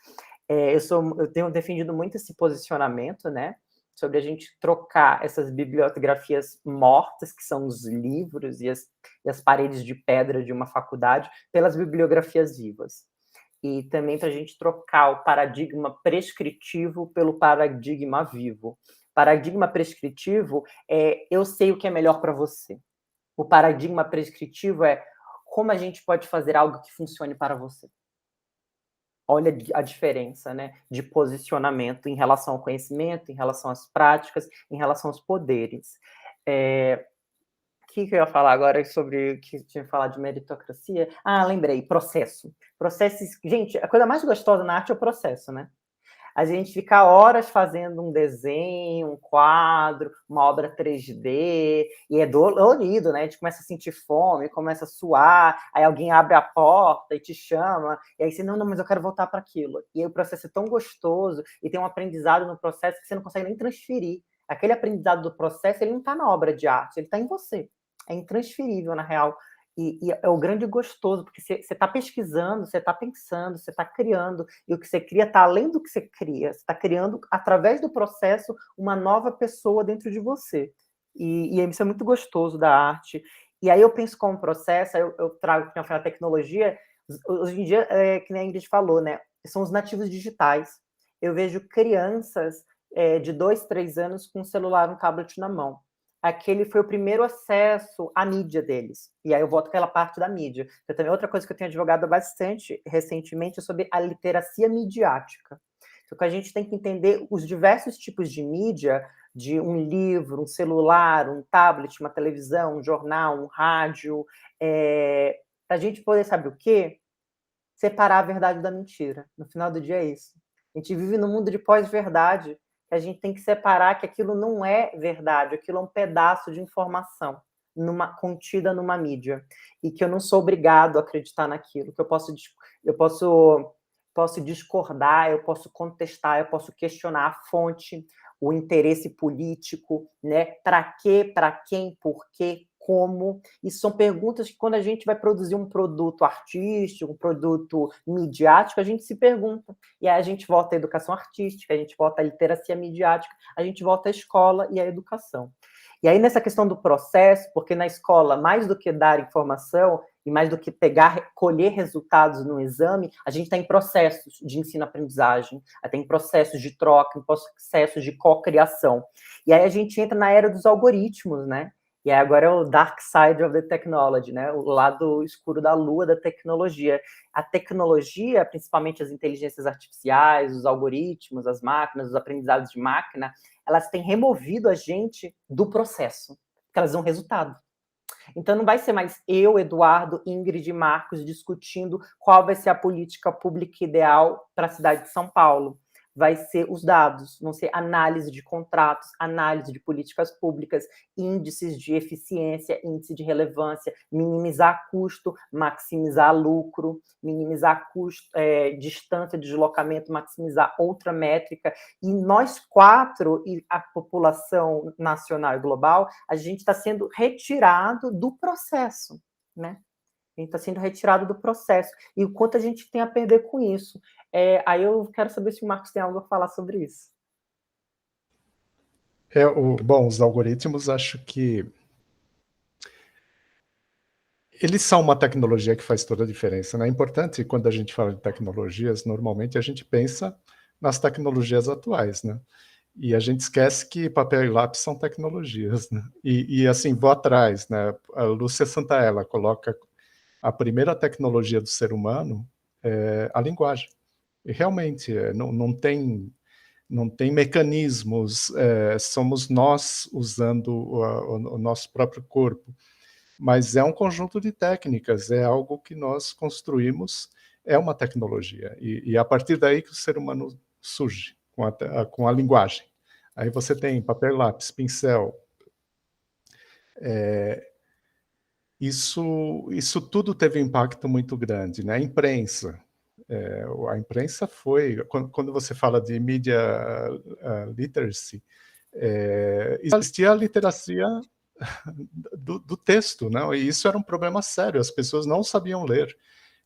Eu tenho defendido muito esse posicionamento, né, sobre a gente trocar essas bibliografias mortas, que são os livros e as paredes de pedra de uma faculdade, pelas bibliografias vivas. E também para a gente trocar o paradigma prescritivo pelo paradigma vivo. Paradigma prescritivo é eu sei o que é melhor para você. O paradigma prescritivo é como a gente pode fazer algo que funcione para você. Olha a diferença, né, de posicionamento em relação ao conhecimento, em relação às práticas, em relação aos poderes. O que eu ia falar agora sobre o que tinha falado de meritocracia? Ah, lembrei, processo. Gente, a coisa mais gostosa na arte é o processo, né? A gente fica horas fazendo um desenho, um quadro, uma obra 3D, e é dolorido, né? A gente começa a sentir fome, começa a suar, aí alguém abre a porta e te chama, e aí você, não, mas eu quero voltar para aquilo. E aí o processo é tão gostoso, e tem um aprendizado no processo que você não consegue nem transferir. Aquele aprendizado do processo, ele não está na obra de arte, ele está em você. É intransferível, na real. E é o grande gostoso, porque você está pesquisando, você está pensando, você está criando, e o que você cria está além do que você cria. Você está criando, através do processo, uma nova pessoa dentro de você. E isso é muito gostoso da arte. E aí eu penso como processo, eu trago que a tecnologia, hoje em dia, que nem a Ingrid falou, né? São os nativos digitais. Eu vejo crianças de 2, 3 anos com um celular, um tablet na mão. Aquele foi o primeiro acesso à mídia deles. E aí eu volto àquela parte da mídia. Também outra coisa que eu tenho advogado bastante recentemente é sobre a literacia midiática. Então, que a gente tem que entender os diversos tipos de mídia, de um livro, um celular, um tablet, uma televisão, um jornal, um rádio, para a gente poder, sabe o quê? Separar a verdade da mentira. No final do dia é isso. A gente vive num mundo de pós-verdade, a gente tem que separar que aquilo não é verdade, aquilo é um pedaço de informação contida numa mídia, e que eu não sou obrigado a acreditar naquilo, que eu posso discordar, eu posso contestar, eu posso questionar a fonte, o interesse político, né? Para quê, para quem, por quê, como. Isso são perguntas que, quando a gente vai produzir um produto artístico, um produto midiático, a gente se pergunta. E aí a gente volta à educação artística, a gente volta à literacia midiática, a gente volta à escola e à educação. E aí, nessa questão do processo, porque na escola, mais do que dar informação, e mais do que colher resultados no exame, a gente está em processos de ensino-aprendizagem, tem processos de troca, em processos de cocriação. E aí a gente entra na era dos algoritmos, né? E agora é o dark side of the technology, né? O lado escuro da lua da tecnologia. A tecnologia, principalmente as inteligências artificiais, os algoritmos, as máquinas, os aprendizados de máquina, elas têm removido a gente do processo, porque elas dão resultado. Então, não vai ser mais eu, Eduardo, Ingrid e Marcos discutindo qual vai ser a política pública ideal para a cidade de São Paulo. Vai ser os dados, vão ser análise de contratos, análise de políticas públicas, índices de eficiência, índice de relevância, minimizar custo, maximizar lucro, minimizar custo, distância de deslocamento, maximizar outra métrica. E nós 4, e a população nacional e global, a gente está sendo retirado do processo, né? A gente está sendo retirado do processo. E o quanto a gente tem a perder com isso. Aí eu quero saber se o Marcos tem algo a falar sobre isso. Bom, os algoritmos, acho que eles são uma tecnologia que faz toda a diferença, né? É importante, quando a gente fala de tecnologias, normalmente a gente pensa nas tecnologias atuais, né? E a gente esquece que papel e lápis são tecnologias, né? E assim, vou atrás, né? A Lúcia Santaella coloca a primeira tecnologia do ser humano é a linguagem. E realmente, não tem mecanismos, somos nós usando o nosso próprio corpo. Mas é um conjunto de técnicas, é algo que nós construímos, é uma tecnologia. E a partir daí que o ser humano surge. com a linguagem. Aí você tem papel, lápis, pincel. Isso tudo teve um impacto muito grande, né? A imprensa. A imprensa foi... Quando você fala de media literacy, existia a literacia do texto, né? E isso era um problema sério, as pessoas não sabiam ler.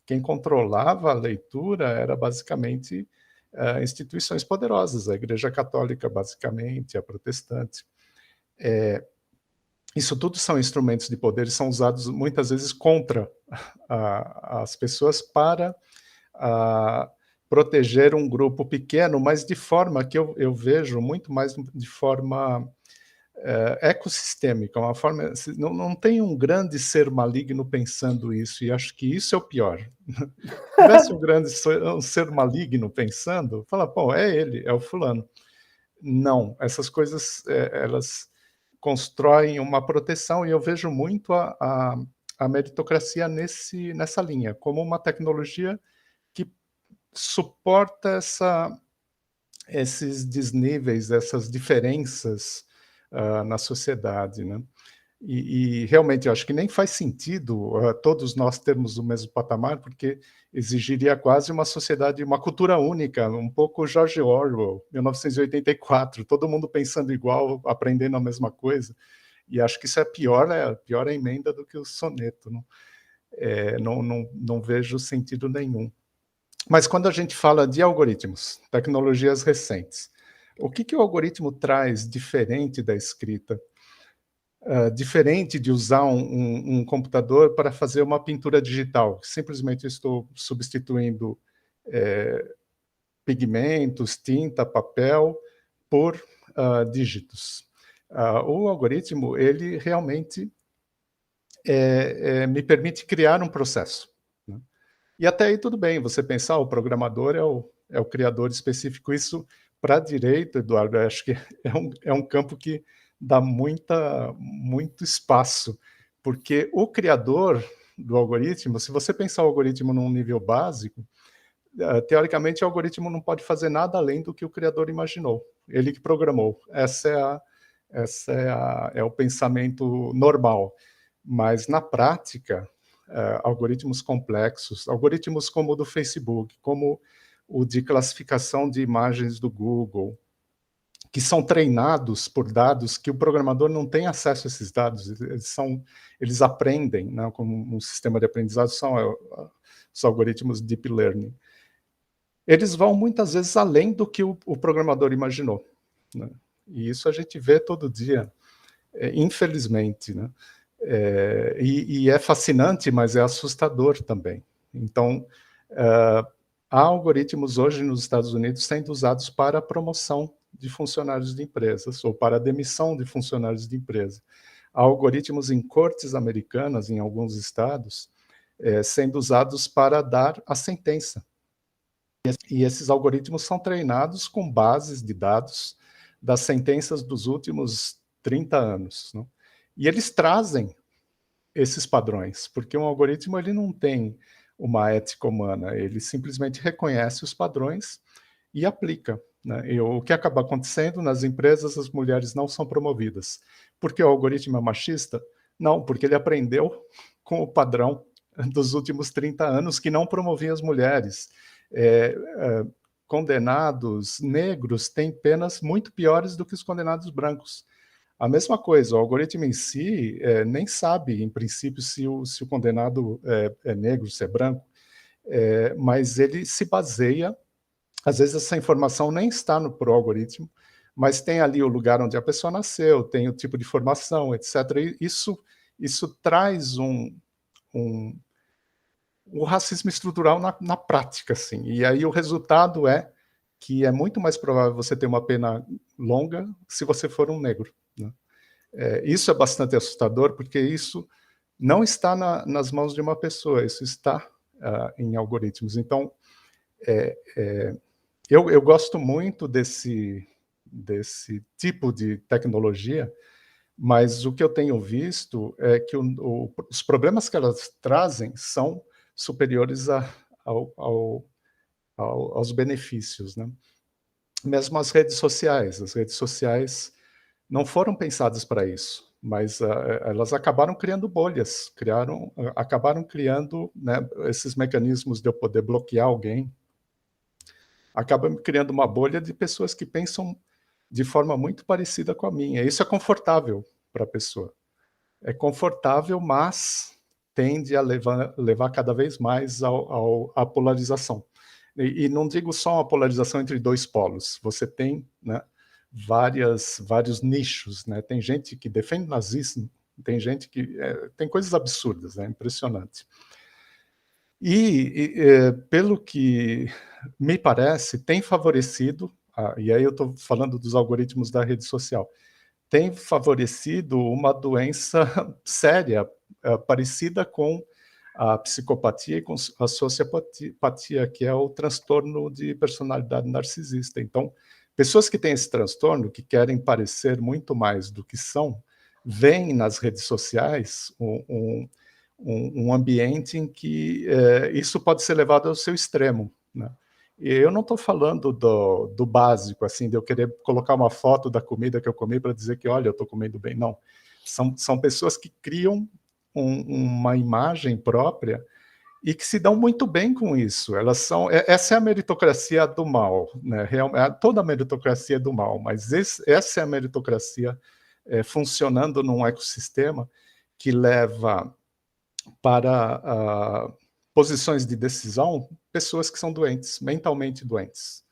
Quem controlava a leitura era basicamente instituições poderosas, a Igreja Católica, basicamente, a protestante. Isso tudo são instrumentos de poder e são usados muitas vezes contra as pessoas para proteger um grupo pequeno, mas de forma que eu vejo muito mais de forma ecossistêmica, uma forma, não tem um grande ser maligno pensando isso, e acho que isso é o pior. Se tivesse um ser maligno pensando, fala, pô, é ele, é o fulano. Não, essas coisas, elas constroem uma proteção, e eu vejo muito a meritocracia nessa linha, como uma tecnologia que suporta esses desníveis, essas diferenças na sociedade, né? E realmente eu acho que nem faz sentido todos nós termos o mesmo patamar, porque exigiria quase uma sociedade, uma cultura única, um pouco George Orwell, 1984, todo mundo pensando igual, aprendendo a mesma coisa. E acho que isso é pior a emenda do que o soneto. Não vejo sentido nenhum. Mas quando a gente fala de algoritmos, tecnologias recentes, o que o algoritmo traz diferente da escrita? Diferente de usar um computador para fazer uma pintura digital. Simplesmente estou substituindo pigmentos, tinta, papel, por dígitos. O algoritmo, ele realmente me permite criar um processo. Né? E até aí tudo bem, você pensar, o programador é o criador específico. Isso, para direito, Eduardo, acho que é um campo que dá muito espaço, porque o criador do algoritmo, se você pensar o algoritmo num nível básico, teoricamente o algoritmo não pode fazer nada além do que o criador imaginou, ele que programou. Esse é o pensamento normal. Mas na prática, algoritmos complexos, algoritmos como o do Facebook, como o de classificação de imagens do Google, que são treinados por dados que o programador não tem acesso a esses dados, eles aprendem, né, como um sistema de aprendizado, são os algoritmos Deep Learning. Eles vão muitas vezes além do que o programador imaginou. Né? E isso a gente vê todo dia, infelizmente. Né? E é fascinante, mas é assustador também. Então, há algoritmos hoje nos Estados Unidos sendo usados para a promoção de funcionários de empresas, ou para a demissão de funcionários de empresa. Há algoritmos em cortes americanas, em alguns estados, sendo usados para dar a sentença. E esses algoritmos são treinados com bases de dados das sentenças dos últimos 30 anos. Né? E eles trazem esses padrões, porque um algoritmo ele não tem uma ética humana, ele simplesmente reconhece os padrões e aplica. Né? E o que acaba acontecendo nas empresas, as mulheres não são promovidas. Porque o algoritmo é machista? Não, porque ele aprendeu com o padrão dos últimos 30 anos que não promovia as mulheres. Condenados negros têm penas muito piores do que os condenados brancos. A mesma coisa, o algoritmo em si nem sabe, em princípio, se o condenado é negro, se é branco, mas ele se baseia, às vezes essa informação nem está no algoritmo, mas tem ali o lugar onde a pessoa nasceu, tem o tipo de formação, etc. E isso traz um racismo estrutural na prática, assim. E aí o resultado é que é muito mais provável você ter uma pena longa se você for um negro. Né? Isso é bastante assustador, porque isso não está nas mãos de uma pessoa, isso está em algoritmos. Então, eu gosto muito desse tipo de tecnologia, mas o que eu tenho visto é que os problemas que elas trazem são superiores aos benefícios. Né? mesmo as redes sociais. As redes sociais não foram pensadas para isso, mas elas acabaram criando bolhas, acabaram criando, né, esses mecanismos de eu poder bloquear alguém, acabam criando uma bolha de pessoas que pensam de forma muito parecida com a minha. Isso é confortável para a pessoa. É confortável, mas tende a levar cada vez mais à polarização. E não digo só uma polarização entre dois polos. Você tem, né, vários nichos. Né? Tem gente que defende nazismo, tem gente que... tem coisas absurdas, é impressionante. Pelo que me parece, tem favorecido, e aí eu estou falando dos algoritmos da rede social, tem favorecido uma doença séria, parecida com a psicopatia e com a sociopatia, que é o transtorno de personalidade narcisista. Então, pessoas que têm esse transtorno, que querem parecer muito mais do que são, veem nas redes sociais um ambiente em que isso pode ser levado ao seu extremo, né? E eu não estou falando do básico, assim, de eu querer colocar uma foto da comida que eu comi para dizer que, olha, eu estou comendo bem. Não. São pessoas que criam uma imagem própria e que se dão muito bem com isso. Essa é a meritocracia do mal, né? Toda a meritocracia é do mal, mas essa é a meritocracia funcionando num ecossistema que leva para posições de decisão pessoas que são doentes, mentalmente doentes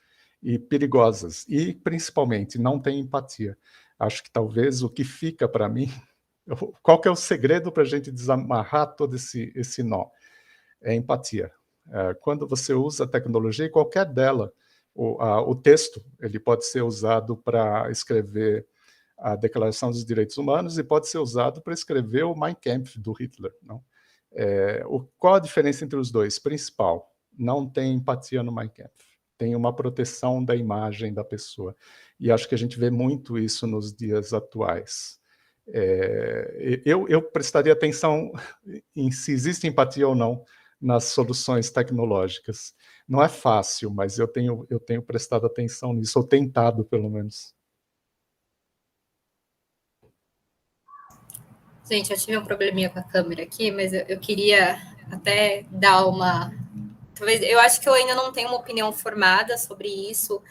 e perigosas, e principalmente não têm empatia. Acho que talvez o que fica para mim, qual que é o segredo para a gente desamarrar todo esse nó? É empatia. Quando você usa a tecnologia, qualquer dela, o texto, ele pode ser usado para escrever a Declaração dos Direitos Humanos e pode ser usado para escrever o Mein Kampf do Hitler, não? Qual a diferença entre os dois? Principal, não tem empatia no Mein Kampf. Tem uma proteção da imagem da pessoa. E acho que a gente vê muito isso nos dias atuais. Eu prestaria atenção em se existe empatia ou não nas soluções tecnológicas. Não é fácil, mas eu tenho prestado atenção nisso, ou tentado, pelo menos. Gente, eu tive um probleminha com a câmera aqui, mas eu queria até dar uma... Talvez, eu acho que eu ainda não tenho uma opinião formada sobre isso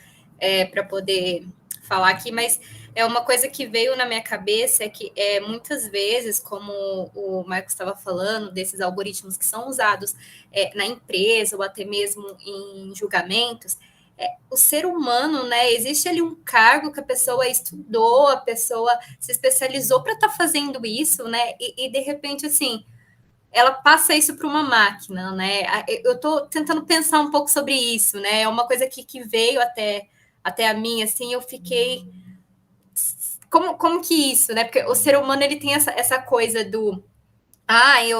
para poder falar aqui, mas é uma coisa que veio na minha cabeça, é que muitas vezes, como o Marcos estava falando, desses algoritmos que são usados na empresa ou até mesmo em julgamentos, o ser humano, né? Existe ali um cargo que a pessoa estudou, a pessoa se especializou para estar fazendo isso, né? E de repente, assim, ela passa isso para uma máquina, né? Eu estou tentando pensar um pouco sobre isso, né? É uma coisa que veio até a mim, assim, eu fiquei... Como que isso, né? Porque o ser humano, ele tem essa coisa do...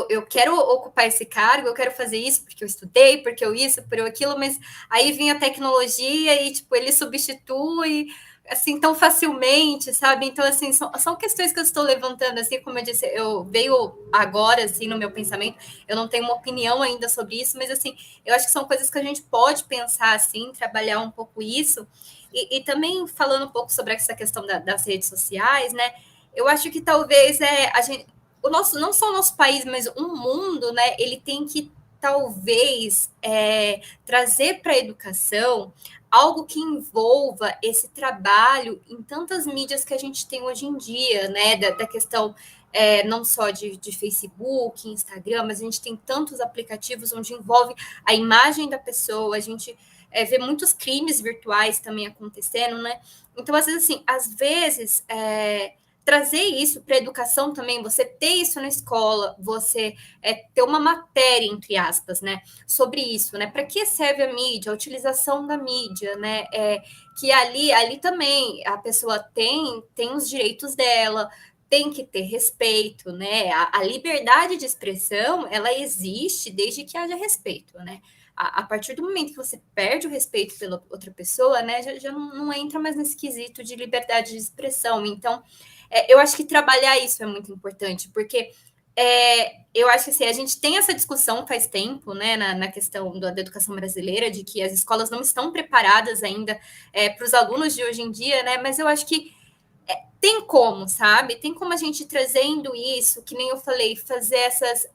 eu quero ocupar esse cargo, eu quero fazer isso porque eu estudei, porque eu isso, por eu aquilo, mas aí vem a tecnologia e, tipo, ele substitui, assim, tão facilmente, sabe? Então, assim, são questões que eu estou levantando, assim, como eu disse, veio agora, assim, no meu pensamento, eu não tenho uma opinião ainda sobre isso, mas, assim, eu acho que são coisas que a gente pode pensar, assim, trabalhar um pouco isso, e também falando um pouco sobre essa questão das redes sociais, né? Eu acho que talvez a gente... não só o nosso país, mas o mundo, né, ele tem que talvez trazer para a educação algo que envolva esse trabalho em tantas mídias que a gente tem hoje em dia, né, da questão não só de Facebook, Instagram, mas a gente tem tantos aplicativos onde envolve a imagem da pessoa, a gente vê muitos crimes virtuais também acontecendo, né? Então, às vezes trazer isso para a educação também, você ter isso na escola, você ter uma matéria, entre aspas, né, sobre isso, né, para que serve a mídia, a utilização da mídia, né, que ali também a pessoa tem os direitos dela, tem que ter respeito, né, a liberdade de expressão, ela existe desde que haja respeito, né, a partir do momento que você perde o respeito pela outra pessoa, né, já não entra mais nesse quesito de liberdade de expressão. Então, eu acho que trabalhar isso é muito importante, porque eu acho que assim, a gente tem essa discussão faz tempo, né, na questão da educação brasileira, de que as escolas não estão preparadas ainda para os alunos de hoje em dia, né? Mas eu acho que tem como, sabe? Tem como a gente trazendo isso, que nem eu falei, fazer essas.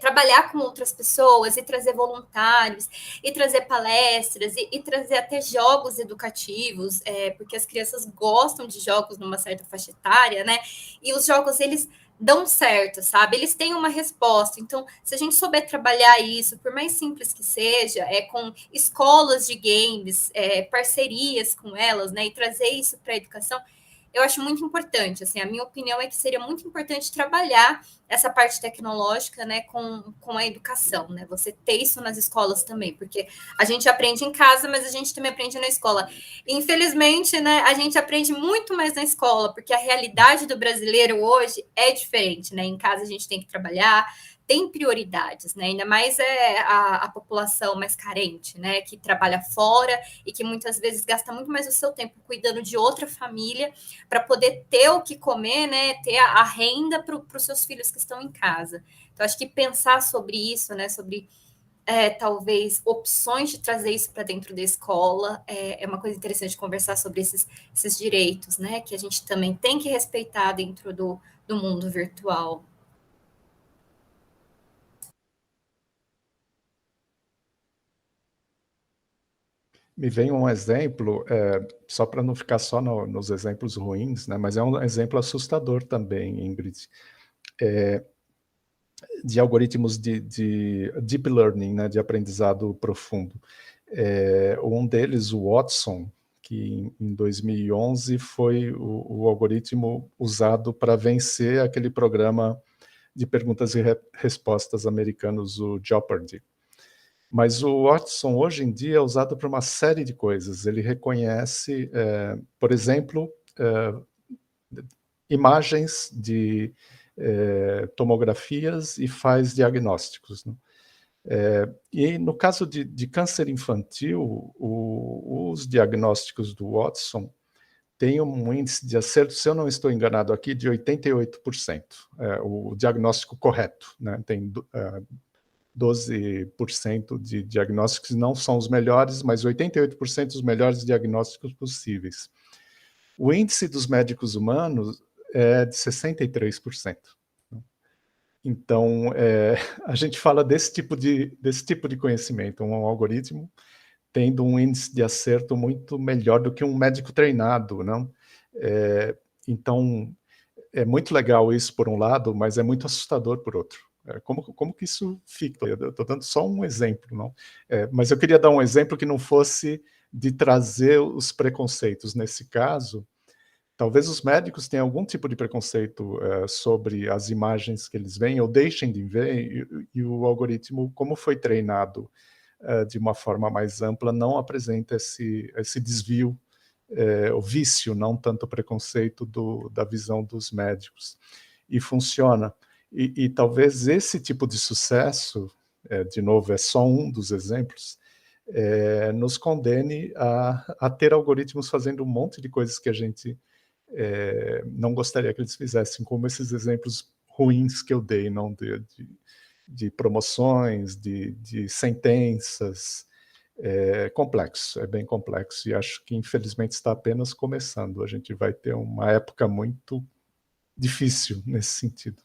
Trabalhar com outras pessoas e trazer voluntários e trazer palestras e trazer até jogos educativos, porque as crianças gostam de jogos numa certa faixa etária, né? E os jogos, eles dão certo, sabe? Eles têm uma resposta. Então, se a gente souber trabalhar isso, por mais simples que seja, com escolas de games, parcerias com elas, né? E trazer isso para a educação, eu acho muito importante. Assim, a minha opinião é que seria muito importante trabalhar essa parte tecnológica, né, com a educação, né? Você ter isso nas escolas também, porque a gente aprende em casa, mas a gente também aprende na escola. Infelizmente, né, a gente aprende muito mais na escola, porque a realidade do brasileiro hoje é diferente, né? Em casa a gente tem que trabalhar, tem prioridades, né? Ainda mais a população mais carente, né? Que trabalha fora e que muitas vezes gasta muito mais o seu tempo cuidando de outra família para poder ter o que comer, né? Ter a renda para os seus filhos que estão em casa. Então, acho que pensar sobre isso, né? Sobre talvez opções de trazer isso para dentro da escola é uma coisa interessante conversar sobre esses direitos, né? Que a gente também tem que respeitar dentro do mundo virtual. Me vem um exemplo, só para não ficar só nos exemplos ruins, né, mas é um exemplo assustador também, Ingrid, de algoritmos de deep learning, né, de aprendizado profundo. Um deles, o Watson, que em 2011 foi o algoritmo usado para vencer aquele programa de perguntas e respostas americanos, o Jeopardy. Mas o Watson, hoje em dia, é usado para uma série de coisas. Ele reconhece, por exemplo, imagens de tomografias e faz diagnósticos, né? E no caso de câncer infantil, os diagnósticos do Watson têm um índice de acerto, se eu não estou enganado aqui, de 88%. O diagnóstico correto, né? Tem 12% de diagnósticos não são os melhores, mas 88% os melhores diagnósticos possíveis. O índice dos médicos humanos é de 63%. Então, a gente fala desse tipo de conhecimento, um algoritmo tendo um índice de acerto muito melhor do que um médico treinado, não? Então, é muito legal isso por um lado, mas é muito assustador por outro. Como que isso fica? Eu estou dando só um exemplo, não? Mas eu queria dar um exemplo que não fosse de trazer os preconceitos. Nesse caso, talvez os médicos tenham algum tipo de preconceito sobre as imagens que eles veem ou deixem de ver, e o algoritmo, como foi treinado de uma forma mais ampla, não apresenta esse desvio, o vício, não tanto o preconceito da visão dos médicos. E funciona. E talvez esse tipo de sucesso, de novo, é só um dos exemplos, nos condene a ter algoritmos fazendo um monte de coisas que a gente não gostaria que eles fizessem, como esses exemplos ruins que eu dei, não de promoções, de sentenças. Complexo, é bem complexo, e acho que infelizmente está apenas começando. A gente vai ter uma época muito difícil nesse sentido.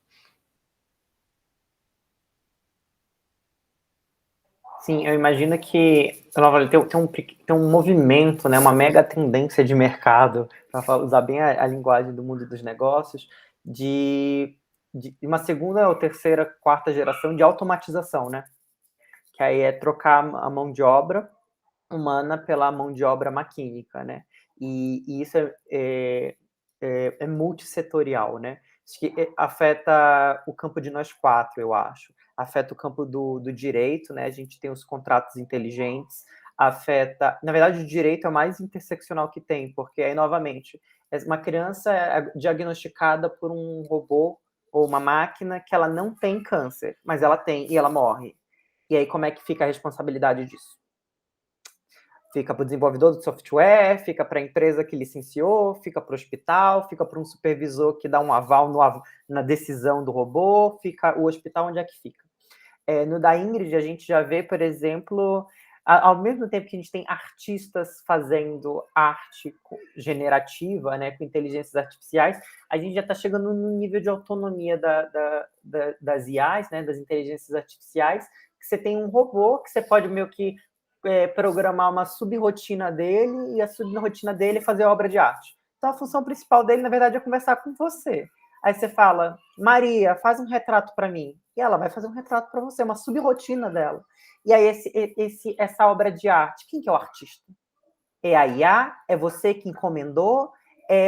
Sim, eu imagino que tem um movimento, né, uma mega tendência de mercado, para usar bem a linguagem do mundo dos negócios, de uma segunda ou terceira, quarta geração de automatização, né? Que aí é trocar a mão de obra humana pela mão de obra maquínica, né? E isso é multissetorial, né? Acho que afeta o campo de nós quatro, eu acho. Afeta o campo do direito, né? A gente tem os contratos inteligentes, afeta... Na verdade, o direito é o mais interseccional que tem, porque aí, novamente, uma criança é diagnosticada por um robô ou uma máquina que ela não tem câncer, mas ela tem e ela morre. E aí, como é que fica a responsabilidade disso? Fica para o desenvolvedor do software, fica para a empresa que licenciou, fica para o hospital, fica para um supervisor que dá um aval na decisão do robô, fica o hospital onde é que fica. No da Ingrid, a gente já vê, por exemplo, ao mesmo tempo que a gente tem artistas fazendo arte generativa, né, com inteligências artificiais, a gente já está chegando no nível de autonomia das IAs, né, das inteligências artificiais, que você tem um robô que você pode meio que programar uma subrotina dele, e a subrotina dele é fazer obra de arte. Então, a função principal dele, na verdade, é conversar com você. Aí você fala, Maria, faz um retrato para mim. E ela vai fazer um retrato para você, uma subrotina dela. E aí, essa obra de arte, quem que é o artista? É a IA? É você que encomendou? É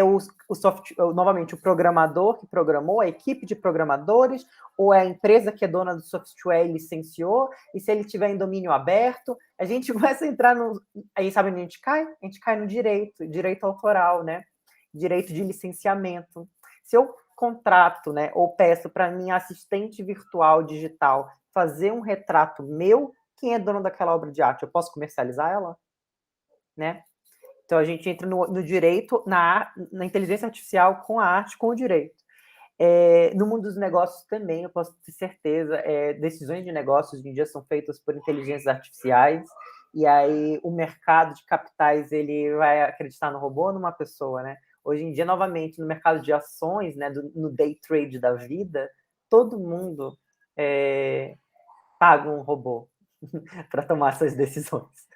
novamente, o programador que programou, a equipe de programadores, ou é a empresa que é dona do software e licenciou, e se ele tiver em domínio aberto, a gente começa a entrar no... Aí, sabe onde a gente cai? A gente cai no direito autoral, né? Direito de licenciamento. Se eu contrato, né, ou peço para minha assistente virtual digital fazer um retrato meu, quem é dono daquela obra de arte? Eu posso comercializar ela? Né? Então, a gente entra no direito, na inteligência artificial com a arte, com o direito. No mundo dos negócios também, eu posso ter certeza, decisões de negócios hoje em dia são feitas por inteligências artificiais, e aí o mercado de capitais, ele vai acreditar no robô ou numa pessoa, né? Hoje em dia, novamente, no mercado de ações, né, no day trade da vida, todo mundo paga um robô para tomar essas decisões.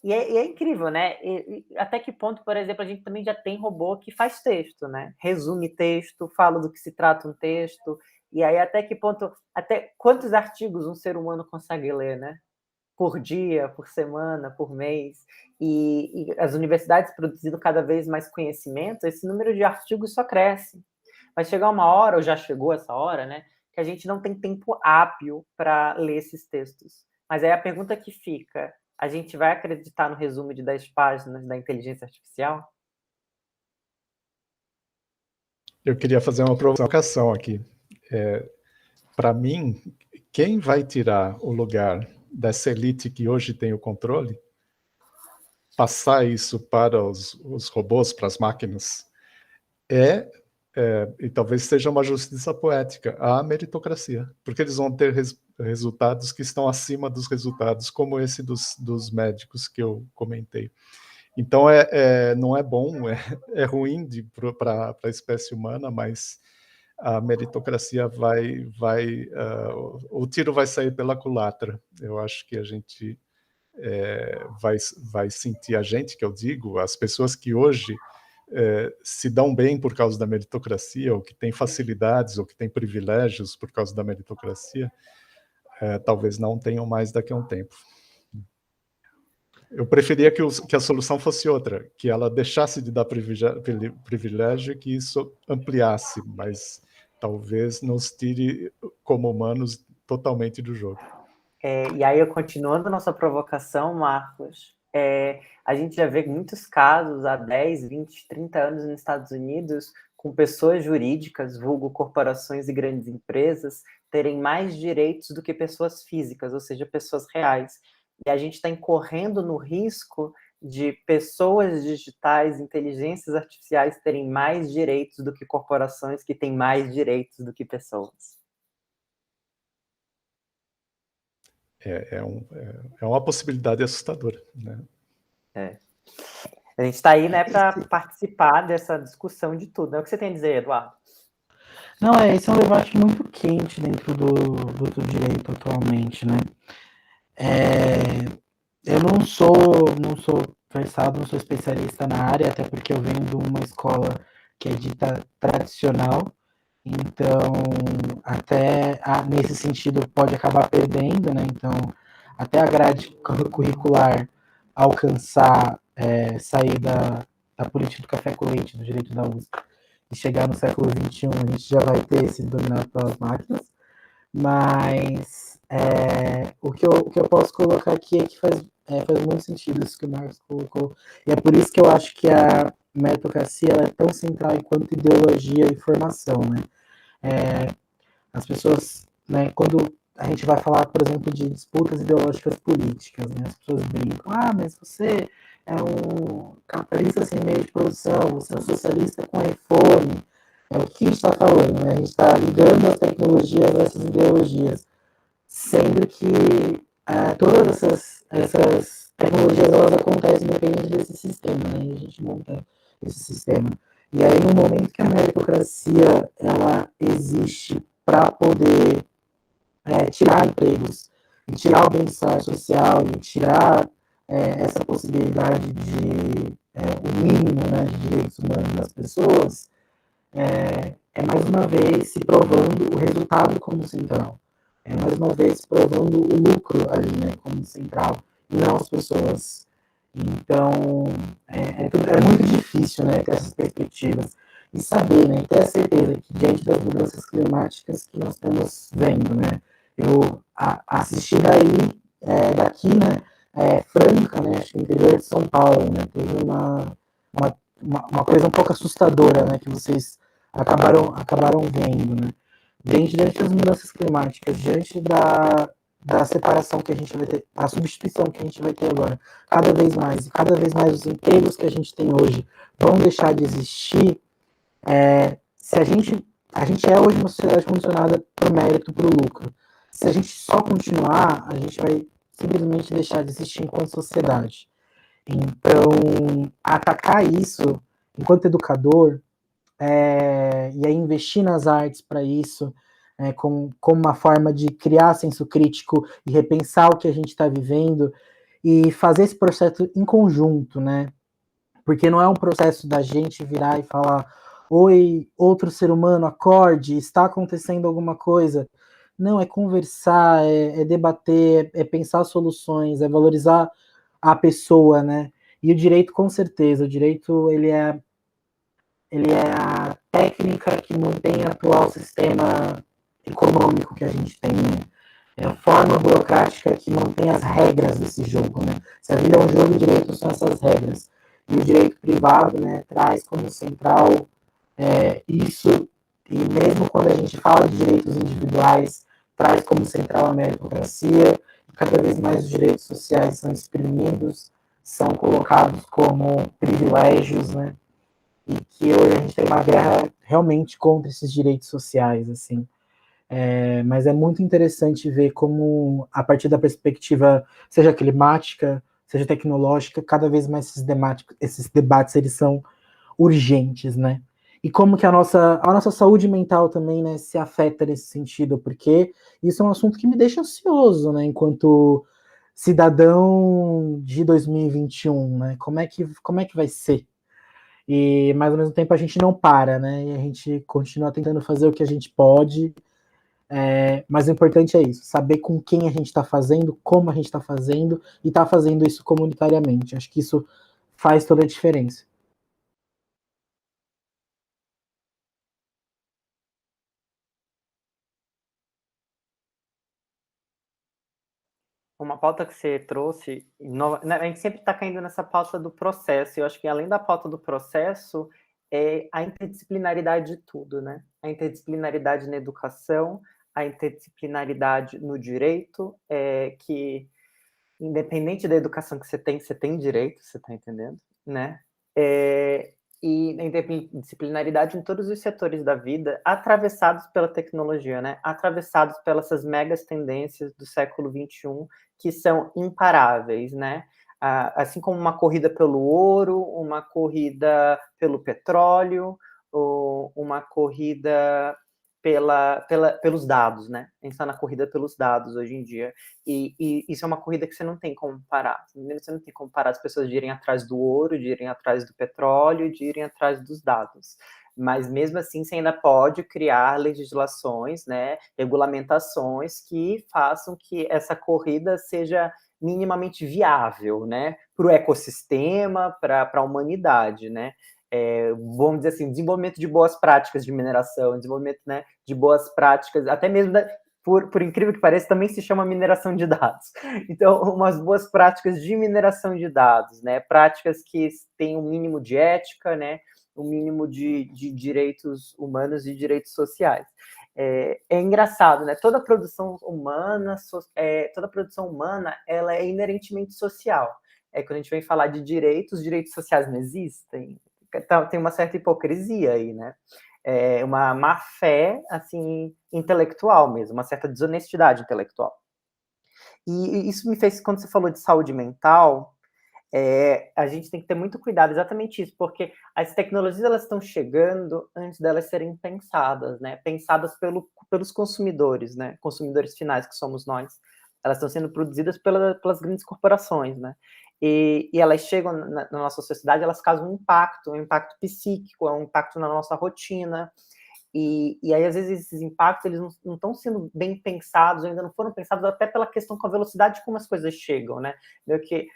E é incrível, né? Até que ponto, por exemplo, a gente também já tem robô que faz texto, né? Resume texto, fala do que se trata um texto, e aí até que ponto, até quantos artigos um ser humano consegue ler, né? Por dia, por semana, por mês, e as universidades produzindo cada vez mais conhecimento, esse número de artigos só cresce. Vai chegar uma hora, ou já chegou essa hora, né? Que a gente não tem tempo hábil para ler esses textos. Mas aí a pergunta que fica, a gente vai acreditar no resumo de 10 páginas da inteligência artificial? Eu queria fazer uma provocação aqui. Para mim, quem vai tirar o lugar dessa elite que hoje tem o controle, passar isso para os robôs, para as máquinas, e talvez seja uma justiça poética, a meritocracia, porque eles vão ter resultados que estão acima dos resultados, como esse dos médicos que eu comentei. Então, não é bom, é ruim para a espécie humana, mas a meritocracia o tiro vai sair pela culatra. Eu acho que a gente vai sentir, a gente, que eu digo, as pessoas que hoje se dão bem por causa da meritocracia, ou que têm facilidades, ou que têm privilégios por causa da meritocracia, talvez não tenham mais daqui a um tempo. Eu preferia que a solução fosse outra, que ela deixasse de dar privilégio e que isso ampliasse, mas talvez nos tire como humanos totalmente do jogo. E aí, continuando nossa provocação, Marcos, a gente já vê muitos casos há 10, 20, 30 anos nos Estados Unidos com pessoas jurídicas, vulgo corporações e grandes empresas, terem mais direitos do que pessoas físicas, ou seja, pessoas reais. E a gente está incorrendo no risco de pessoas digitais, inteligências artificiais terem mais direitos do que corporações que têm mais direitos do que pessoas. É uma possibilidade assustadora, né? A gente está aí, né, para participar dessa discussão de tudo. É o que você tem a dizer, Eduardo? Não, esse é um debate muito quente dentro do direito atualmente, né? Eu não sou versado, não sou especialista na área, até porque eu venho de uma escola que é dita tradicional, então até nesse sentido pode acabar perdendo, né? Então até a grade curricular alcançar, sair da política do café com leite, do direito da USP, e chegar no século XXI, a gente já vai ter sido dominado pelas máquinas, mas o que eu posso colocar aqui é que faz muito sentido isso que o Marcos colocou, e é por isso que eu acho que a meritocracia ela é tão central enquanto ideologia e formação, né? As pessoas, né, quando a gente vai falar, por exemplo, de disputas ideológicas políticas, né? As pessoas brincam, mas você é um capitalista sem meio de produção, você é um socialista com iPhone. É o que a gente está falando, né? A gente está ligando as tecnologias a essas ideologias, sendo que todas essas tecnologias elas acontecem dependendo desse sistema, né? E a gente monta esse sistema. E aí, no momento que a meritocracia ela existe para poder tirar empregos, e tirar o bem-estar social, e tirar essa possibilidade de o mínimo, né, de direitos humanos das pessoas, mais uma vez se provando o resultado como central. Mais uma vez provando o lucro ali, né, como central, e não as pessoas. Então, é muito difícil, né, ter essas perspectivas e saber, né, ter a certeza que diante das mudanças climáticas que nós estamos vendo, né, eu assisti daqui, né, Franca, né, acho que no interior de São Paulo, né, teve uma coisa um pouco assustadora, né, que vocês acabaram vendo, né, diante das mudanças climáticas, diante da separação que a gente vai ter, a substituição que a gente vai ter agora, cada vez mais, e cada vez mais os empregos que a gente tem hoje vão deixar de existir, se a gente é hoje uma sociedade condicionada por mérito, por lucro. Se a gente só continuar, a gente vai simplesmente deixar de existir enquanto sociedade. Então, atacar isso enquanto educador, e aí investir nas artes para isso, como uma forma de criar senso crítico e repensar o que a gente está vivendo e fazer esse processo em conjunto, né? Porque não é um processo da gente virar e falar: oi, outro ser humano, acorde, está acontecendo alguma coisa. Não, é conversar, é debater, é pensar soluções, é valorizar a pessoa, né? E o direito, com certeza, o direito, ele é a técnica que mantém o atual sistema econômico que a gente tem, né? É a forma burocrática que mantém as regras desse jogo, né? Se a vida é um jogo, o direito são essas regras. E o direito privado, né, traz como central isso, e mesmo quando a gente fala de direitos individuais, traz como central a meritocracia, e cada vez mais os direitos sociais são exprimidos, são colocados como privilégios, né? E que hoje a gente tem uma guerra realmente contra esses direitos sociais, assim. Mas é muito interessante ver como, a partir da perspectiva, seja climática, seja tecnológica, cada vez mais esses debates eles são urgentes, né? E como que a nossa saúde mental também, né, se afeta nesse sentido, porque isso é um assunto que me deixa ansioso, né, enquanto cidadão de 2021, né? Como é que vai ser? Mas ao mesmo tempo a gente não para, né? E a gente continua tentando fazer o que a gente pode. Mas o importante é isso, saber com quem a gente está fazendo, como a gente está fazendo, e está fazendo isso comunitariamente. Acho que isso faz toda a diferença. Uma pauta que você trouxe, a gente sempre está caindo nessa pauta do processo. Eu acho que além da pauta do processo, é a interdisciplinaridade de tudo, né? A interdisciplinaridade na educação, a interdisciplinaridade no direito, que independente da educação que você tem direito, você está entendendo, né? E a interdisciplinaridade em todos os setores da vida, atravessados pela tecnologia, né? Atravessados pelas essas megas tendências do século XXI, que são imparáveis, né? Assim como uma corrida pelo ouro, uma corrida pelo petróleo, ou uma corrida pelos dados, né? A gente está na corrida pelos dados hoje em dia. E isso é uma corrida que você não tem como parar. Você não tem como parar as pessoas de irem atrás do ouro, de irem atrás do petróleo, de irem atrás dos dados. Mas mesmo assim, você ainda pode criar legislações, né, regulamentações que façam que essa corrida seja minimamente viável, né, para o ecossistema, para a humanidade, né? Vamos dizer assim, desenvolvimento de boas práticas de mineração, desenvolvimento, né, de boas práticas, até mesmo, por incrível que pareça, também se chama mineração de dados. Então, umas boas práticas de mineração de dados, né, práticas que têm um mínimo de ética, né, um mínimo de direitos humanos e direitos sociais. É engraçado, né? Toda produção humana, ela é inerentemente social. Quando a gente vem falar de direitos, os direitos sociais não existem. Então, tem uma certa hipocrisia aí, né? Uma má fé, assim, intelectual mesmo, uma certa desonestidade intelectual. E isso me fez, quando você falou de saúde mental, a gente tem que ter muito cuidado, exatamente isso, porque as tecnologias elas estão chegando antes delas serem pensadas, né? Pensadas pelos consumidores, né? Consumidores finais que somos nós. Elas estão sendo produzidas pelas grandes corporações, né? E elas chegam na nossa sociedade, elas causam um impacto psíquico, um impacto na nossa rotina. E aí, às vezes, esses impactos eles não estão sendo bem pensados, ainda não foram pensados até pela questão com a velocidade como as coisas chegam, né? Meio que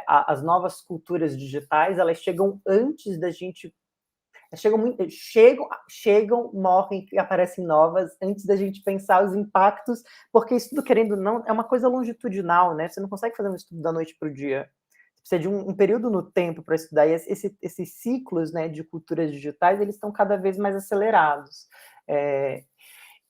as novas culturas digitais, elas chegam antes da gente... Chegam, morrem e aparecem novas antes da gente pensar os impactos, porque isso tudo, querendo ou não, é uma coisa longitudinal, né? Você não consegue fazer um estudo da noite para o dia. Você precisa de um período no tempo para estudar, e esses ciclos, né, de culturas digitais, eles estão cada vez mais acelerados.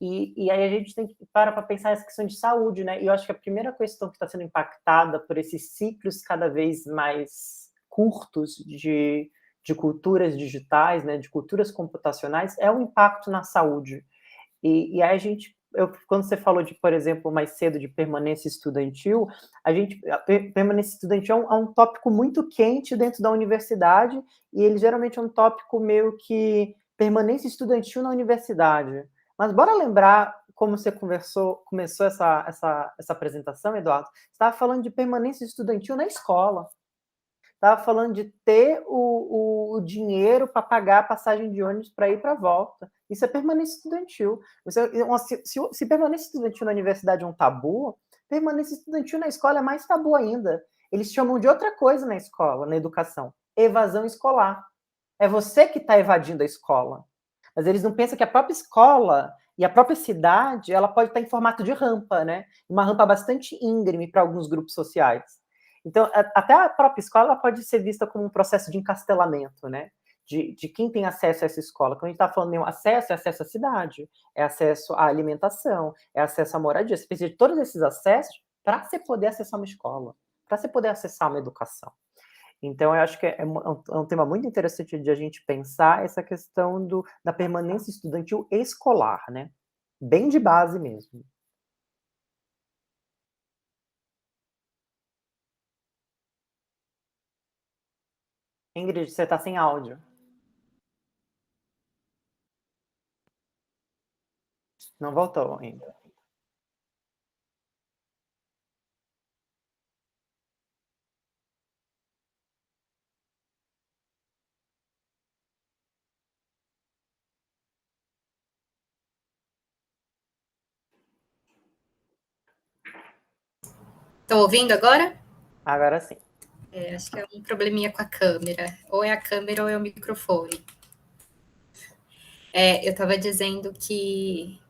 E aí a gente tem que parar para pensar essa questão de saúde, né? E eu acho que a primeira questão que está sendo impactada por esses ciclos cada vez mais curtos de culturas digitais, né, de culturas computacionais, é o impacto na saúde. E aí quando você falou de, por exemplo, mais cedo, de permanência estudantil, permanência estudantil é um tópico muito quente dentro da universidade, e ele geralmente é um tópico meio que permanência estudantil na universidade. Mas bora lembrar como você começou essa apresentação, Eduardo? Você estava falando de permanência estudantil na escola. Estava falando de ter o dinheiro para pagar a passagem de ônibus para ir para a volta. Isso é permanência estudantil. Se permanência estudantil na universidade é um tabu, permanência estudantil na escola é mais tabu ainda. Eles chamam de outra coisa na escola, na educação: evasão escolar. É você que está evadindo a escola. Mas eles não pensam que a própria escola e a própria cidade, ela pode estar em formato de rampa, né? Uma rampa bastante íngreme para alguns grupos sociais. Então, até a própria escola pode ser vista como um processo de encastelamento, né? De quem tem acesso a essa escola. Quando a gente está falando de acesso, é acesso à cidade, é acesso à alimentação, é acesso à moradia. Você precisa de todos esses acessos para você poder acessar uma escola, para você poder acessar uma educação. Então, eu acho que é um tema muito interessante de a gente pensar essa questão da permanência estudantil escolar, né? Bem de base mesmo. Ingrid, você está sem áudio. Não voltou ainda. Estão ouvindo agora? Agora sim. Acho que é um probleminha com a câmera. Ou é a câmera ou é o microfone. Eu estava dizendo que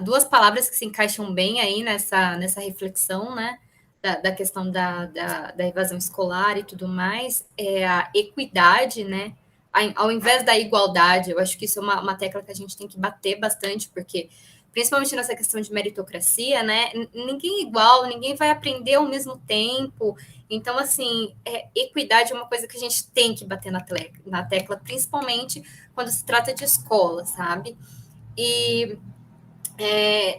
duas palavras que se encaixam bem aí nessa reflexão, né? Da questão da evasão escolar e tudo mais, é a equidade, né? Ao invés da igualdade, eu acho que isso é uma tecla que a gente tem que bater bastante, porque, principalmente nessa questão de meritocracia, né? Ninguém é igual, ninguém vai aprender ao mesmo tempo. Então, assim, equidade é uma coisa que a gente tem que bater na tecla, principalmente quando se trata de escola, sabe? E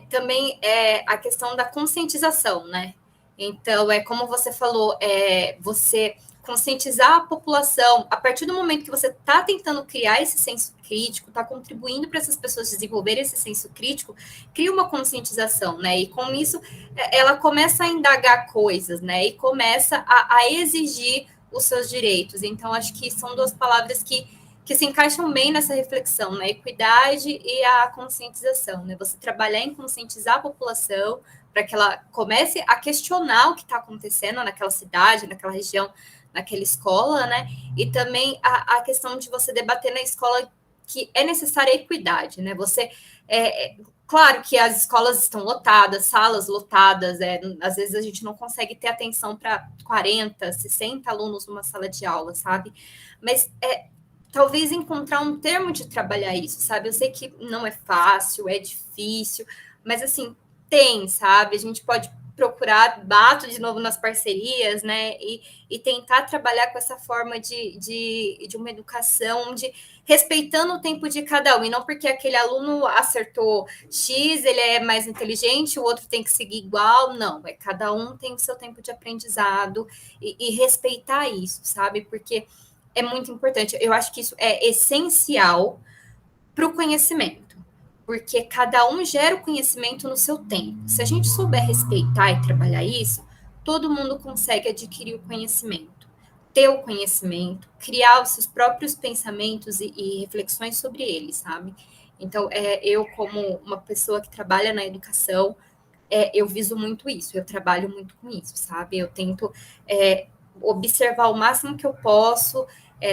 também a questão da conscientização, né? Então, como você falou, você conscientizar a população, a partir do momento que você está tentando criar esse senso crítico, está contribuindo para essas pessoas desenvolverem esse senso crítico, cria uma conscientização, né? E com isso, ela começa a indagar coisas, né? E começa a exigir os seus direitos. Então, acho que são duas palavras que se encaixam bem nessa reflexão, né? Equidade e a conscientização, né? Você trabalhar em conscientizar a população para que ela comece a questionar o que está acontecendo naquela cidade, naquela região, naquela escola, né? E também a questão de você debater na escola que é necessária a equidade, né? Claro que as escolas estão lotadas, salas lotadas, às vezes a gente não consegue ter atenção para 40, 60 alunos numa sala de aula, sabe? Mas talvez encontrar um termo de trabalhar isso, sabe? Eu sei que não é fácil, é difícil, mas assim, tem, sabe? A gente pode procurar, bato de novo nas parcerias, né? E tentar trabalhar com essa forma de uma educação onde respeitando o tempo de cada um, e não porque aquele aluno acertou X, ele é mais inteligente, o outro tem que seguir igual, não, é cada um tem o seu tempo de aprendizado e respeitar isso, sabe? Porque é muito importante. Eu acho que isso é essencial para o conhecimento, porque cada um gera o conhecimento no seu tempo. Se a gente souber respeitar e trabalhar isso, todo mundo consegue adquirir o conhecimento, ter o conhecimento, criar os seus próprios pensamentos e reflexões sobre ele, sabe? Então, eu, como uma pessoa que trabalha na educação, eu viso muito isso, eu trabalho muito com isso, sabe? Eu tento observar o máximo que eu posso.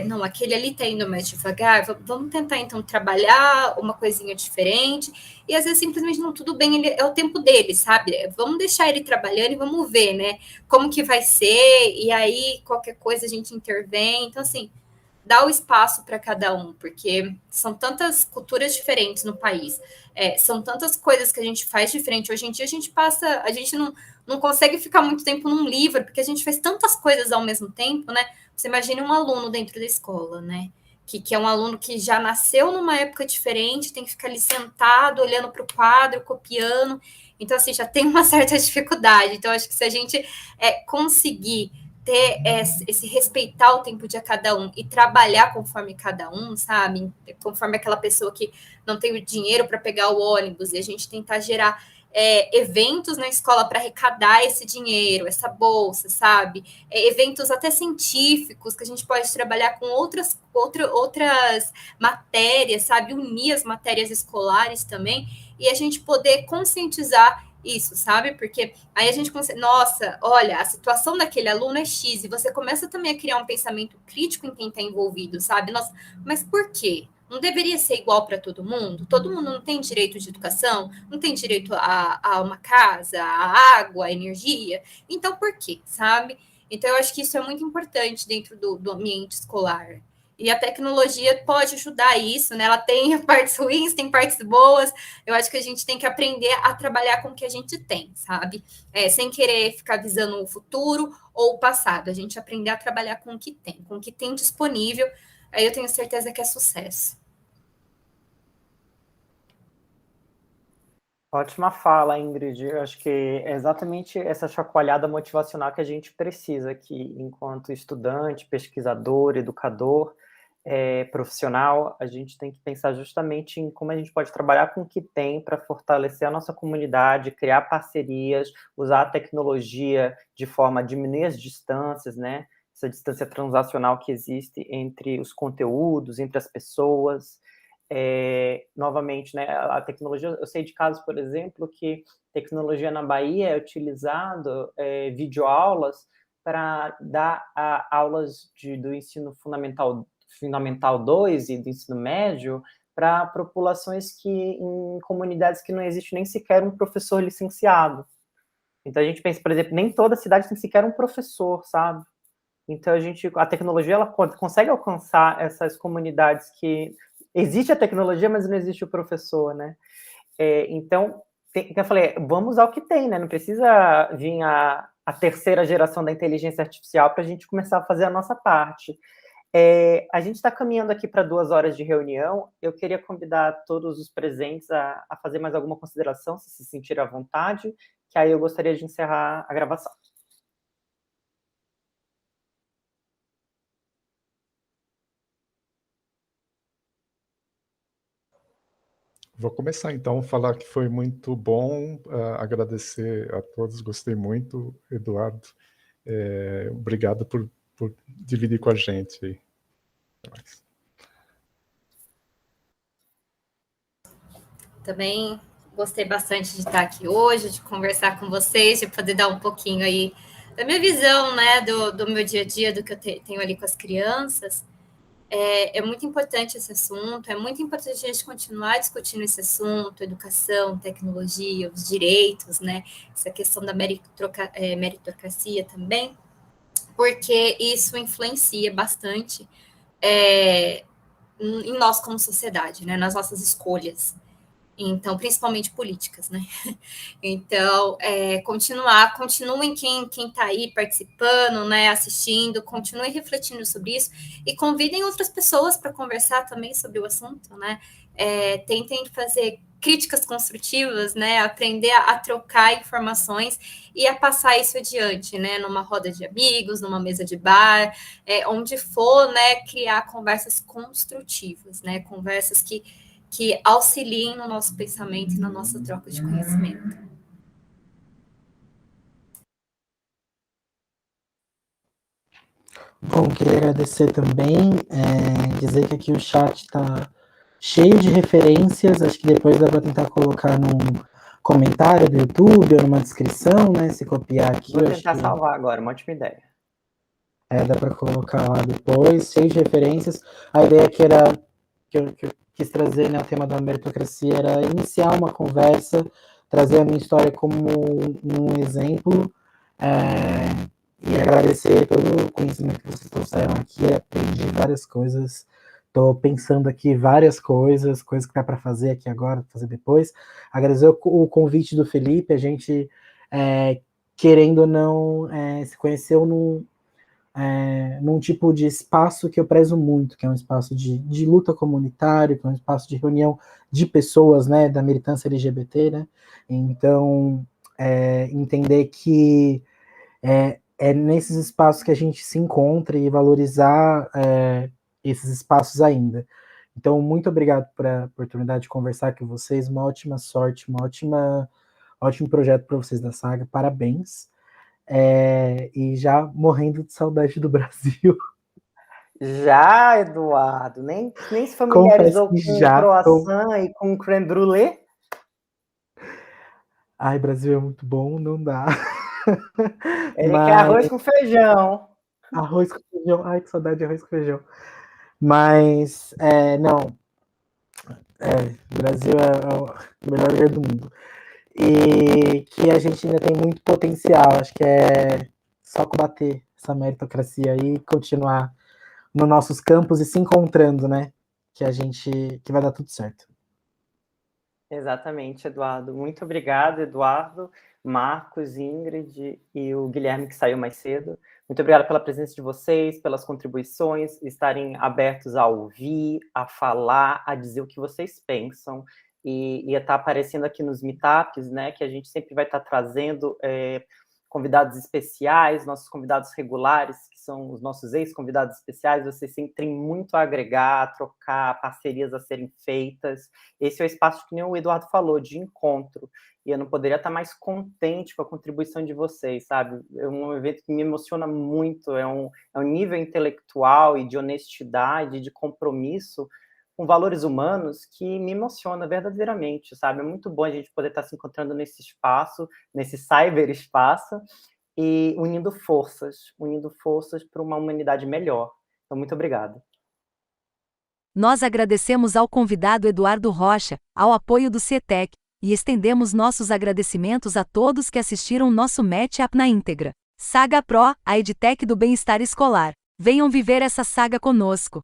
Não, aquele ali está indo mais devagar, vamos tentar então trabalhar uma coisinha diferente, e às vezes simplesmente não, tudo bem, é o tempo dele, sabe? Vamos deixar ele trabalhando e vamos ver, né, como que vai ser, e aí qualquer coisa a gente intervém. Então, assim, dá o espaço para cada um, porque são tantas culturas diferentes no país, são tantas coisas que a gente faz diferente. Hoje em dia a gente não consegue ficar muito tempo num livro, porque a gente faz tantas coisas ao mesmo tempo, né? Você imagina um aluno dentro da escola, né? Que é um aluno que já nasceu numa época diferente, tem que ficar ali sentado, olhando para o quadro, copiando. Então, assim, já tem uma certa dificuldade. Então, acho que se a gente conseguir ter esse respeitar o tempo de cada um e trabalhar conforme cada um, sabe? Conforme aquela pessoa que não tem o dinheiro para pegar o ônibus, e a gente tentar gerar eventos na escola para arrecadar esse dinheiro, essa bolsa, sabe? Eventos até científicos, que a gente pode trabalhar com outras matérias, sabe? Unir as matérias escolares também, e a gente poder conscientizar isso, sabe? Porque aí a gente consegue, nossa, olha, a situação daquele aluno é X, e você começa também a criar um pensamento crítico em quem está envolvido, sabe? Nossa, mas por quê? Não deveria ser igual para todo mundo? Todo mundo não tem direito de educação? Não tem direito a uma casa, a água, a energia? Então, por quê, sabe? Então, eu acho que isso é muito importante dentro do ambiente escolar. E a tecnologia pode ajudar isso, né? Ela tem partes ruins, tem partes boas. Eu acho que a gente tem que aprender a trabalhar com o que a gente tem, sabe? Sem querer ficar visando o futuro ou o passado. A gente aprender a trabalhar com o que tem disponível. Aí eu tenho certeza que é sucesso. Ótima fala, Ingrid. Eu acho que é exatamente essa chacoalhada motivacional que a gente precisa aqui, enquanto estudante, pesquisador, educador, profissional. A gente tem que pensar justamente em como a gente pode trabalhar com o que tem para fortalecer a nossa comunidade, criar parcerias, usar a tecnologia de forma a diminuir as distâncias, né? Essa distância transacional que existe entre os conteúdos, entre as pessoas. Novamente, né, a tecnologia, eu sei de casos, por exemplo, que tecnologia na Bahia é utilizado videoaulas para dar aulas do ensino fundamental 2 e do ensino médio para populações em comunidades que não existe nem sequer um professor licenciado. Então a gente pensa, por exemplo, nem toda cidade tem sequer um professor, sabe? Então a tecnologia ela consegue alcançar essas comunidades que existe a tecnologia, mas não existe o professor, né? Então, eu falei, vamos usar o que tem, né? Não precisa vir a terceira geração da inteligência artificial para a gente começar a fazer a nossa parte. A gente está caminhando aqui para 2 horas de reunião. Eu queria convidar todos os presentes a fazer mais alguma consideração, se sentirem à vontade, que aí eu gostaria de encerrar a gravação. Vou começar, então, falar que foi muito bom, agradecer a todos, gostei muito, Eduardo. Obrigado por dividir com a gente aí. Até mais. Também gostei bastante de estar aqui hoje, de conversar com vocês, de poder dar um pouquinho aí da minha visão, né, do meu dia a dia, do que eu tenho ali com as crianças. É muito importante esse assunto, é muito importante a gente continuar discutindo esse assunto, educação, tecnologia, os direitos, né, essa questão da meritocracia também, porque isso influencia bastante em nós como sociedade, né, nas nossas escolhas. Então, principalmente políticas, né? Então, continuem quem está aí participando, né, assistindo, continuem refletindo sobre isso e convidem outras pessoas para conversar também sobre o assunto, né? Tentem fazer críticas construtivas, né? Aprender a trocar informações e a passar isso adiante, né? Numa roda de amigos, numa mesa de bar, onde for, né? Criar conversas construtivas, né? Conversas que auxiliem no nosso pensamento e na nossa troca de conhecimento. Bom, queria agradecer também, dizer que aqui o chat está cheio de referências, acho que depois dá para tentar colocar num comentário do YouTube ou numa descrição, né, se copiar aqui. Vou tentar salvar agora, uma ótima ideia. Dá para colocar lá depois, cheio de referências. A ideia que eu quis trazer, né, o tema da meritocracia era iniciar uma conversa, trazer a minha história como um exemplo, e agradecer todo o conhecimento que vocês trouxeram aqui, aprendi várias coisas, estou pensando aqui várias coisas que dá para fazer aqui agora, fazer depois. Agradecer o convite do Felipe, a gente, querendo ou não, se conheceu num tipo de espaço que eu prezo muito, que é um espaço de luta comunitária, que é um espaço de reunião de pessoas, né, da militância LGBT, né, então, entender que é nesses espaços que a gente se encontra e valorizar esses espaços ainda. Então, muito obrigado pela oportunidade de conversar com vocês, uma ótima sorte, ótimo projeto para vocês da Saga, parabéns. E já morrendo de saudade do Brasil. Já, Eduardo, nem se familiarizou com croissant e com crème brûlée? Ai, Brasil é muito bom, não dá. Ele quer arroz com feijão. Arroz com feijão, ai, que saudade de arroz com feijão. Mas, não, o Brasil é o melhor lugar do mundo. E que a gente ainda tem muito potencial, acho que é só combater essa meritocracia aí e continuar nos nossos campos e se encontrando, né? Que vai dar tudo certo. Exatamente, Eduardo. Muito obrigado, Eduardo, Marcos, Ingrid e o Guilherme, que saiu mais cedo. Muito obrigado pela presença de vocês, pelas contribuições, estarem abertos a ouvir, a falar, a dizer o que vocês pensam. E estar aparecendo aqui nos meetups, né, que a gente sempre vai estar trazendo convidados especiais, nossos convidados regulares, que são os nossos ex-convidados especiais. Vocês sempre têm muito a agregar, a trocar, parcerias a serem feitas. Esse é o espaço que nem o Eduardo falou, de encontro. E eu não poderia estar mais contente com a contribuição de vocês, sabe? É um evento que me emociona muito, é um nível intelectual e de honestidade, de compromisso com valores humanos que me emociona verdadeiramente, sabe? É muito bom a gente poder estar se encontrando nesse espaço, nesse cyberespaço, e unindo forças para uma humanidade melhor. Então, muito obrigado. Nós agradecemos ao convidado Eduardo Rocha, ao apoio do CETEC, e estendemos nossos agradecimentos a todos que assistiram nosso Match-up na íntegra. Saga Pro, a EdTech do bem-estar escolar. Venham viver essa saga conosco.